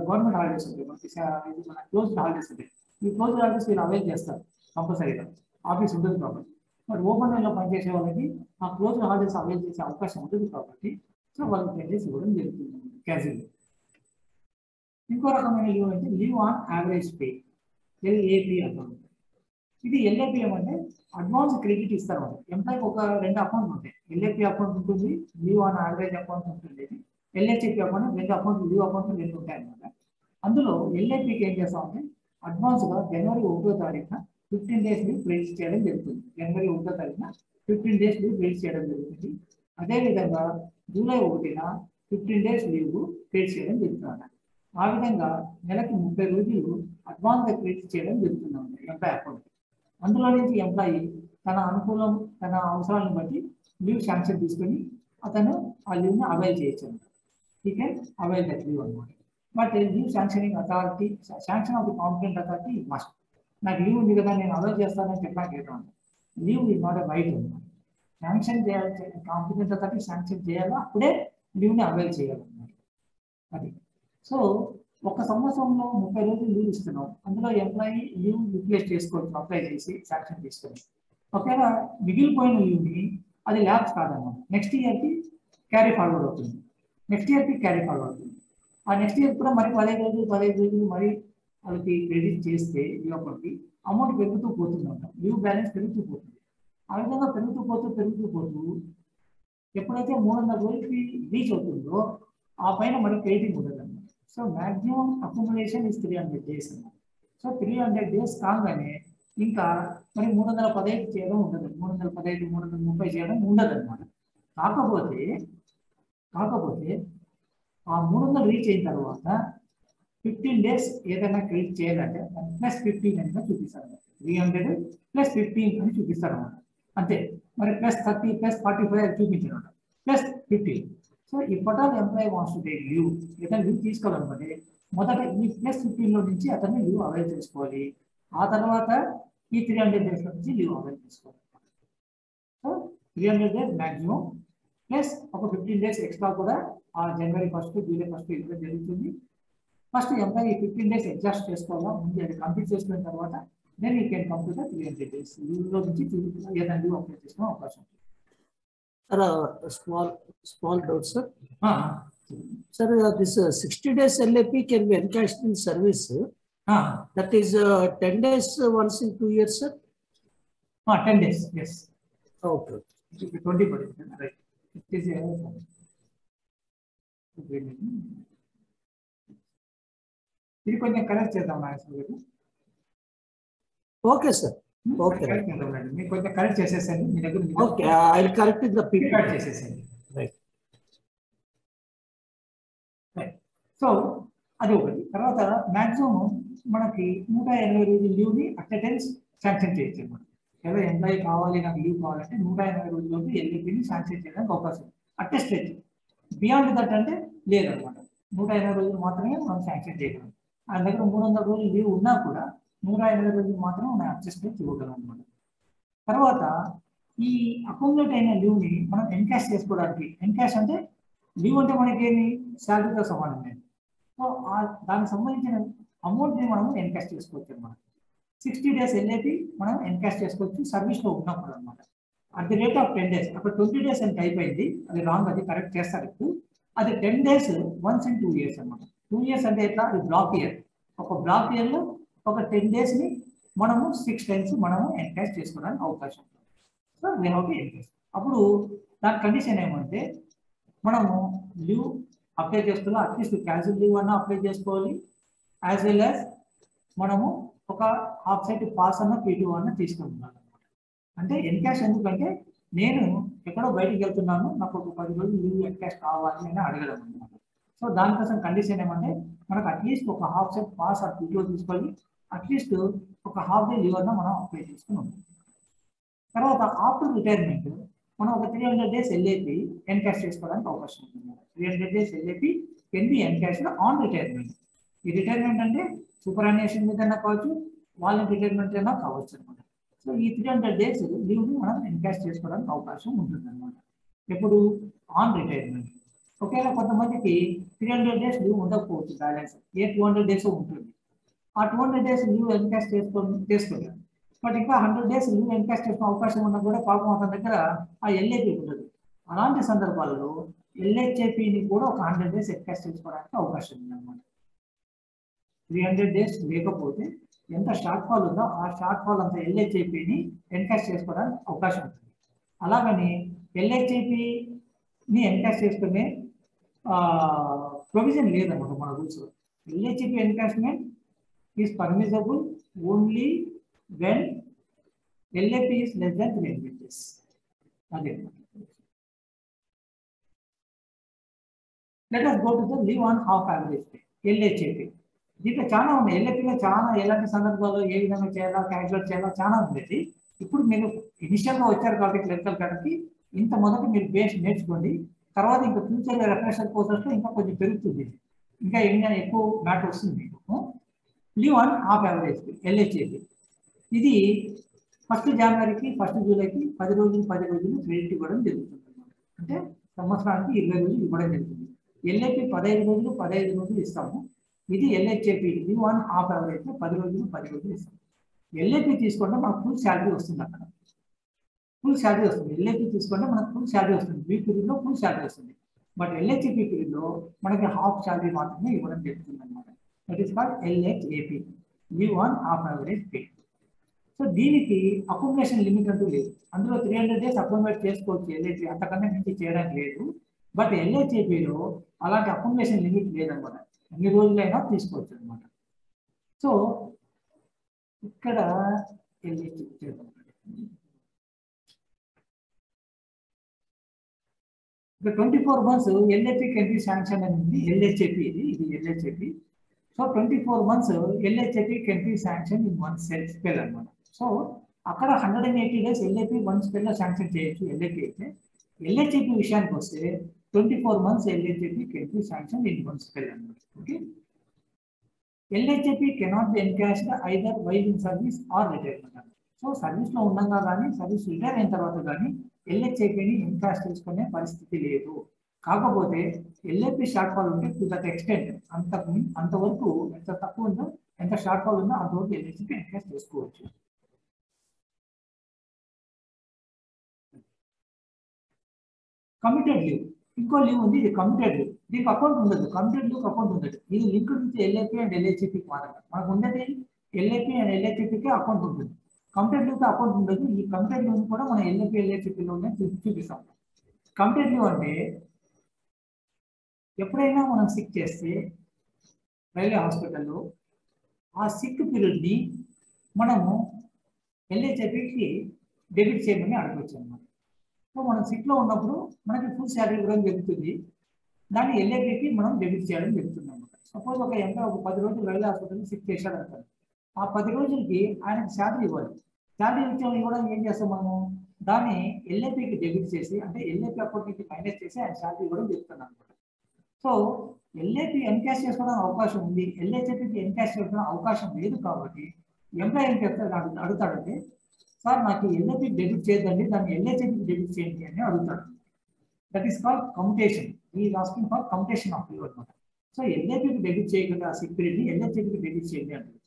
గవర్నమెంట్ హాలిడేస్ ఉంటాయి, మనకి మన క్లోజ్డ్ హాలిడేస్ ఉంటాయి. ఈ క్లోజ్డ్ హాలిడేస్ వీళ్ళు అవైల్ చేస్తారు కంపల్సరీగా, ఆఫీస్ ఉంటుంది కాబట్టి. మరి ఓపెన్ లైన్లో పనిచేసే వాళ్ళకి ఆ క్లోజ్డ్ హాలిడేస్ అవైల్ చేసే అవకాశం ఉంటుంది కాబట్టి సో వాళ్ళకి 10 days ఇవ్వడం జరుగుతుంది క్యాజువల్. ఇంకో రకమైన లీవ్ అంటే leave on average pay, LAP అంటారు. ఇది LAP ఏమంటే అడ్వాన్స్ క్రెడిట్ ఇస్తారు వాళ్ళు. ఎంప్లాయీకి ఒక 2 అకౌంట్లు ఉంటాయి. LAP అకౌంట్ ఉంటుంది, లీవ్ ఆన్ యావరేజ్ అకౌంట్ ఉంటుంది, LHP అకౌంట్, 2 అకౌంట్లు, లీవ్ అకౌంట్లు 2 ఉంటాయి అన్నమాట. అందులో LAPకి ఏం చేస్తామంటే అడ్వాన్స్గా January 1వ తారీఖున 15 days లీవ్ క్రెడిట్ చేయడం జరుగుతుంది. January 1వ తారీఖున 15 days లీవ్ క్రెడిట్ చేయడం జరుగుతుంది. అదేవిధంగా July 1న 15 days లీవ్ క్రెడిట్ చేయడం జరుగుతుంది. ఆ విధంగా నెలకి 30 రోజులు అడ్వాన్స్గా క్రెడిట్ చేయడం జరుగుతుంది ఎంప్లాయీ అకౌంట్. అందులో నుంచి ఎంప్లాయీ తన అనుకూలం, తన అవసరాలను బట్టి లీవ్ శాంక్షన్ తీసుకొని అతను ఆ లీవ్ని అవైల్ చేయొచ్చు. He can avail that leave అనమాట. But leave sanctioning authority, sanction of the competent authority must. నాకు లీవ్ ఉంది కదా నేను అవైల్ చేస్తానని చెప్పడానికి ఏదో leave is not a right అనమాట. శాంక్షన్ చేయాలి, కాంపిటెంట్ అథారిటీ శాంక్షన్ చేయాలా, అప్పుడే లీవ్ని అవైల్ చేయాలన్నమాట. అది. సో 1 సంవత్సరంలో 30 రోజులు లీవ్ ఇస్తున్నాం. అందులో ఎంప్లాయీ లీవ్ రిప్లేస్ చేసుకోవచ్చు అప్లై చేసి శాంక్షన్ తీసుకొని. ఒకవేళ మిగిలిపోయిన లీవ్ని అది ల్యాబ్స్ కాదన్నమాట, నెక్స్ట్ ఇయర్కి క్యారీ ఫార్వర్డ్ అవుతుంది. నెక్స్ట్ ఇయర్కి క్యారీ ఫార్వర్డ్ అవుతుంది. ఆ నెక్స్ట్ ఇయర్ కూడా మరి 15 రోజులు మరి వాళ్ళకి క్రెడిట్ చేస్తే లీవ్ అకౌంట్కి అమౌంట్ పెరుగుతూ పోతుందంట, లీవ్ బ్యాలెన్స్ పెరుగుతూ పోతుంది. ఆ విధంగా పెరుగుతూ పోతూ ఎప్పుడైతే 300 రోజులకి రీచ్ అవుతుందో ఆ పైన మరి క్రెడిటింగ్ ఉండదు అన్నమాట. So maximum accumulation is 300 days అన్నమాట. సో 300 days కాగానే ఇంకా మరి 315 చేయడం ఉండదు, 315 330 చేయడం ఉండదు అనమాట. కాకపోతే ఆ 300 రీచ్ అయిన తర్వాత 15 డేస్ ఏదైనా క్రెడిట్ చేయాలంటే +15 అని చూపిస్తారు. 300 +15 అని చూపిస్తారు అనమాట. అంతే. మరి +30 +45 అని చూపించారు +15. So if employee wants to take leave, ఏదైనా లీవ్ తీసుకోవాలనుకుంటే మొదట ఈ +15లో నుంచి అతన్ని లీవ్ అవైల్ చేసుకోవాలి. ఆ తర్వాత ఈ 300 డేస్ నుంచి లీవ్ అవైల్ చేసుకోవాలి. సో 300 డేస్ మ్యాక్సిమం ప్లస్ ఒక 15 డేస్ ఎక్స్ట్రా కూడా ఆ జనవరి 1 జూలై 1 ఇవ్వడం జరుగుతుంది. ఫస్ట్ ఎంప్లాయీ 15 డేస్ ఎగ్జాస్ట్ చేసుకోవాలా, ముందు అది కంప్లీట్ చేసుకున్న తర్వాత then you can complete 300 days లీవ్లో నుంచి ఏదైనా లీవ్ అప్లై చేసుకునే అవకాశం ఉంది. Small doubt, sir. Sir, this 60 days LAP can be encashed in service. That is 10 days once in 2 years, sir. 10 days, yes. Okay. 20%, right? It is ఇది కొంచెం correct చేద్దాం Nageswara. Okay sir, okay. మీరు కొంచెం correct చేసేసండి మీ దగ్గర. Okay, I will correct the pick correct చేసేసండి. Right. So అది ఒకటి. తర్వాత మాక్సిమం మనకి 180 రోజుల లీవ్ని అటెండెన్స్ శాంక్షన్ చేయొచ్చు అనమాట. ఏదో ఎంప్లాయీ కావాలి నాకు లీవ్ కావాలంటే 180 రోజుల్లోపు ఎల్ఏపీని శాంక్షన్ చేయడానికి అవకాశం అటెస్టేజ్. బియాండ్ దట్ అంటే లేదనమాట. 180 రోజులు మాత్రమే మనం శాంక్షన్ చేయగలం. ఆయన దగ్గర 300 రోజులు లీవ్ ఉన్నా కూడా 180 రోజులు మాత్రమే మనం అటెస్టేజ్ ఇవ్వగలం అనమాట. తర్వాత ఈ అకౌములేట్ అయిన లీవ్ని మనం ఎన్కాష్ చేసుకోవడానికి, ఎన్కాష్ అంటే లీవ్ అంటే మనకి ఏమి శాలరీతో సమానమే. సో దానికి సంబంధించిన అమౌంట్ని మనం ఎన్కాష్ చేసుకోవచ్చు అనమాట. 60 డేస్ ఎల్ఏపీ మనం ఎన్కాష్ చేసుకోవచ్చు సర్వీస్లో ఉన్నప్పుడు అనమాట. At the rate of 10 days. అక్కడ 20 డేస్ అని టైప్ అయింది, అది రాంగ్, అది కరెక్ట్ చేస్తారు ఇప్పుడు. అది 10 డేస్ వన్స్ ఇన్ 2 years అనమాట. 2 years అంటే ఎట్లా, అది బ్లాక్ ఇయర్. ఒక బ్లాక్ ఇయర్లో ఒక 10 డేస్ని మనము 6 times మనము ఎన్కాష్ చేసుకోవడానికి అవకాశం ఉంటుంది. So we have to encash. అప్పుడు దాని కండిషన్ ఏమంటే మనము లీవ్ అప్లై చేస్తున్నా అట్లీస్ట్ క్యాన్సిల్ లీవ్ అన్నా అప్లై చేసుకోవాలి, యాజ్ వెల్ యాజ్ మనము ఒక హాఫ్ సైట్ పాస్ అన్న P2 అన్న తీసుకుంటున్నాను అనమాట. అంటే ఎన్కాష్ ఎందుకంటే నేను ఎక్కడో బయటికి వెళ్తున్నాను, నాకు ఒక 10 రోజులు లీవ్ ఎన్కాష్ కావాలి అని అడగడం అనమాట. సో దానికోసం కండిషన్ ఏమంటే మనకు అట్లీస్ట్ ఒక హాఫ్ సైట్ పాస్ ఆ P2 తీసుకోవాలి, అట్లీస్ట్ ఒక హాఫ్ డే లీవ్ అన్న మనం అప్లై చేసుకుని ఉంటాం. తర్వాత ఆఫ్టర్ రిటైర్మెంట్ మనం ఒక 300 డేస్ ఎల్ఏపీ ఎన్కాష్ చేసుకోవడానికి అవకాశం ఉంటుంది. 300 days LAP can be encashed on retirement. ఈ రిటైర్మెంట్ అంటే సూపర్ అన్నేషన్ మీద కావచ్చు, వాలంటీ రిటైర్మెంట్ అయినా కావచ్చు అనమాట. సో ఈ 300 డేస్ లీవ్ని మనం ఎన్కాష్ చేసుకోవడానికి అవకాశం ఉంటుంది అనమాట. ఎప్పుడు ఆన్ రిటైర్మెంట్. ఒకవేళ కొంతమందికి 300 డేస్ లీవ్ ఉండకపోవచ్చు, బ్యాలెన్స్ 200 డేస్ ఉంటుంది. ఆ 200 డేస్ లీవ్ ఎన్కాష్ చేసుకుంటారు. బట్ ఇంకా 100 డేస్ లీవ్ ఎన్కాష్ చేసుకునే అవకాశం ఉన్నా కూడా పాపం అతని దగ్గర ఆ ఎల్ఏపీ ఉండదు. అలాంటి సందర్భాల్లో ఎల్హెచ్ఏపీని కూడా ఒక 100 డేస్ ఎన్కాష్ చేసుకోవడానికి అవకాశం ఉంది అనమాట. 300 డేస్ లేకపోతే ఎంత షార్ట్ ఫాల్ ఉందో ఆ షార్ట్ ఫాల్ అంత ఎల్హెచ్ఐపిని ఎన్కాష్ చేసుకోవడానికి అవకాశం ఉంటుంది. అలాగని ఎల్హెచ్ఐపిని ఎన్కాష్ చేసుకునే ప్రొవిజన్ లేదన్నమాట మన రూల్స్లో. LHIP encashment is permissible only when LAP is less than 300 days. అదే. Let us go to the leave on half average pay, LHAP. దీంట్లో చాలా ఉన్నాయి. ఎల్ఏపీలో చాలా ఎలాంటి సందర్భాల్లో ఏ విధంగా చేయాలా, క్యాల్కులేట్ చేయాలా చాలా ఉండేది. ఇప్పుడు మీరు ఇనిషియల్గా వచ్చారు కాబట్టి క్లరికల్ కాడికి ఇంత మొదట మీరు బేస్ నేర్చుకోండి. తర్వాత ఇంకా ఫ్యూచర్లో రిఫ్రెషర్ కోర్సెస్లో ఇంకా కొంచెం పెరుగుతుంది, ఇంకా ఎక్కువ మ్యాటర్ వస్తుంది మీకు. Leave on half average pay, LHAP. ఇది 1 జనవరికి 1 జూలైకి 10 రోజులు క్రెడిట్ ఇవ్వడం జరుగుతుంది అన్నమాట. అంటే సంవత్సరానికి 20 రోజులు ఇవ్వడం జరుగుతుంది. ఎల్ఏపీ 15 రోజులు ఇస్తాము. ఇది ఎల్హెచ్ఏపీ లీవ్ ఆన్ హాఫ్ యావరేజ్ 10 రోజులు ఇస్తాం. ఎల్ఏపీ తీసుకుంటే మనకు ఫుల్ శాలరీ వస్తుంది. అక్కడ ఫుల్ శాలరీ వస్తుంది. ఎల్ఏపీ తీసుకుంటే మనకు ఫుల్ శాలరీ వస్తుంది. బీ పీరియడ్లో ఫుల్ శాలరీ వస్తుంది. బట్ ఎల్హెచ్ఏపీ పీరియడ్లో మనకి హాఫ్ శాలరీ మాత్రమే ఇవ్వడం జరుగుతుంది అనమాట. That is called LHAP, leave on half average pay. So దీనికి అకామిడేషన్ లిమిట్ అంటూ లేదు. అందులో 300 డేస్ అకామిడేట్ చేసుకోవచ్చు ఎల్హెచ్ఏ, అంతకన్నా మించి చేయడానికి లేదు. బట్ ఎల్హెచ్ఏపీలో అలాంటి అకామిడేషన్ లిమిట్ లేదనమాట, ఎన్ని రోజులైనా తీసుకోవచ్చు అనమాట. సో ఇక్కడ LHCP చేద్దాం. The 24 months LHP can be sanctioned and LHP ఇది LHP. So 24 months LHP can be sanctioned in one spell అన్నమాట. సో అక్కడ 180 days LHP వన్ స్పెల్ లో శాంక్షన్ చేయొచ్చు LHP అయితే. LHP విషయానికి వస్తే 24 months LHP can be sanctioned in one spell అన్నమాట. Okay, LHP cannot be encashed either while in service or retirement. So service లో ఉండగా కానీ సర్వీస్ రిటైర్ అయిన తర్వాత కానీ LHPని ఎన్కాష్ చేసుకునే పరిస్థితి లేదు. కాకపోతే LHP షార్ట్ ఫాల్ ఉంటే టు దట్ ఎక్స్టెంట్ అంతవరకు ఎంత తక్కువ ఉందో ఎంత షార్ట్ ఫాల్ ఉందో అంతవరకు LHP ఎన్కాష్ చేసుకోవచ్చు. కమిటెడ్ లీవ్, ఇంకో లీవ్ ఉంది, ఇది కమిటెడ్ లీవ్. దీనికి అకౌంట్ ఉండదు, కమిటెడ్ లీవ్ అకౌంట్ ఉండదు. ఇది లింక్ నుంచి LHP అండ్ LHCPకి మాత్రమే. మనకు ఉండేది LHP అండ్ LHCPకి అకౌంట్ ఉంటుంది, కమిటెడ్ లీవ్కి అకౌంట్ ఉండదు. ఈ కమిటెడ్ లీవ్ కూడా మనం LHP LHCPలోనే చూపిస్తాం. కమిటెడ్ లీవ్ అంటే ఎప్పుడైనా మనం సిక్ చేస్తే రైల్వే హాస్పిటల్లో ఆ సిక్ పీరియడ్ని మనము LHCPకి డెబిట్ చేయమని అడగవచ్చు అన్నమాట. సో మనం సిక్లో ఉన్నప్పుడు మనకి ఫుల్ శాలరీ ఇవ్వడం జరుగుతుంది, దాన్ని LHPకి మనం డెబిట్ చేయడం జరుగుతుంది అన్నమాట. సపోజ్ ఒక 10 రోజులు రైల్వే హాస్పిటల్ సిక్ చేశాడు అంటారు, ఆ 10 రోజులకి ఆయనకు శాలరీ ఇవ్వాలి. శాలరీ ఇవ్వడం ఏం చేస్తాం మనము, దాన్ని LHPకి డెబిట్ చేసి అంటే LHP అకౌంట్ నుంచి మైనస్ చేసి ఆయన శాలరీ ఇవ్వడం జరుగుతుంది అనమాట. సో LHP ఎన్కాష్ చేసుకోవడానికి అవకాశం ఉంది, LHPకి ఎన్కాష్ చేసుకోవడానికి అవకాశం లేదు. కాబట్టి ఎంప్లాయీ ఏం చెప్తాడు, అడుగుతాడంటే సార్ నాకు LHP డెబిట్ చేయదండి, దాన్ని LHPకి డెబిట్ చేయండి అని అడుగుతాడు. That is called commutation. ఈ asking for commutation of leave అనమాట. సో LHPకి డెబిట్ చేయకుండా సిక్ పీరియడ్ని LHPకి డెబిట్ చేయండి అంటారు.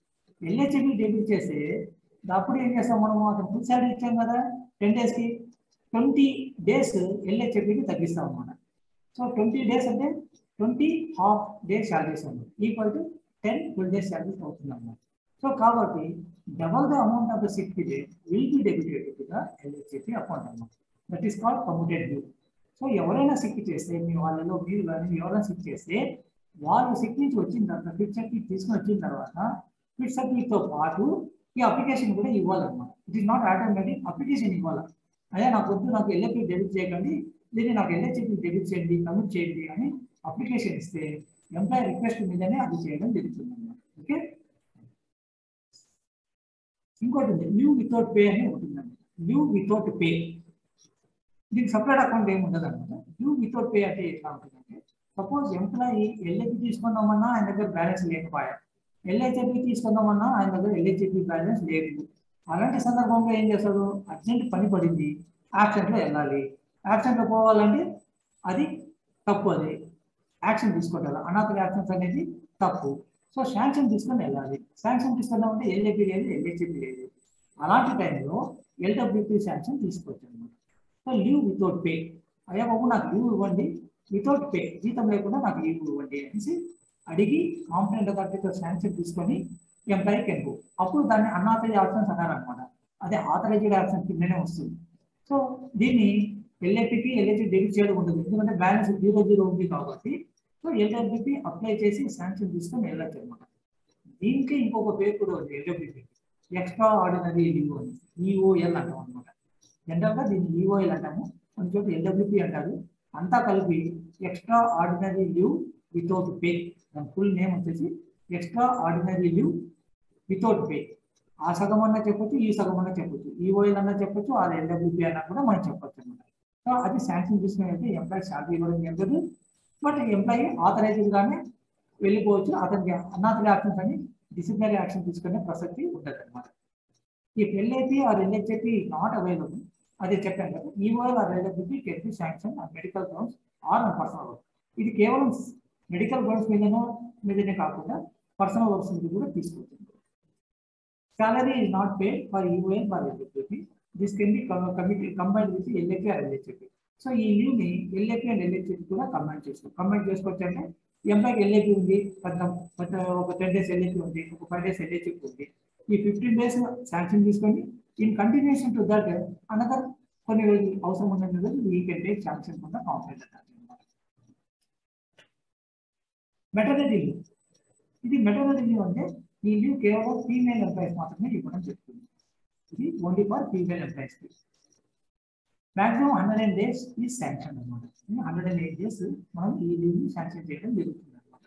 LHPకి డెబిట్ చేస్తే అప్పుడు ఏం చేస్తాం మనము, అతను ఫుల్ శాలరీ ఇచ్చాం కదా 10 daysకి, 20 days LHPకి తగ్గిస్తాం అన్నమాట. సో 20 days అంటే 20 half day శాలరీస్ అన్నమాట, equal to 10 full day salaries అవుతుంది అన్నమాట. సో కాబట్టి double the amount of the sick period will be debited to the LHP account అన్నమాట. That is called commuted leave. So ఎవరైనా sick చేస్తే మీ వాళ్ళలో మీరు కానీ ఎవరైనా సిక్ చేస్తే వాళ్ళు సిక్ నుంచి వచ్చిన తర్వాత ఫిట్ సర్టిఫికేట్ తీసుకుని వచ్చిన తర్వాత ఫిట్ సర్టిఫికేట్తో పాటు ఈ అప్లికేషన్ కూడా ఇవ్వాలన్నమాట. It is not automatic, application ఇవ్వాలి. అదే నాకు వద్దు, నాకు LHP డెబిట్ చేయకండి, దీన్ని నాకు LHP డెబిట్ చేయండి, కమిట్ చేయండి అని అప్లికేషన్ ఇస్తే ఎంప్లాయీ రిక్వెస్ట్ మీదనే అది చేయడం జరుగుతుంది అన్నమాట. ఓకే, ఇంకోటి ఉంది లీవ్ వితౌట్ పే అని ఉంటుందండి. లీవ్ వితౌట్ పే, దీనికి సపరేట్ అకౌంట్ ఏమి ఉండదు అనమాట. లీవ్ వితౌట్ పే అంటే ఎట్లా ఉంటుందంటే, సపోజ్ ఎంప్లాయీ LHP తీసుకుందామన్నా ఆయన దగ్గర బ్యాలెన్స్ లేకపోయా, LHP తీసుకుందామన్నా ఆయన దగ్గర LHP బ్యాలెన్స్ లేదు. అలాంటి సందర్భంలో ఏం చేస్తాడు, అర్జెంట్ పని పడింది, యాబ్సెంట్లో వెళ్ళాలి. యాబ్సెంట్లో పోవాలంటే అది తప్పు, అది యాక్షన్ తీసుకోవాలి. అనాథ యాబ్సెన్స్ అనేది తప్పు. సో శాంక్షన్ తీసుకొని వెళ్ళాలి. శాంక్షన్ తీసుకుందామంటే LHP లేదు, LHP లేదు. అలాంటి టైంలో LWP శాంక్షన్ తీసుకోవచ్చు అనమాట. సో లీవ్ వితౌట్ పే, అయ్యా బాబు నాకు లీవ్ ఇవ్వండి వితౌట్ పే, జీతం లేకుండా నాకు లీవ్ ఇవ్వండి అనేసి అడిగి కాంప్లైంట్ అథారిటీతో శాంక్షన్ తీసుకొని ఎంప్లాయీ కెన్ గో. అప్పుడు దాన్ని అన్ఆథరైజ్డ్ యాబ్సెన్స్ అన్నారనమాట. అదే ఆథరైజ్డ్ యాబ్సెన్స్ కిందనే వస్తుంది. సో దీన్ని LHPకి LHP డెబిట్ చేయడం ఉండదు, ఎందుకంటే బ్యాలెన్స్ 0 ఉంది కాబట్టి. సో LWP అప్లై చేసి శాంక్షన్ తీసుకొని వెళ్ళచ్చు అనమాట. దీనికి ఇంకొక పేరు కూడా ఉంది LWP, ఎక్స్ట్రా ఆర్డినరీ లీవ్ అని, EOL అంటాం అనమాట. జనరల్గా దీన్ని EOL అంటాము, కొన్ని చోట్ల LWP అంటారు. అంతా కలిపి extra ordinary leave without pay, దాని ఫుల్ నేమ్ వచ్చేసి extra ordinary leave without pay. ఆ సగం అన్నా చెప్పొచ్చు, ఈ సగం అన్నా చెప్పొచ్చు, EOL అన్నా చెప్పొచ్చు, ఆ LWP అన్నా కూడా మనం చెప్పొచ్చు అనమాట. సో అది శాంక్షన్ తీసుకుని అయితే ఎంప్లాయీ శాలరీ ఇవ్వడం జరగదు, బట్ ఎంప్లాయీ ఆథరైజ్డ్ గానే వెళ్ళిపోవచ్చు. అతనికి అన్ఆథరైజ్డ్ యాక్షన్స్ అని డిసిప్లినరీ యాక్షన్ తీసుకునే ప్రసక్తి ఉంటుంది అనమాట. If LHP or LHP not available, అదే చెప్పాను కదా, EOL or LWP can be sanction on medical grounds or on personal work. ఇది కేవలం మెడికల్ గ్రౌండ్స్ మీదనే కాకుండా పర్సనల్ వర్క్స్ మీద కూడా తీసుకుంటుంది. Salary is not paid for EOL or LHP. This can be combined with LHP or LHP. So ఈ leave ని LHP and LHP కూడా కంబైన్ చేసుకోవచ్చు. అంటే ఎంప్లాయీకి LHP ఉంది, ఒక 10 days LHP ఉంది, ఒక 5 days LHP ఉంది. ఈ 15 days శాంక్షన్ తీసుకొని in continuation to that another కొన్ని రోజులు అవసరం ఉన్న రోజు వీ కెన్ టేక్ శాంక్షన్ కింద కాంప్లైంట్ అన్నమాట. మెటర్నిటీ లీవ్, ఇది మెటర్నిటీ లీవ్ అంటే ఈ లీవ్ కేవలం ఫీమేల్ ఎంప్లాయీస్ మాత్రమే ఇవ్వడం జరుగుతుంది. ఇది ఓన్లీ ఫర్ ఫీమేల్ ఎంప్లాయీస్కి. మాక్సిమం 108 days ఈ శాంక్షన్ అనమాట. 108 days మనం ఈ లీవ్ని శాంక్షన్ చేయడం జరుగుతుంది అనమాట.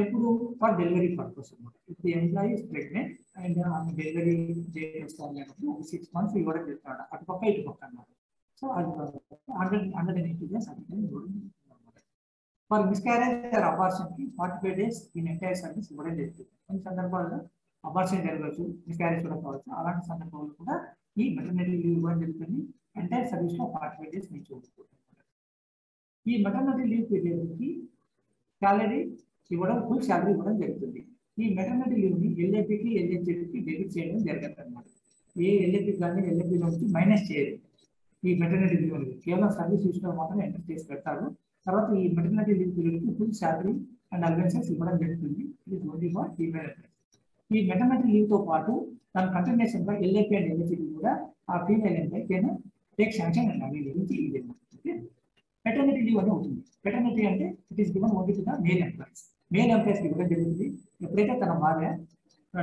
ఎప్పుడు ఫర్ డెలివరీ పర్పస్ అనమాట. ఇప్పుడు ఎంప్లాయీ ఇస్ ప్రెగ్నెంట్ అండ్ ఆమె డెలివరీ చేస్తాను అన్నప్పుడు 6 months ఇవ్వడం చెప్తాడు, అటుపక్క ఇటుపక్క అన్నమాట. సో అది 180 days అటు ఇవ్వడం అనమాట. ఫర్ మిస్క్యారేజ్ ఆర్ అబార్షన్కి 45 days ఈ ఎంటైర్ సర్వీస్ ఇవ్వడం జరుగుతుంది. కొన్ని సందర్భాల్లో అబార్షన్ జరగవచ్చు, మిస్క్యారేజ్ కూడా కావచ్చు. అలాంటి సందర్భాల్లో కూడా ఈ మెటర్నిటీ లీవ్ ఇవ్వడం జరుగుతుంది. ఎంటైర్ సర్వీస్ లో 45 days నుంచి చూసుకుంటాం. ఈ మెటర్నిటీ లీవ్ పీరియడ్కి సాలరీ ఇవ్వడం, ఫుల్ సాలరీ ఇవ్వడం జరుగుతుంది. ఈ మెటర్నిటీ లీవ్ ని ఎల్ఏపీకి ఎల్హెచ్ఏపీకి డెబిట్ చేయడం జరగదు అనమాట. ఏ ఎల్ఏపీ కానీ ఎల్ఏపీ నుంచి మైనస్ చేయరు. ఈ మెటర్నిటీ లీవ్ అనేది కేవలం సర్వీస్ విషయంలో మాత్రం ఎంటర్ చేసి పెడతారు. తర్వాత ఈ మెటర్నిటీ లీవ్ పీరియడ్కి ఫుల్ సాలరీ అండ్ అలవెన్సెస్ ఇవ్వడం జరుగుతుంది. ఇది ఓన్లీ ఫర్ ఫీమేల్ ఎంప్లాయీస్. ఈ మెటర్నిటీ లీవ్ తో పాటు దాని కంటిన్యూషన్ గా ఎల్ఏపీ అండ్ ఎల్హెచ్ఏపీ కూడా ఆ female employee can take sanction and అవి గురించి ఇది. మెటర్నిటీ లీవ్ అని ఉంటుంది. మెటర్నిటీ అంటే it is given only to the male employees. Male employees ఇవ్వడం జరుగుతుంది. ఎప్పుడైతే తన భార్య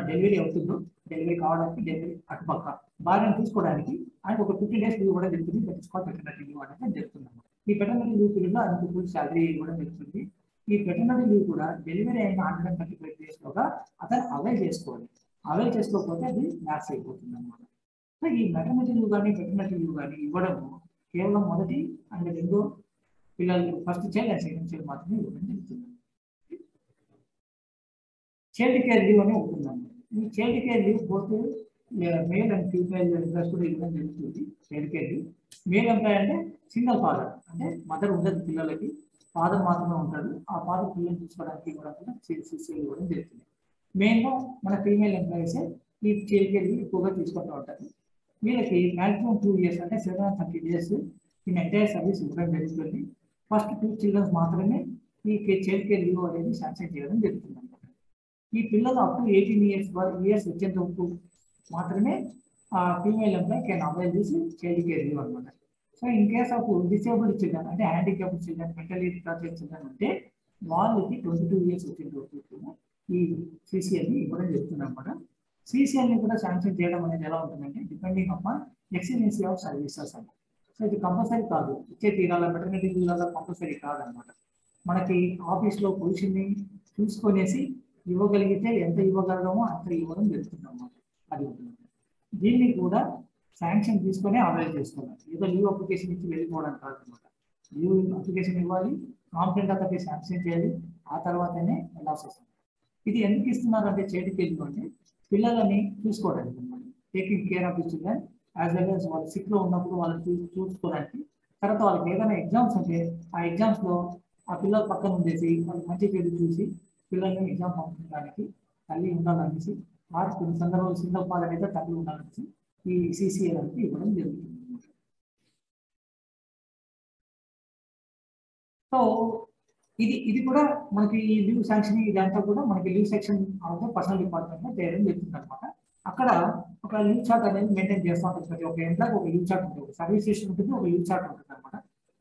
డెలివరీ అవుతుందో, డెలివరీ కావడానికి డెలివరీ అటుపక్క భార్యను చూసుకోవడానికి ఆయన ఒక 50 days లీవ్ ఇవ్వడం జరుగుతుంది. That is called maternity leave అనేది జరుగుతుంది. ఈ మెటర్నిటీ లీవ్ పీరియడ్ లో ఆయనకు ఫుల్ సాలరీ ఇవ్వడం జరుగుతుంది. ఈ మెటర్నిటీ లీవ్ కూడా డెలివరీ అయిన 135 days లోగా అతను అవైల్ చేసుకోవాలి. అవైల్ చేసుకోకపోతే అది ల్యాప్స్ అయిపోతుంది అనమాట. సో ఈ మెటర్నిటీ లీవ్ కానీ మెటర్నిటీ లీవ్ కానీ ఇవ్వడము కేవలం మొదటి అండ్ రెండో పిల్లలు, first child and second child మాత్రమే ఇవ్వడం జరుగుతుంది. చైల్డ్ కేర్ లీవ్ అని ఉంటుందండి. ఈ child care leave both male and female employees కూడా ఇవ్వడం జరుగుతుంది. Child care leave male employee అంటే సింగిల్ ఫాదర్, అంటే మదర్ ఉండదు పిల్లలకి, ఫాదర్ మాత్రమే ఉంటాడు. ఆ ఫాదర్ పిల్లలు చూసుకోవడానికి కూడా సిసిఎల్ ఇవ్వడం జరుగుతుంది. మెయిన్గా మన ఫీమేల్ ఎంప్లాయీస్ ఈ చైల్డ్ కేర్ లీవ్ ఎక్కువగా తీసుకుంటూ ఉంటారు. వీళ్ళకి మాక్సిమం 2 years అంటే 730 days ఈ ఎంటైర్ సర్వీస్ ఇవ్వడం జరుగుతుంది. ఫస్ట్ 2 children మాత్రమే ఈ చైల్డ్ కేర్ లీవ్ అనేది శాంక్షన్ చేయడం జరుగుతుంది అనమాట. ఈ పిల్లలు అప్ టు 18 years వచ్చేంత వరకు మాత్రమే ఫీమేల్ ఎంప్లాయీ కెన్ అవైల్ చేసి చైల్డ్ కేర్ లీవ్ అనమాట. So in case of disabled children అంటే handicapped children, mentally retarded children అంటే వాళ్ళకి 22 years వచ్చేంత వరకు ఈ సిసిఎల్ని ఇవ్వడం జరుగుతుంది అనమాట. సిసిఎల్ని కూడా శాంక్షన్ చేయడం అనేది ఎలా ఉంటుందంటే depending upon excellency of services అని. సో ఇది కంపల్సరీ కాదు, ఇచ్చే తీరాల మెటర్నిటీ లీవ్లలో కంపల్సరీ కాదనమాట. మనకి ఆఫీస్లో పొజిషన్ని చూసుకొనేసి ఇవ్వగలిగితే ఎంత ఇవ్వగలగమో అంత ఇవ్వడం జరుగుతుంది అన్నమాట. అది ఉంటుంది. దీన్ని కూడా శాంక్షన్ తీసుకొని అవైల్ చేసుకోవాలి. ఏదో లీవ్ అప్లికేషన్ ఇచ్చి వెళ్ళిపోవడం కాదనమాట. లీవ్ అప్లికేషన్ ఇవ్వాలి, కాంప్లైంట్ అతనికి శాంక్షన్ చేయాలి, ఆ తర్వాతనే వెళ్ళాల్సి వస్తుంది. ఇది ఎందుకు ఇస్తున్నారంటే చైల్డ్ కేర్ లీవ్ అంటే పిల్లలని చూసుకోవడానికి అనమాట. Taking care of the children as well as వాళ్ళు సిక్ లో ఉన్నప్పుడు వాళ్ళని చూసుకోవడానికి. తర్వాత వాళ్ళకి ఏదైనా ఎగ్జామ్స్ అంటే ఆ ఎగ్జామ్స్ లో ఆ పిల్లల పక్కన ఉండేసి వాళ్ళకి మంచి పేరు చూసి పిల్లల్ని ఎగ్జామ్ పంపించడానికి తల్లి ఉండాలనేసి, ఆ కొన్ని సందర్భాలు సింగిల్ ఫాదర్ అయితే తల్లి ఉండాలనేసి ఈ సిసిఎల్ అనేది ఇవ్వడం జరుగుతుంది. సో ఇది కూడా మనకి ఈ లీవ్ శాంక్షన్ ఇదంతా కూడా మనకి leave section of personal department లో చేయడం జరుగుతుంది అనమాట. అక్కడ ఒక లీవ్ చార్ట్ అనేది మెయింటైన్ చేస్తూ ఉంటుంది. ప్రతి ఒక్క ఎంప్లాయ్ ఒక లీవ్ చార్ట్ ఉంటుంది, సర్వీస్ స్టేషన్ ఉంటుంది, ఒక లీవ్ చార్ట్ ఉంటుంది అనమాట.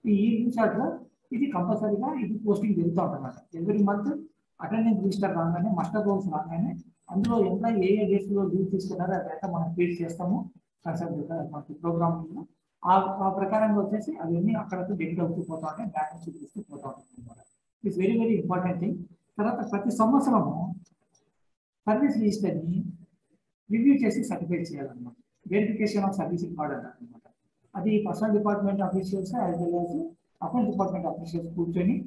ఈ లీవ్ చార్ట్ లో ఇది కంపల్సరీగా ఇది పోస్టింగ్ జరుగుతూ ఉంటుంది అనమాట. ఎవ్రీ మంత్ అటెండెన్స్ రిజిస్టర్ రాగానే, మస్టర్ రోల్స్ రాగానే అందులో ఎంప్లాయ్ ఏ డేస్ లో లీవ్ తీసుకున్నారో అదంతా మనం ఫీడ్ చేస్తాము కన్సల్ట్ మనకి ప్రోగ్రామ్ లో. ఆ ప్రకారంగా వచ్చేసి అవన్నీ అక్కడ డెబిట్ అవుతూ పోతా ఉంటాయి, బ్యాలెన్స్ చూపిస్తూ పోతా ఉంటుంది అనమాట. It's very very important thing. తర్వాత ప్రతి సంవత్సరము సర్వీస్ రిజిస్టర్ని రివ్యూ చేసి సర్టిఫై చేయాలన్నమాట. వెరిఫికేషన్ ఆఫ్ సర్వీస్ రికార్డ్ అనమాట. అది personal department officials as well as account department officials కూర్చొని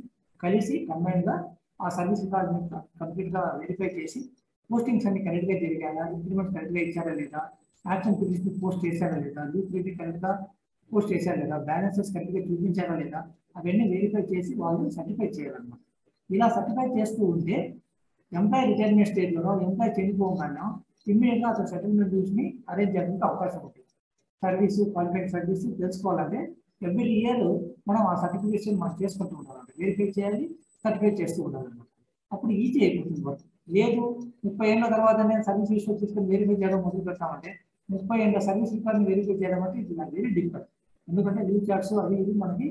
కలిసి కంబైన్గా ఆ సర్వీస్ రికార్డ్ని కంప్లీట్గా వెరిఫై చేసి పోస్టింగ్స్ అన్ని కరెక్ట్గా జరిగాయా, ఇంక్రిమెంట్స్ కరెక్ట్గా ఇచ్చారా లేదా, యాక్షన్ పిటిషన్ పోస్ట్ చేశారా లేదా, లీవ్ పీరియడ్ కరెక్ట్గా పోస్ట్ చేశారా లేదా, బ్యాలెన్సెస్ కరెక్ట్గా చూపించారా లేదా, అవన్నీ వెరిఫై చేసి వాళ్ళు సర్టిఫై చేయాలన్నమాట. ఇలా సర్టిఫై చేస్తూ ఉంటే ఎంప్లాయీ రిటైర్మెంట్ స్టేజ్లో ఎంప్లాయీ చనిపోగానో ఇమ్మీడియట్గా అతను సెటిల్మెంట్ డ్యూస్ని అరేంజ్ చేయడానికి అవకాశం ఉంటుంది. సర్వీసు, క్వాలిఫైడ్ సర్వీసు తెలుసుకోవాలంటే ఎవ్రీ ఇయర్ మనం ఆ సర్టిఫికేషన్ మనం చేసుకుంటూ ఉండాలంటే వెరిఫై చేయాలి, సర్టిఫై చేస్తూ ఉండాలన్నమాట. అప్పుడు ఈజీ అయిపోతుంది వర్క్. లేదు 30 ఏళ్ళ తర్వాత నేను సర్వీస్ రిజిస్టర్ తీసుకొని వెరిఫై చేయడం మొదలు పెడతామంటే 30 ఏళ్ళ సర్వీస్ రికార్డ్ని వెరిఫై చేయడం అంటే ఇది నాకు వెరీ డిఫికల్ట్. ఎందుకంటే లీవ్ చార్ట్స్ అవి ఇవి మనకి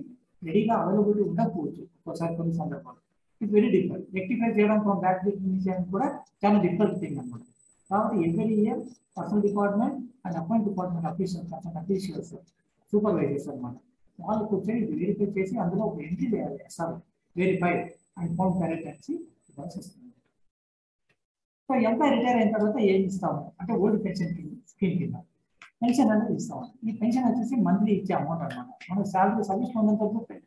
రెడీగా అవైలబిలిటీ ఉండకపోవచ్చు ఒకసారి కొన్ని సందర్భాలు. It's very difficult. రెక్టిఫై చేయడం ఫ్రమ్ బ్యాక్ చేయడం కూడా చాలా డిఫికల్ట్ థింగ్ అనమాట. కాబట్టి every year personal department and account department officials supervisors అనమాట వాళ్ళు కూర్చొని వెరిఫై చేసి అందులో ఒక ఎంట్రీ చేయాలి sir verify and found correct అని ఇవ్వాల్సి వస్తుంది. సో ఎంప్లాయ్ రిటైర్ అయిన తర్వాత ఏం ఇస్తాము అంటే ఓల్డ్ పెన్షన్ స్కీమ్ కింద పెన్షన్ అనేది ఇస్తాము. ఈ పెన్షన్ వచ్చేసి మంత్లీ ఇచ్చే అమౌంట్ అనమాట. మనం శాలరీ సర్వీస్ ఉన్నంత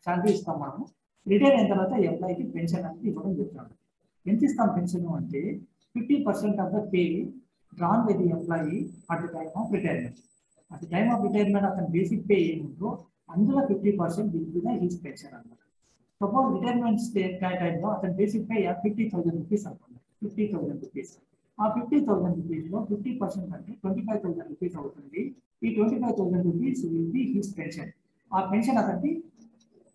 శాలరీ ఇస్తాం. మనము రిటైర్ అయిన తర్వాత ఎంప్లాయ్కి పెన్షన్ అనేది ఇవ్వడం జరుగుతుంది. ఎంత ఇస్తాం పెన్షన్ అంటే 50% of the pay drawn by the employee at the time of retirement. At the time of retirement అతని బేసిక్ పే ఏముందో అందులో 50% will be the his pension అనమాట. సపోజ్ రిటైర్మెంట్ టైంలో అతని బేసిక్ పే 50,000 రూపీస్ అనుకోండి. 50,000 రూపీస్. ఆ 50,000 రూపీస్లో 50% అంటే 25,000 రూపీస్ అవుతుంది. ఈ 25,000 rupees will be his pension. ఆ పెన్షన్ అతనికి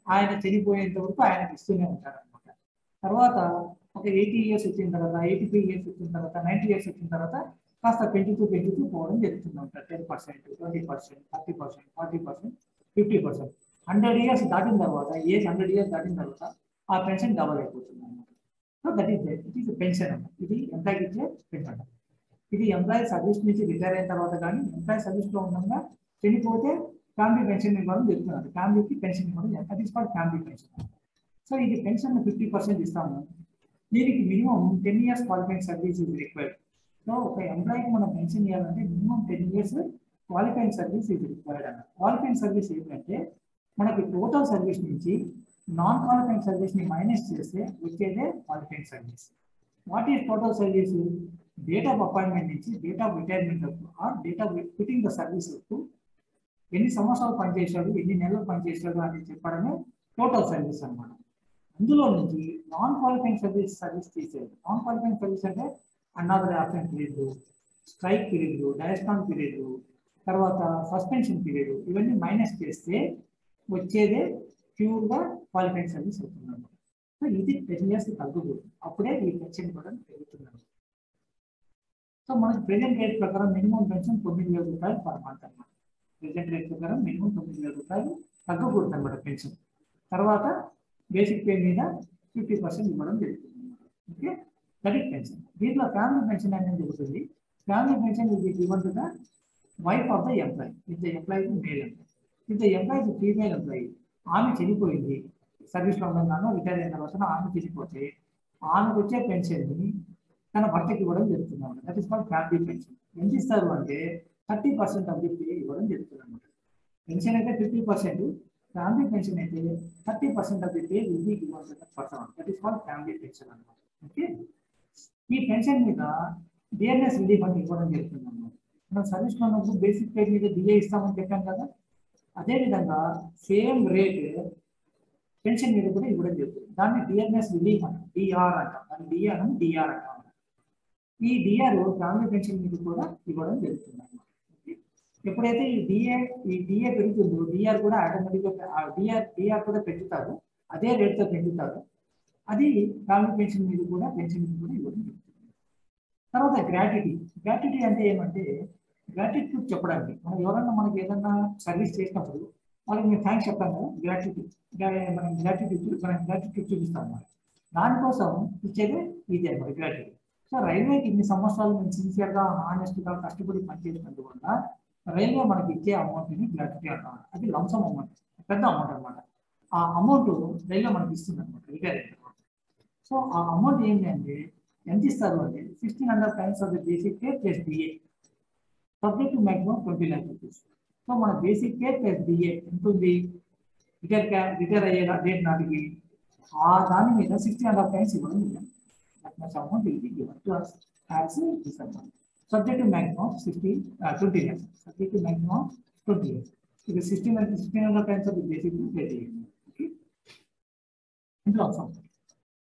ఆయన చనిపోయేంత వరకు ఆయనకి ఇస్తూనే ఉంటారు అనమాట. తర్వాత ఒక 80 ఇయర్స్ వచ్చిన తర్వాత 83 ఇయర్స్ వచ్చిన తర్వాత 90 ఇయర్స్ వచ్చిన తర్వాత కాస్త పెంచుతూ పోవడం జరుగుతుంది ఉంటారు. 10%, 20%, 30%, 40%, 50%. 100 ఇయర్స్ దాటిన తర్వాత 100 ఇయర్స్ దాటిన తర్వాత ఆ పెన్షన్ డబల్ అయిపోతుంది అనమాట. So that is it is pension అన్నమాట. ఇది ఎంప్లాయ్కి ఇచ్చే పెన్షన్. ఇది ఎంప్లాయీ సర్వీస్ నుంచి రిటైర్ అయిన తర్వాత కానీ ఎంప్లాయీ సర్వీస్లో ఉండగా చనిపోతే ఫ్యామిలీ పెన్షన్ ఇవ్వడం జరుగుతుంది. ఫ్యామిలీకి పెన్షన్ ఇవ్వడం that is called family pension. So ఇది పెన్షన్ 50% ఇస్తాము. దీనికి minimum 10 years qualified service is required. So ఒక ఎంప్లాయీకి మనం పెన్షన్ ఇవ్వాలంటే minimum 10 years qualified service is required అన్న. క్వాలిఫైడ్ సర్వీస్ ఏంటంటే మనకి టోటల్ సర్వీస్ నుంచి నాన్ క్వాలిఫైడ్ సర్వీస్ ని మైనస్ చేస్తే వచ్చేదే qualified service. What is total service? Date of appointment నుంచి డేట్ ఆఫ్ రిటైర్మెంట్ వరకు ఆ date of quitting the service వరకు ఎన్ని సంవత్సరాలు పనిచేశాడు, ఎన్ని నెలలు పనిచేశాడు అని చెప్పడమే టోటల్ సర్వీస్ అన్నమాట. అందులో నుంచి నాన్ క్వాలిఫైడ్ సర్వీస్ తీసేది. నాన్ క్వాలిఫైడ్ సర్వీస్ అంటే another absent period, strike period, డయాస్టాన్ పీరియడ్, తర్వాత సస్పెన్షన్ పీరియడ్ ఇవన్నీ మైనస్ చేస్తే వచ్చేదే ప్యూర్గా క్వాలిఫైడ్ సర్వీస్ అవుతుంది. సో ఇది 10 ఇయర్స్ తగ్గుతుంది. అప్పుడే ఈ పెన్షన్ కూడా పెరుగుతుంది. సో మనకి ప్రెజెంట్ రేట్ ప్రకారం మినిమం పెన్షన్ 9,000 రూపాయలు పర్ మంత్ అనమాట. ప్రెజెంట్ రేట్ ప్రకారం మినిమం 9,000 రూపాయలు తగ్గకూడదు అనమాట పెన్షన్. తర్వాత బేసిక్ పే మీద 50% ఇవ్వడం జరుగుతుంది. Okay, that is pension. దీంట్లో ఫ్యామిలీ పెన్షన్ అనేది జరుగుతుంది. Family pension will be given to the wife of the employee. If the employee male employee, if the employee female employee, ఆమె చనిపోయింది సర్వీస్లో ఉండగానో రిటైర్ అయిన తర్వాత ఆమె చనిపోతే ఆమెకు వచ్చే పెన్షన్ని తన భర్తకి ఇవ్వడం జరుగుతుంది అన్నమాట. That is called family pension. ఎంత ఇస్తారు అంటే 30% ఆఫ్ ది పే ఇవ్వడం జరుగుతుంది అన్నమాట. పెన్షన్ అయితే 50%, ఫ్యామిలీ పెన్షన్ అయితే 30% of the pay will be given to the person. That is called family pension అన్నమాట. ఓకే, ఈ పెన్షన్ మీద డిఆర్ఎస్ రిలీఫ్ అని ఇవ్వడం జరుగుతుంది అన్నమాట. మనం సర్వీస్లో ఉన్నప్పుడు బేసిక్ పే మీద డిఏ ఇస్తామని చెప్పాం కదా, అదేవిధంగా సేమ్ రేట్ పెన్షన్ మీద కూడా ఇవ్వడం జరుగుతుంది. దాన్ని డిఆర్ఎస్ రిలీఫ్ అంటాం, డిఆర్ అంటాం. దాన్ని డిఆర్ అంటాం. ఈ డిఆర్ ఫ్యామిలీ పెన్షన్ మీద కూడా ఇవ్వడం జరుగుతుంది అన్నమాట. ఎప్పుడైతే ఈ డిఏ పెరుగుతుందో డిఆర్ కూడా ఆటోమేటిక్గా డిఆర్ కూడా పెంచుతారు, అదే రేట్తో పెంచుతారు. అది ఫ్యామిలీ పెన్షన్ మీద కూడా ఇవ్వడం జరుగుతుంది. తర్వాత గ్రాట్యుటీ అంటే ఏమంటే గ్రాట్యుటీ చెప్పడానికి మనం ఎవరన్నా మనకి ఏదన్నా సర్వీస్ చేసినప్పుడు వాళ్ళకి మేము థ్యాంక్స్ చెప్తాం కదా, మనం గ్రాట్యుటీ చూపిస్తాం అన్నమాట. దానికోసం ఇచ్చేదే ఇది అన్నమాట గ్రాట్యుటీ. సో రైల్వేకి ఇన్ని సంవత్సరాలు మేము సిన్సియర్గా హానెస్ట్గా కష్టపడి పనిచేసినందు వల్ల రైల్వే మనకి ఇచ్చే అమౌంట్ని గ్రాట్యుటీ అంటాం. అది లంసమ్ అమౌంట్, పెద్ద అమౌంట్ అనమాట. ఆ అమౌంట్ రైల్వే మనకి ఇస్తుంది అనమాట రిటైర్ అయిన తర్వాత. సో ఆ అమౌంట్ ఏంటి అంటే ఎంత ఇస్తారు అంటే 1,600 times of the basic pay plus DA subject to maximum 20 lakhs rupees. So మన బేసిక్ పే ప్లస్ డిఏ ఉంటుంది రిటైర్ అయ్యే డేట్ నాటికి ఆ దాని మీద 1,600 టైమ్స్ ఇవ్వడం జరిగింది. అమౌంట్ ఇది given to us as this amount subject to maximum 20 lakhs, subject to maximum 20 lakhs. It is 1,600 times of the basic pay. Okay, ఇందులో అవసరం.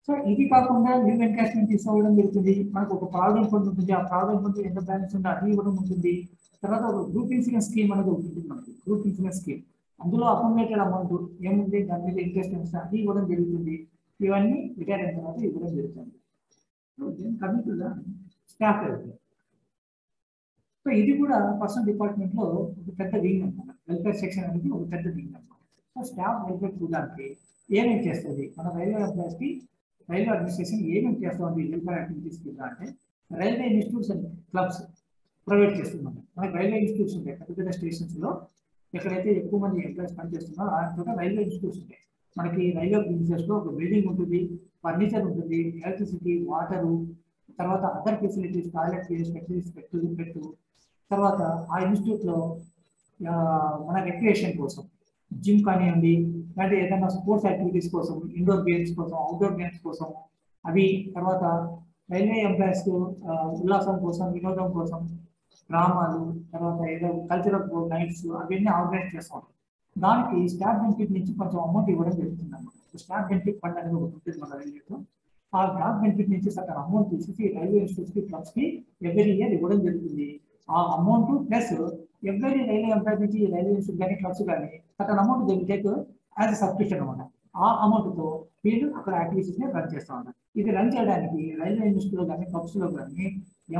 సో ఇది కాకుండా లీవ్ ఎన్కాష్మెంట్ తీసుకోవడం జరుగుతుంది. మనకు ఒక ప్రావిడెంట్ ఫండ్ ఉంటుంది. ఆ ప్రావిడెంట్ ఫండ్ ఎంత బ్యాలెన్స్ ఉంటే అది ఇవ్వడం ఉంటుంది. తర్వాత ఒక గ్రూప్ ఇన్సూరెన్స్ స్కీమ్ అనేది ఉంటుంది మనకి. గ్రూప్ ఇన్సూరెన్స్ స్కీమ్ అందులో అకౌంటెడ్ అమౌంట్ ఏముంది దాని మీద ఇంట్రెస్ట్ అది ఇవ్వడం జరుగుతుంది. ఇవన్నీ రిటైర్ అయిన తర్వాత ఇవ్వడం జరుగుతుంది. Coming to the staff welfare. So ఇది కూడా పర్సనల్ డిపార్ట్మెంట్లో ఒక పెద్ద వింగ్ అనమాట. వెల్ఫేర్ సెక్షన్ అనేది ఒక పెద్ద వింగ్ అనమాట. సో స్టాఫ్ వెల్ఫేర్ చూడడానికి ఏమేమి చేస్తుంది మన రైల్వే ఎంప్లాయీస్కి రైల్వే అడ్మినిస్ట్రేషన్ ఏమేమి చేస్తుంది వెల్ఫేర్ యాక్టివిటీస్ కింద అంటే railway institutes and clubs provide చేస్తున్నాం. మనకి రైల్వే ఇన్స్టిట్యూట్స్ ఉంటాయి పెద్ద పెద్ద స్టేషన్స్లో, ఎక్కడైతే ఎక్కువ మంది ఎంప్లాయీస్ పనిచేస్తున్నారో ఆ చోట రైల్వే ఇన్స్టిట్యూట్స్ ఉంటాయి. మనకి రైల్వే బిజినెస్లో ఒక బిల్డింగ్ ఉంటుంది, ఫర్నిచర్ ఉంటుంది, ఎలక్ట్రిసిటీ, వాటరు, తర్వాత అదర్ ఫెసిలిటీస్, టాయిలెట్ ఫెసిలిటీస్ పెట్టు తర్వాత ఆ ఇన్స్టిట్యూట్లో మన రిక్రియేషన్ కోసం జిమ్ కానివ్వండి, లేదంటే ఏదైనా స్పోర్ట్స్ యాక్టివిటీస్ కోసం, ఇండోర్ గేమ్స్ కోసం, అవుట్డోర్ గేమ్స్ కోసం అవి, తర్వాత రైల్వే ఎంప్లాయీస్ ఉల్లాసం కోసం, వినోదం కోసం డ్రామాలు, తర్వాత ఏదో కల్చరల్ నైట్స్ అవన్నీ ఆర్గనైజ్ చేస్తాం. దానికి స్టాఫ్ బెనిఫిట్ నుంచి కొంచెం అమౌంట్ ఇవ్వడం జరుగుతుంది అన్నమాట. స్టాఫ్ బెనిఫిట్ ఫండ్ అనేది ఒకటి ఉంటుంది మన రైల్వేలో. ఆ స్టాఫ్ బెనిఫిట్ నుంచి సగం అమౌంట్ తీసేసి రైల్వే ఇన్స్టిట్యూట్స్కి, క్లబ్స్కి ఎవ్రీ ఇయర్ ఇవ్వడం జరుగుతుంది. ఆ amount plus every railway employee నుంచి రైల్వే ఇన్స్టిట్యూట్ కానీ క్లబ్స్ కానీ సగం amount they take as subscription అనమాట. ఆ అమౌంట్తో వీళ్ళు అక్కడ యాక్టివిటీస్ని రన్ చేస్తూ ఉంటారు. ఇది రన్ చేయడానికి రైల్వే ఇన్స్టిట్యూట్లో కానీ క్లబ్స్లో కానీ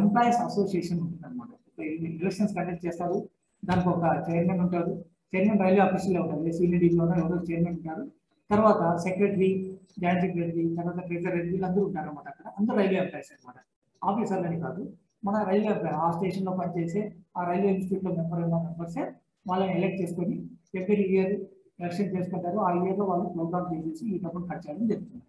ఎంప్లాయీస్ అసోసియేషన్ ఉంటుంది అనమాట. ఎలక్షన్స్ కండక్ట్ చేస్తారు, దానికి ఒక చైర్మన్ ఉంటారు. చైర్మన్ రైల్వే ఆఫీసులో ఉంటారు, సీనియర్ డివిజన్లో ఎవరో చైర్మన్ ఉంటారు. తర్వాత సెక్రటరీ, జాయింట్ సెక్రటరీ, తర్వాత ట్రెజరర్, వీళ్ళందరూ ఉంటారు అనమాట. అక్కడ అందరూ రైల్వే ఎంప్లాయీస్ అనమాట. ఆఫీసర్లు అని కాదు, మన రైల్వే ఎంప్లాయీ ఆ స్టేషన్లో పనిచేసే ఆ రైల్వే ఇన్స్టిట్యూట్లో మెంబర్సే వాళ్ళని ఎలక్ట్ చేసుకొని ఎవ్రీ ఇయర్ ఎలక్షన్ చేసుకుంటారు. ఆ ఇయర్లో వాళ్ళు ప్రోగ్రామ్ చేసేసి ఈ డబ్బులు ఖర్చు చేయడం జరుగుతుంది.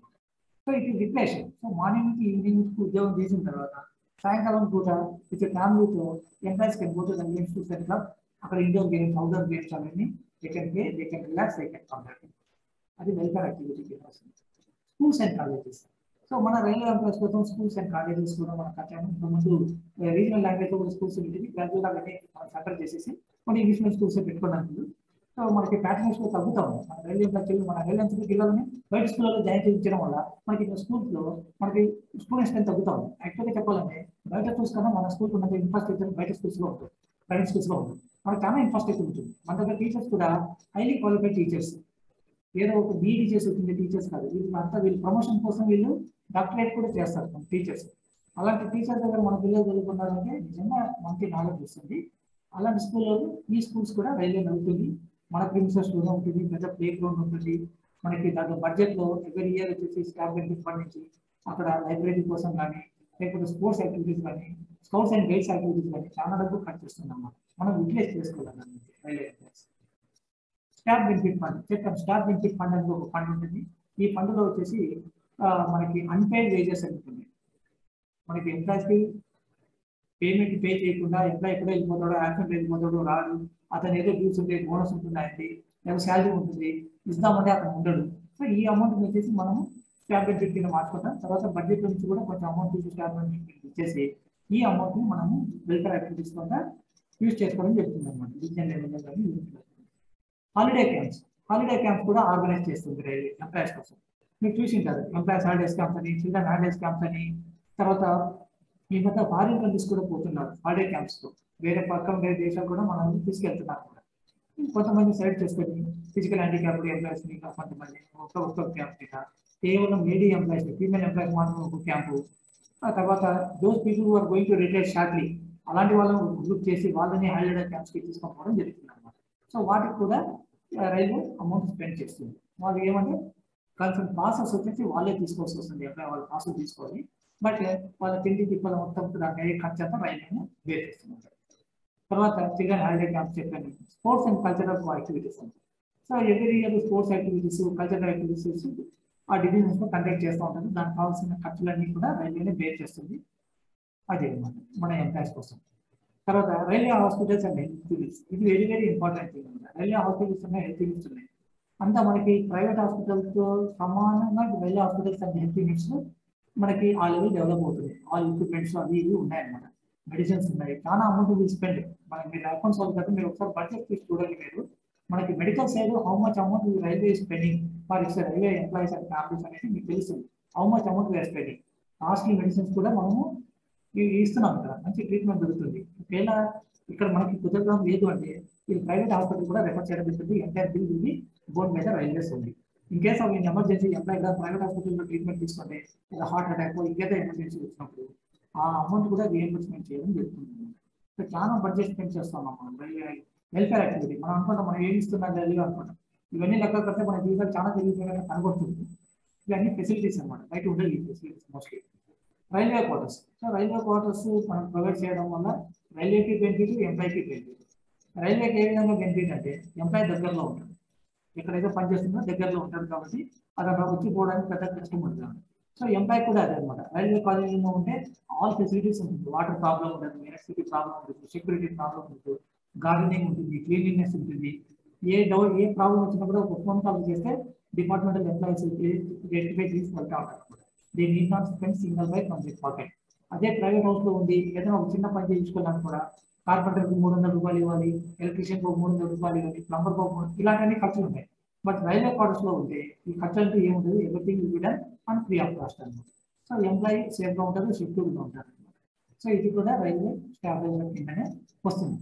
సో ఇట్ ఈస్ రిప్లేషన్. సో మార్నింగ్ నుంచి ఈవినింగ్ నుంచి ఉద్యోగం చేసిన తర్వాత సాయంకాలం పూట విత్ ఫ్యామిలీతో employees can go to the institution club. అక్కడ ఇండోర్ గేమ్స్, అవుట్డోర్ గేమ్స్ అవన్నీ they can play, they can relax, they can conduct. అది వెల్ఫేర్ యాక్టివిటీకి వస్తుంది. Schools and colleges. సో మన రైల్వే ఎంప్లాయీస్ కోసం స్కూల్స్ అండ్ కాలేజెస్ కూడా మనం కట్టాము. ముందు రీజనల్ లాంగ్వేజ్లో కూడా స్కూల్స్ ఉంటుంది, గ్రాడ్యుయేట్ అవన్నీ మనం సెంటర్ చేసేసి కొన్ని ఇంగ్లీష్ మీడియం స్కూల్స్ పెట్టుకోవడానికి. సో మనకి ప్యాటర్న్స్ తగ్గుతా ఉంది. మన రైల్వే ఎంప్లాయీస్ మన రైల్వే పిల్లలని బయట స్కూల్లో జాయిన్ చేయించడం వల్ల మనకి స్కూల్స్లో మనకి స్టూడెంట్స్ ఎంత తగ్గుతా ఉంది. యాక్చువల్గా చెప్పాలంటే బయట స్కూల్స్ కన్నా మన స్కూల్కి ఉన్న ఇన్ఫ్రాస్ట్రక్చర్ బయట స్కూల్స్లో ఉంటుంది, ప్రైవేట్ స్కూల్స్లో ఉంటుంది. మనకు చాలా ఇన్ఫ్రాస్ట్రక్చర్ ఉంటుంది. మన దగ్గర టీచర్స్ కూడా హైలీ క్వాలిఫైడ్ టీచర్స్, ఏదో ఒక బీఈడీ చేసి వచ్చింది టీచర్స్ కాదు. వీళ్ళు ప్రమోషన్ కోసం వీళ్ళు డాక్టరేట్ కూడా చేస్తారు మన టీచర్స్. అలాంటి టీచర్ దగ్గర మన పిల్లలు చదువుకున్నారంటే నిజంగా మంచి నాలెడ్జ్ వస్తుంది. అలాంటి స్కూల్లో ఈ స్కూల్స్ కూడా రైల్వే నడుపుతుంది. మన ప్రిన్సెస్ కూడా ఉంటుంది, పెద్ద ప్లే గ్రౌండ్ ఉంటుంది. మనకి దాంట్లో బడ్జెట్లో ఎవ్రీ ఇయర్ వచ్చేసి స్టాఫ్ బెనిఫిట్ ఫండ్ నుంచి అక్కడ లైబ్రరీ కోసం కానీ, లేకపోతే స్పోర్ట్స్ యాక్టివిటీస్ కానీ, స్కౌట్స్ అండ్ గైడ్స్ యాక్టివిటీస్ కానీ చాలా డబ్బు ఖర్చు చేస్తుంది అన్నమాట. మనం యూటిలైజ్ చేసుకోవాలి railway employees. Staff benefit fund చెప్పాం. స్టాఫ్ బెనిఫిట్ ఫండ్ అనేది ఒక ఫండ్ ఉంటుంది. ఈ ఫండ్లో వచ్చేసి మనకి అన్పేడ్ వేజెస్ ఉంటుంది. మనకి ఎంప్లాయీస్కి పేమెంట్ పే చేయకుండా ఎంప్లాయీ ఎప్పుడో వెళ్ళిపోతాడో, యాక్సిడెంట్ వెళ్ళిపోతాడో, రాడు, అతను ఏదో డ్యూస్ ఉంటుంది, బోనస్ ఉంటుంది, ఆయనకి లేదా శాలరీ ఉంటుంది, ఇస్తామంటే అతను ఉండడు. సో ఈ అమౌంట్ వచ్చేసి మనము స్టాఫ్ బెనిఫిట్ కింద మార్చుకుంటాం. తర్వాత బడ్జెట్ నుంచి కూడా కొంచెం అమౌంట్ తీసి స్టాఫ్ బెనిఫిట్ ఇచ్చేసి ఈ అమౌంట్ని మనము వెల్ఫేర్ యాక్టివిటీస్ కూడా యూజ్ చేసుకోవడం జరుగుతుంది అనమాట. రీజనల్ లెవెల్లో కానీ హాలిడే క్యాంప్స్ కూడా ఆర్గనైజ్ చేస్తుంది రైల్వే ఎంప్లాయీస్ కోసం. మీరు చూసింటారు ఎంప్లాయీస్ హాలిడేస్ క్యాంప్స్ అని, చిల్డ్రన్ హాలిడేస్ క్యాంప్స్ అని. తర్వాత ఈ మధ్య ఫారిన్ కంట్రీస్ కూడా పోతున్నారు హాలిడే క్యాంప్స్తో. వేరే పక్కన వేరే దేశాలు కూడా మనం తీసుకెళ్తున్నారు. కొంతమంది సెలెక్ట్ చేసుకొని ఫిజికల్ హ్యాండిక్యాప్డ్ ఎంప్లాయీస్ని, కొంతమంది ఒక్క క్యాంప్ మీద కేవలం లేడీ ఎంప్లాయీస్, ఫీమేల్ ఎంప్లాయీస్ మాత్రం ఒక క్యాంపు. ఆ తర్వాత those people who are going to retire shortly అలాంటి వాళ్ళని గ్రూప్ చేసి వాళ్ళని హాలిడే క్యాంప్స్కి తీసుకొని జరుగుతుంది అనమాట. సో వాటికి కూడా రైల్వే అమౌంట్ స్పెండ్ చేస్తుంది. వాళ్ళు ఏమంటే కన్సర్న్ పాసెస్ వచ్చేసి వాళ్ళే తీసుకోవాల్సి వస్తుంది, ఎంప్లాయీ వాళ్ళు పాసెస్ తీసుకోవాలి. బట్ వాళ్ళ తిండి తిప్పల మొత్తం దాని ఖర్చు అంతా రైల్వేనే బేర్ చేస్తున్నారు. తర్వాత చిల్డ్రన్ హాలిడే క్యాంప్స్ చెప్పాను. స్పోర్ట్స్ అండ్ కల్చరల్ యాక్టివిటీస్ అంటే so every year sports activities, cultural activities ఆ డివిజన్స్లో కండక్ట్ చేస్తూ ఉంటారు. దానికి కావాల్సిన ఖర్చులన్నీ కూడా రైల్వేనే బేర్ చేస్తుంది. అదే అనమాట మన ఎంప్లాయీస్ కోసం. తర్వాత railway hospitals and health units, ఇది వెరీ వెరీ ఇంపార్టెంట్ థింగ్ అనమాట. రైల్వే హాస్పిటల్స్ ఉన్నాయి, హెల్త్ యూనిట్స్ ఉన్నాయి. అంతా మనకి ప్రైవేట్ హాస్పిటల్స్తో సమానంగా railway hospitals and health units మనకి ఆ లెవెల్ డెవలప్ అవుతుంది. ఆల్ ఎక్విప్మెంట్స్ అవి ఇవి ఉన్నాయన్నమాట, మెడిసిన్స్ ఉన్నాయి. చాలా అమౌంట్ విల్ స్పెండ్. మనకి మీరు అకౌంట్స్ వాళ్ళు కదా, మీరు ఒకసారి బడ్జెట్ తీసి చూడండి. మీరు మనకి medical side how much amount railway spending for its railway employees and families అనేది మీకు తెలుస్తుంది. How much amount we're spending. Costly medicines కూడా మనము ఇస్తున్నాం కదా, మంచి ట్రీట్మెంట్ దొరుకుతుంది. ఒకవేళ ఇక్కడ మనకి కుదరడం లేదు అంటే ఇది ప్రైవేట్ హాస్పిటల్ కూడా రెఫర్ చేయడం జరుగుతుంది. ఎంటైర్ బిల్ ఇది బోర్డు మీద రైల్వేస్ ఉంది. In case of emergency employee private హాస్పిటల్లో ట్రీట్మెంట్ తీసుకుంటే లేదా హార్ట్ అటాక్ ఇంకేదో ఎమర్జెన్సీ వచ్చినప్పుడు ఆ అమౌంట్ కూడా రియంబర్స్మెంట్ చేయడం జరుగుతుంది. సో చాలా బడ్జెట్ స్పెండ్ చేస్తున్నాం మనం రైల్వే వెల్ఫేర్ యాక్టివిటీ. మనం అనుకుంటాం మనం ఏమి ఇస్తున్నాం రైల్వే అనుకుంటాం. ఇవన్నీ లెక్క కడితే మన జీవితాలు చాలా తెలియజేయడానికి కనబడుతుంది. ఇవన్నీ ఫెసిలిటీస్ అనమాట, బయట ఉండదు ఈ facilities mostly. Railway quarters. So railway quarters మనం ప్రొవైడ్ చేయడం వల్ల రైల్వేకి బెనిఫిట్, ఎంప్లాయీకి బెనిఫిట్. రైల్వేకి ఏ విధంగా బెనిఫిట్ అంటే ఎంప్లాయీ దగ్గరలో ఉంటుంది, ఎక్కడైతే పనిచేస్తుందో దగ్గరలో ఉంటుంది కాబట్టి అక్కడ వచ్చిపోవడానికి పెద్ద కష్టం ఉంటుంది. సో ఎంప్లాయీ కూడా అదే అనమాట. రైల్వే కాలేజీలో ఉంటే ఆల్ ఫెసిలిటీస్ ఉంటుంది, వాటర్ ప్రాబ్లం ఉంటుంది, ఎలక్ట్రిసిటీ ప్రాబ్లం ఉంటుంది, సెక్యూరిటీ ప్రాబ్లం ఉంటుంది, గార్డెనింగ్ ఉంటుంది, క్లీనింగ్నెస్ ఉంటుంది. ఏ ప్రాబ్లం వచ్చినా కూడా ఒక ఫోన్ కాల్ చేస్తే డిపార్ట్మెంటల్ ఎంప్లాయీస్ రెక్టిఫై చేసి వెళ్తా ఉంటారు. They need not spend single buy from this pocket. అదే ప్రైవేట్ హౌస్ లో ఉంది, ఏదైనా ఒక చిన్న పని చేయించుకోవడానికి కూడా కార్పెంటర్కి 300 రూపాయలు ఇవ్వాలి, ఎలక్ట్రీషియన్కి 300 రూపాయలు ఇవ్వాలి, ప్లంబర్కి 300, ఇలాంటివన్నీ ఖర్చులు ఉన్నాయి. బట్ రైల్వే క్వార్టర్స్ లో ఉంటే ఈ ఖర్చు అంటే ఏముంటుంది, everything will be done and free of cost అనమాట. సో ఎంప్లాయీ సేఫ్ గా ఉంటారు, సెక్యూర్గా ఉంటారు అనమాట. సో ఇది కూడా రైల్వే స్టాబ్లిష్మెంట్ కిందనే వస్తుంది.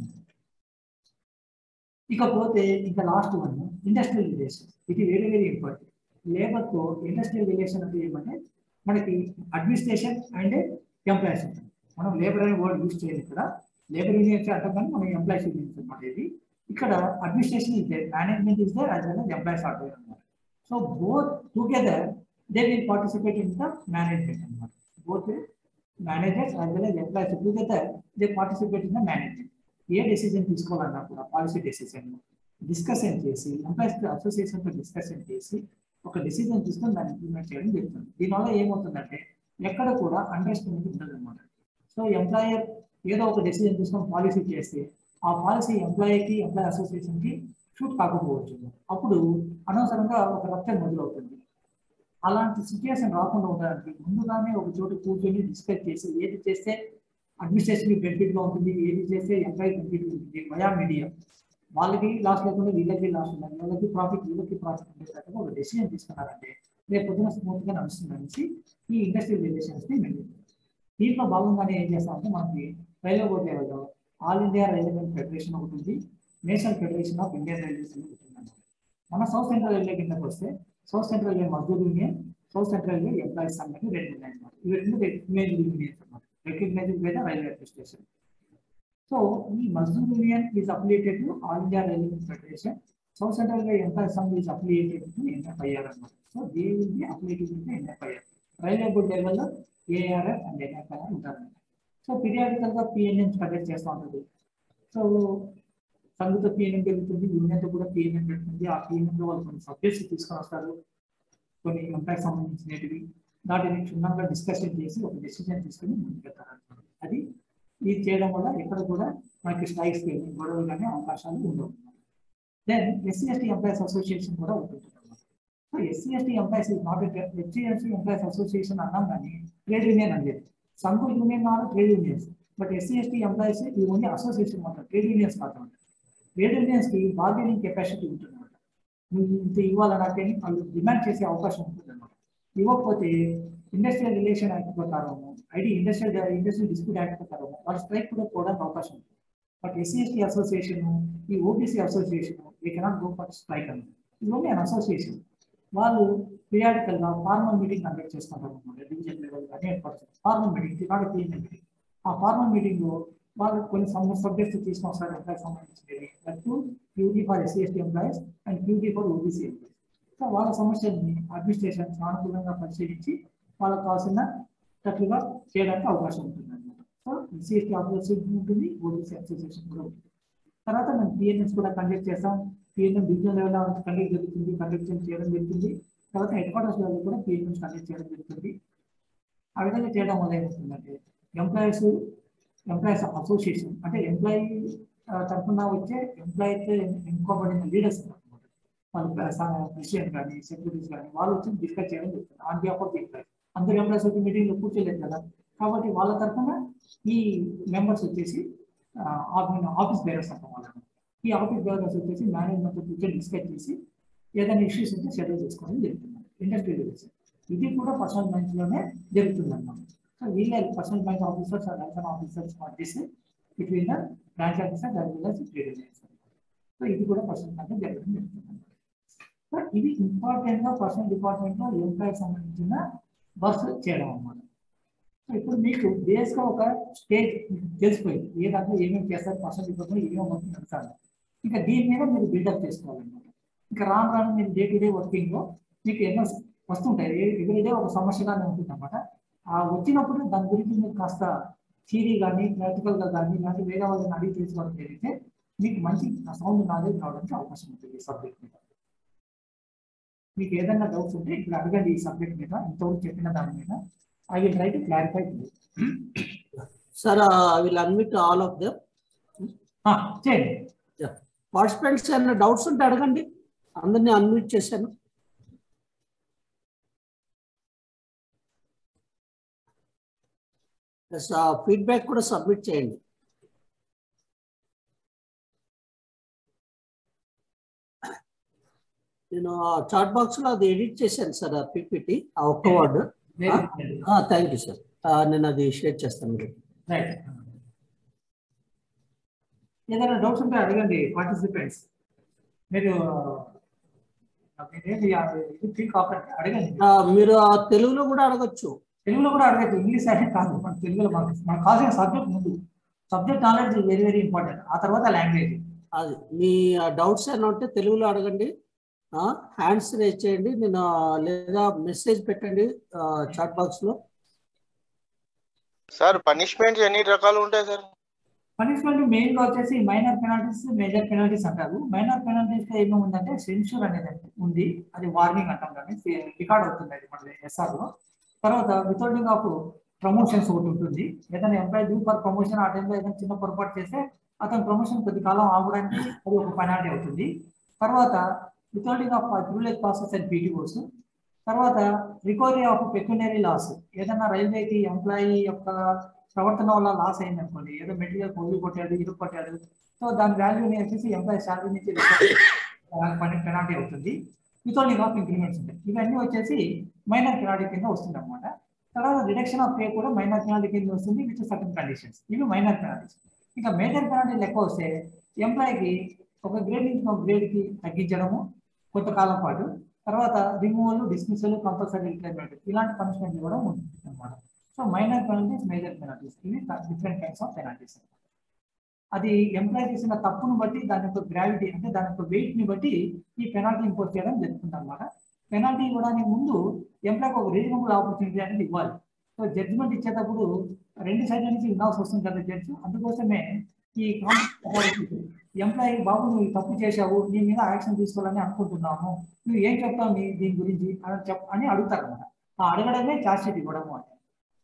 ఇకపోతే ఇంకా లాస్ట్ వన్ ఇండస్ట్రియల్ రిలేషన్. ఇది వెరీ వెరీ ఇంపార్టెంట్. లేబర్ తో ఇండస్ట్రియల్ రిలేషన్ అంటే ఏమంటే మనకి అడ్మినిస్ట్రేషన్ అండ్ ఎంప్లాయీస్ ఉంటుంది. మనం లేబర్ అనే వర్డ్ యూజ్ చేయాలి ఇక్కడ. లేబర్ యూనియన్స్ అంటాం కానీ మనం ఎంప్లాయీస్ యూనియన్స్ అనమాట. ఇది ఇక్కడ administration is there, management is there, as well as employees are there అనమాట. So both together they will participate in the management అనమాట. Both managers as well as employees together they participate in the management. ఏ decision తీసుకోవాలన్నా కూడా policy decision discussion చేసి employees అసోసియేషన్తో discussion చేసి ఒక decision తీసుకొని దాన్ని ఇంప్లిమెంట్ చేయడం జరుగుతుంది. దీనివల్ల ఏమవుతుందంటే ఎక్కడ కూడా అండర్స్టాండింగ్ ఉండదు అనమాట. సో ఎంప్లాయర్ ఏదో ఒక డెసిజన్ తీసుకొని పాలసీ చేస్తే ఆ పాలసీ ఎంప్లాయీకి ఎంప్లాయీ అసోసియేషన్కి షూట్ కాకపోవచ్చు. అప్పుడు అనవసరంగా ఒక రప్చర్ మొదలవుతుంది. అలాంటి సిచ్యువేషన్ రాకుండా ఉండడానికి ముందుగానే ఒక చోట కూర్చొని డిస్కస్ చేసి ఏది చేస్తే అడ్మినిస్ట్రేషన్ బెనిఫిట్ గా ఉంటుంది, ఏది చేస్తే ఎంప్లాయీ బెనిఫిట్ ఉంటుంది, వయా మీడియా వాళ్ళకి లాస్ లేకుండా వీళ్ళకి లాస్ ఉండాలి, వాళ్ళకి ప్రాఫిట్ వీళ్ళకి ప్రాఫిట్ ఉండేటట్టుగా ఒక డెసిజన్ తీసుకున్నారంటే రేపు పొద్దున స్మూత్ గా నడుస్తుంది అనేసి ఈ ఇండస్ట్రియల్ రిలేషన్స్ ని మెయింటైన్. దీంట్లో భాగంగానే ఏం చేస్తామంటే మనకి రైల్వే బోర్డు లెవెల్లో ఆల్ ఇండియా రైల్వే ఫెడరేషన్ ఒకటి ఉంది, national federation of Indian railways ఉంటుంది. మన సౌత్ సెంట్రల్ రైల్వే కిందకి వస్తే south central railway Mazdoor union, south central railway employees Sangham రెండు ఉన్నాయి అన్నమాట. ఇవి రెండు మెయిన్ యూనియన్స్ అన్నమాట, recognised by the railway administration. So ఈ Mazdoor union is affiliated to all India railway federation. South central railway employees Sangham is affiliated to NFIR అన్నమాట. So they will be affiliated to NFIR. Railway board లెవెల్లో ARF and NFIR ఉంటారన్నమాట. So periodical గా PNM conduct చేస్తూ ఉంటుంది. So సంఘంతో PNM పెరుగుతుంది, యూనియన్తో కూడా PNM పెడుతుంది. ఆ పిఎన్ఎంలో వాళ్ళు కొన్ని సబ్జెక్ట్స్ తీసుకొని వస్తారు, కొన్ని ఎంప్లాయీకి సంబంధించినవి. వాటిని క్షుణ్ణంగా డిస్కషన్ చేసి ఒక డెసిషన్ తీసుకొని ముందుకు వెళ్తారు. అది ఇది చేయడం వల్ల ఎక్కడ కూడా మనకి స్ట్రైక్స్ కానీ గొడవలు కానీ అవకాశాలు ఉండవు. దెన్ ఎస్సీ/ఎస్టీ ఎంప్లాయీస్ అసోసియేషన్ కూడా ఉంటుంది అన్నమాట. So ఎస్సీ/ఎస్టీ employees is not ఎస్సీ/ఎస్టీ employees association అన్నాం కానీ ట్రేడ్ యూనియన్ అనేది సంఘం union not trade unions. But ఎస్సీ/ఎస్టీ employees ఈ ఓన్లీ అసోసియేషన్ మాత్రం, ట్రేడ్ యూనియన్స్ మాత్రం. ట్రేడ్ యూనియన్స్ కి బార్గెనింగ్ కెపాసిటీ ఉంటుంది అన్నమాట. నువ్వు ఇంత ఇవ్వాలన్నాకని వాళ్ళు డిమాండ్ చేసే అవకాశం ఉంటుంది అన్నమాట. ఇవ్వకపోతే ఇండస్ట్రియల్ రిలేషన్ యాక్ట్ ప్రకారము, ఇండస్ట్రియల్ డిస్ప్యూట్ యాక్ట్ ప్రకారము వాళ్ళు స్ట్రైక్ కూడా పోవడానికి అవకాశం ఉంటుంది. బట్ ఎస్సీ/ఎస్టీ అసోసియేషన్, ఈ OBC association we cannot go for strike అన్నమాట. ఇది ఓన్లీ అన్ అసోసియేషన్. వాళ్ళు పీరియాడికల్ గా ఫార్మల్ మీటింగ్ కండక్ట్ చేసుకుంటారు అన్నమాట. డివిజన్ లెవెల్ కానీ formal meeting, not PNM meeting. ఆ ఫార్మల్ మీటింగ్ లో వాళ్ళు కొన్ని సబ్జెక్ట్స్ తీసుకొని వస్తారు ఎంప్లాయీకి సంబంధించినవి. QT for SC ST employees and QT for OBC employees. So వాళ్ళ సమస్యల్ని అడ్మినిస్ట్రేషన్ సానుకూలంగా పరిశీలించి వాళ్ళకు కావాల్సినట్లుగా చేయడానికి అవకాశం ఉంటుంది అన్నమాట. సో ఎస్సీ/ఎస్టీ అసోసియేషన్ ఉంటుంది, ఓబీసీ అసోసియేషన్ కూడా ఉంటుంది. తర్వాత మేము పిఎన్ఎస్ కూడా కండక్ట్ చేస్తాం. పిఎన్ఎం డివిజన్ లెవెల్ కండక్ట్ చేయడం జరుగుతుంది. తర్వాత హెడ్ క్వార్టర్స్ లెవెల్ కూడా పిఎన్ఎస్ కండక్ట్ చేయడం జరుగుతుంది. ఆ విధంగా చేయడం వల్ల ఏమవుతుందంటే ఎంప్లాయీస్ అసోసియేషన్ అంటే ఎంప్లాయీ తరఫున వచ్చే ఎంప్లాయీతో ఎన్నుకోబడిన లీడర్స్ అన్నమాట. వాళ్ళు ప్రెసిడెంట్ కానీ సెక్రటరీస్ కానీ వాళ్ళు వచ్చి డిస్కస్ చేయడం జరుగుతుంది on behalf of the employees. అందరు ఎంప్లాయీస్ వచ్చి మీటింగ్లో కూర్చోలేదు కదా, కాబట్టి వాళ్ళ తరఫున ఈ మెంబర్స్ వచ్చేసి ఆఫీస్ బేరర్స్ అంటాం వాళ్ళని. ఈ ఆఫీస్ బేరర్స్ వచ్చేసి మేనేజ్మెంట్ కూర్చొని డిస్కస్ చేసి ఏదైనా ఇష్యూస్ ఉంటే సెటిల్ చేసుకోవడం జరుగుతుంది. ఇండస్ట్రియల్ రిలేషన్ ఇది కూడా పర్సనల్ బ్యాంక్ లోనే జరుగుతుంది అన్నమాట. సో వీళ్ళ personal bank officers or licence officers చేసి between the branch officer trade. So ఇది కూడా పర్సనల్ బ్యాంక్ జరగడం జరుగుతుంది అన్నమాట. సో ఇది ఇంపార్టెంట్ గా పర్సనల్ డిపార్ట్మెంట్ లో ఎంప్లాయీకి సంబంధించిన వర్క్ చేయడం అన్నమాట. సో ఇప్పుడు మీకు బేస్ గా ఒక స్టేజ్ తెలిసిపోయింది, ఏ దాంట్లో ఏమేమి చేస్తారు, పర్సనల్ డిపార్ట్మెంట్ ఏమేమి వర్క్ నడుస్తారు. ఇంకా దీని మీద మీరు బిల్డప్ చేసుకోవాలన్నమాట. ఇంకా రాను మీరు డే టు డే వర్కింగ్ లో మీకు ఎన్నో వస్తుంటాయి, ఎవ్రీడే ఒక సమస్యగానే ఉంటుంది అన్నమాట. ఆ వచ్చినప్పుడు దాని గురించి మీరు కాస్త థియరీ కానీ ప్రాక్టికల్గా కానీ లేకపోతే వేరే వాళ్ళని అడిగి తెలుసుకోవడం జరిగితే మీకు మంచి సౌండ్ నాలెడ్జ్ రావడానికి అవకాశం ఉంటుంది ఈ సబ్జెక్ట్ మీద. మీకు ఏదైనా డౌట్స్ ఉంటే ఇప్పుడు అడగండి ఈ సబ్జెక్ట్ మీద, ఇంతవరకు చెప్పిన దాని మీద. I will try to clarify. Sir I will అన్మిట్ all of them. చేయండి. పార్టిసిపెంట్స్ ఏమైనా డౌట్స్ ఉంటే అడగండి, అందరినీ అన్మిట్ చేశాను. ఫీడ్బ్యాక్ కూడా సబ్మిట్ చేయండి. నేను చాట్ బాక్స్ లో అది ఎడిట్ చేశాను సార్, ఆ పిపిటి, ఆ ఒక్క వర్డ్. థ్యాంక్ యూ సార్, నేను అది షేర్ చేస్తాను. రైట్. ఏదైనా డౌట్స్ ఉంటే అడగండి పార్టిసిపెంట్స్. మీరు అడగండి. మీరు తెలుగులో కూడా అడగచ్చు. తెలుగులో కూడా అడగచ్చు, ఇంగ్లీష్ అయితే కాదు. మన తెలుగులో మనకు కావాల్సిన సబ్జెక్ట్ ముందు subject knowledge very very important, ఆ తర్వాత లాంగ్వేజ్. అది మీ డౌట్స్ ఏమైనా ఉంటే తెలుగులో అడగండి, హ్యాండ్స్ రేజ్ చేయండి, నేను లేదా మెసేజ్ పెట్టండి చాట్ బాక్స్ లో. సార్ పనిష్మెంట్స్ ఎన్ని రకాలు ఉంటాయి సార్? పనిష్మెంట్ మెయిన్ గా వచ్చేసి మైనర్ పెనాల్టీస్, మేజర్ పెనాల్టీస్ అంటారు. మైనర్ పెనాల్టీస్ లో ఏమో ఉందంటే సెన్సూర్ అనేది ఉంది, అది వార్నింగ్ అంటాం, కానీ రికార్డ్ అవుతుంది అది మన ఎస్ఆర్ లో. తర్వాత వితౌటింగ్ ఆఫ్ ప్రమోషన్స్ ఒకటి ఉంటుంది. ఏదైనా ఎంప్లాయీ డ్యూ ఫర్ ప్రమోషన్, ఆ టైంలో ఏదైనా చిన్న పొరపాటు చేస్తే అతని ప్రమోషన్ కొద్ది కాలం ఆగడానికి అది ఒక పెనాల్టీ అవుతుంది. తర్వాత వితౌటింగ్ ఆఫ్ ప్రివిలేజ్ ప్రాసెస్ అండ్ పీటీఓస్. తర్వాత రికవరీ ఆఫ్ పెక్యునరీ లాస్, ఏదైనా రైల్వేకి ఎంప్లాయీ యొక్క ప్రవర్తన వల్ల లాస్ అయింది అనుకోండి, ఏదో మెటీరియల్ పొల్లి కొట్టాడు, ఇరుకు కొట్టాడు, సో దాని వాల్యూని వచ్చేసి ఎంప్లాయీ శాలరీ నుంచి పెనాల్టీ అవుతుంది. వితౌటింగ్ ఆఫ్ ఇంక్రిమెంట్స్ ఉంటాయి. ఇవన్నీ వచ్చేసి మైనర్ పెనాల్టీ కింద వస్తుంది అనమాట. తర్వాత రిడక్షన్ ఆఫ్ పే కూడా మైనర్ పెనాల్టీ కింద వస్తుంది విత్ సర్టన్ కండిషన్స్. ఇవి మైనర్ పెనాల్టీస్. ఇంకా మేజర్ పెనాల్టీ లెక్క వస్తే ఎంప్లాయీకి ఒక గ్రేడ్ నుంచి ఒక గ్రేడ్కి తగ్గించడము కొంతకాలం పాటు, తర్వాత రిమూవల్, డిస్మిసల్, కంపల్సరీ రిటైర్మెంట్, ఇలాంటి పనిష్మెంట్ కూడా ఉంటుంది అనమాట. So minor penalties, major penalties, ఇవి డిఫరెంట్ టైప్స్ ఆఫ్ పెనాల్టీస్. అది ఎంప్లాయ్ చేసిన తప్పును బట్టి, దాని యొక్క గ్రావిటీ అంటే దాని యొక్క వెయిట్ ని బట్టి ఈ పెనాల్టీ ఇంపోజ్ చేయడం జరుగుతుంది అనమాట. పెనాల్టీ ఇవ్వడానికి ముందు ఎంప్లాయ్కి ఒక రీజనబుల్ ఆపర్చునిటీ అనేది ఇవ్వాలి. సో జడ్జిమెంట్ ఇచ్చేటప్పుడు రెండు సైడ్ల నుంచి వినాల్సి వస్తుంది కదా జడ్జి. అందుకోసమే ఈ ఎంప్లాయీ, బాబు నువ్వు తప్పు చేశావు, నీ మీద యాక్షన్ తీసుకోవాలని అనుకుంటున్నాము, నువ్వు ఏం చెప్తావు దీని గురించి అని అడుగుతారు అనమాట. ఆ అడగడమే ఛార్జ్ షీట్ ఇవ్వడము అంటే.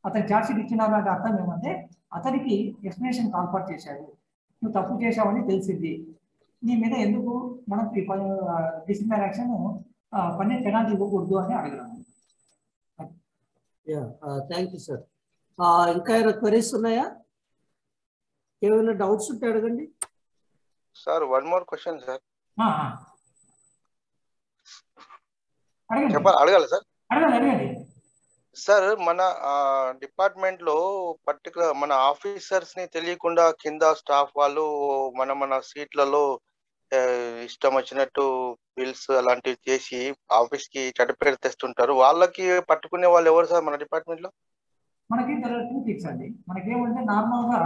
అతను ఛార్జ్ షీట్ ఇచ్చినారంటే అర్థం ఏమంటే అతనికి ఎక్స్ప్లెనేషన్ కాల్ఫర్ చేశాడు, నువ్వు తప్పు చేశావని తెలిసింది, నీ మీద ఎందుకు మనం డిసిప్లినరీ యాక్షన్ పన్నే పెనాల్టీ ఇవ్వకూడదు అని అడగడం. Thank you sir. ఇంకా ఏమైనా క్వరీస్ ఉన్నాయా? ఏమైనా డౌట్స్ ఉంటే అడగండి sir. One more question sir. చెప్పాలి, అడగాలి సార్? అడగండి సార్. మన డిపార్ట్మెంట్ లో పర్టికులర్ మన ఆఫీసర్స్ ని తెలియకుండా కింద స్టాఫ్ వాళ్ళు మన సీట్లలో ఇష్టం వచ్చినట్టు బిల్స్ అలాంటివి చేసి ఆఫీస్ కి చెడ్డపేరు తెస్తుంటారు. వాళ్ళకి పట్టుకునే వాళ్ళు ఎవరు సార్ మన డిపార్ట్మెంట్ లో? మనకి టూ థింగ్స్ అండి. మనకేమంటే నార్మల్ గా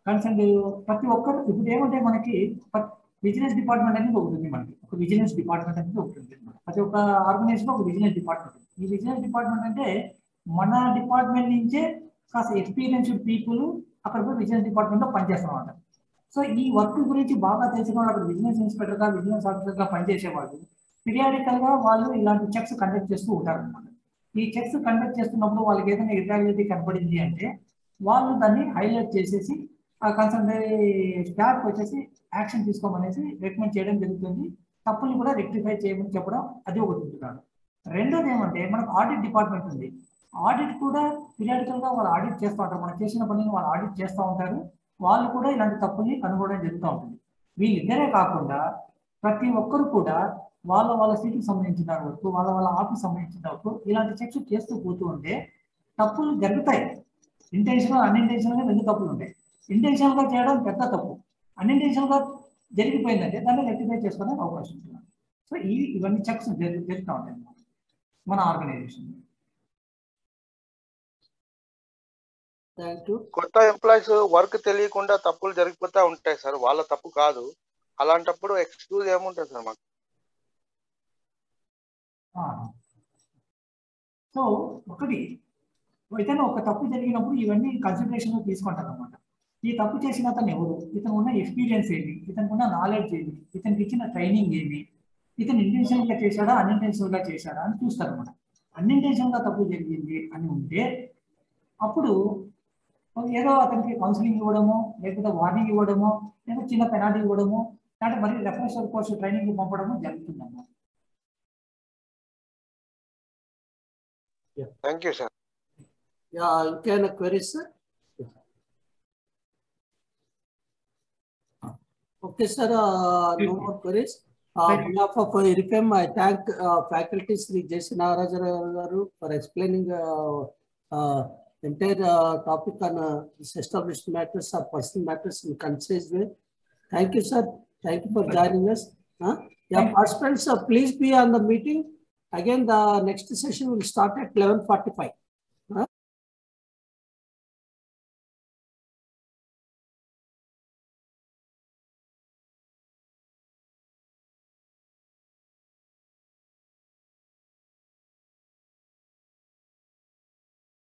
కన్సర్న్ ప్రతి ఒక్కరు ఇప్పుడు ఏమంటే మనకి విజిలెన్స్ డిపార్ట్మెంట్ అనేది ఒకటి ఉంది. మనకి ఒక విజిలెన్స్ డిపార్ట్మెంట్ అనేది ఒకటి ఉంది. ప్రతి ఒక్క ఆర్గనైజేషన్ ఒక విజిలెన్స్ డిపార్ట్మెంట్. ఈ విజిలెన్స్ డిపార్ట్మెంట్ అంటే మన డిపార్ట్మెంట్ నుంచే కాస్త ఎక్స్పీరియన్స్డ్ పీపుల్ అక్కడ పోయి విజిలెన్స్ డిపార్ట్మెంట్ లో పనిచేస్తాం అన్నమాట. సో ఈ వర్క్ గురించి బాగా తెలిసిన వాళ్ళు అక్కడ విజిలెన్స్ ఇన్స్పెక్టర్ గా, విజిలెన్స్ ఆఫీసర్ గా పనిచేసేవాళ్ళు పీరియాడికల్ గా వాళ్ళు ఇలాంటి చెక్స్ కండక్ట్ చేస్తూ ఉంటారు అనమాట. ఈ చెక్స్ కండక్ట్ చేస్తున్నప్పుడు వాళ్ళకి ఏదైనా ఇర్రెగ్యులారిటీ కనపడింది అంటే వాళ్ళు దాన్ని హైలైట్ చేసేసి ఆ కన్సర్న్ స్టాఫ్ వచ్చేసి యాక్షన్ తీసుకోమనేసి రికమెండ్ చేయడం జరుగుతుంది. తప్పుల్ని కూడా రెక్టిఫై చేయమని చెప్పడం అది ఒకటి ఉంటున్నాడు. రెండోది ఏమంటే మనకు ఆడిట్ డిపార్ట్మెంట్ ఉంది. ఆడిట్ కూడా పీరియాడికల్ గా వాళ్ళు ఆడిట్ చేస్తూ ఉంటారు. మనం చేసిన పనిని వాళ్ళు ఆడిట్ చేస్తూ ఉంటారు. వాళ్ళు కూడా ఇలాంటి తప్పుల్ని కనుగొనడం జరుగుతూ ఉంటుంది. వీళ్ళిద్దరే కాకుండా ప్రతి ఒక్కరు కూడా వాళ్ళ సీట్కి సంబంధించిన వరకు, వాళ్ళ ఆఫీస్ సంబంధించిన వరకు ఇలాంటి చెక్స్ చేస్తూ పోతూ ఉంటే తప్పులు జరుగుతాయి. ఇంటెన్షనల్, అన్ఇంటెన్షనల్ గా రెండు తప్పులు ఉంటాయి. ఇంటెన్షనల్ గా చేయడం పెద్ద తప్పు, అన్ఇంటెన్షనల్ గా జరిగిపోయిందంటే దాన్ని రెక్టిఫై చేసుకోవడానికి అవకాశం ఉంటుంది. సో ఇవన్నీ చెక్స్ జరుగుతూ ఉంటాయి మన ఆర్గనైజేషన్. కొత్త ఎంప్లాయీస్ వర్క్ తెలియకుండా తప్పులు జరిగిపోతా ఉంటాయి సార్. వాళ్ళ తప్పు కాదు. అలాంటప్పుడు ఎక్స్క్యూజ్ ఏముంటుంది సార్ మాకు? సో ఒకటి ఇతను ఒక తప్పు జరిగినప్పుడు ఇవన్నీ కన్సిడరేషన్ తీసుకుంటారు అనమాట. ఈ తప్పు చేసిన అతను ఎవరు, ఇతను ఉన్న ఎక్స్పీరియన్స్ ఏమి, ఇతనికి ఉన్న నాలెడ్జ్ ఏమి, ఇతనికి ఇచ్చిన ట్రైనింగ్ ఏమి, ఇతను ఇంటెన్షనల్ గా చేశాడా అన్ఇంటెన్షనల్ గా చేశాడా అని చూస్తారు అనమాట. అన్ఇంటెన్షనల్ గా తప్పు జరిగింది అని ఉంటే అప్పుడు ఏదో అతనికి కౌన్సిలింగ్ ఇవ్వడమో, లేకపోతే వార్నింగ్ ఇవ్వడమో, లేదా చిన్న పెనాల్టీ ఇవ్వడమో, అంటే మరి రెఫరెన్షియల్ కోర్సు ట్రైనింగ్ పంపడము జరుగుతుంది అన్నమాట. Thank you sir. ఇంకేమైనా queries sir? Okay, sir. No more queries. On behalf of IRIFEM, I thank faculty Sri J. Nagaraja garu for explaining entire topic on established matters or personal matters in concise way. Thank you, sir. Thank you for joining us. Yeah, participants, please be on the meeting. Again, the next session will start at 11:45.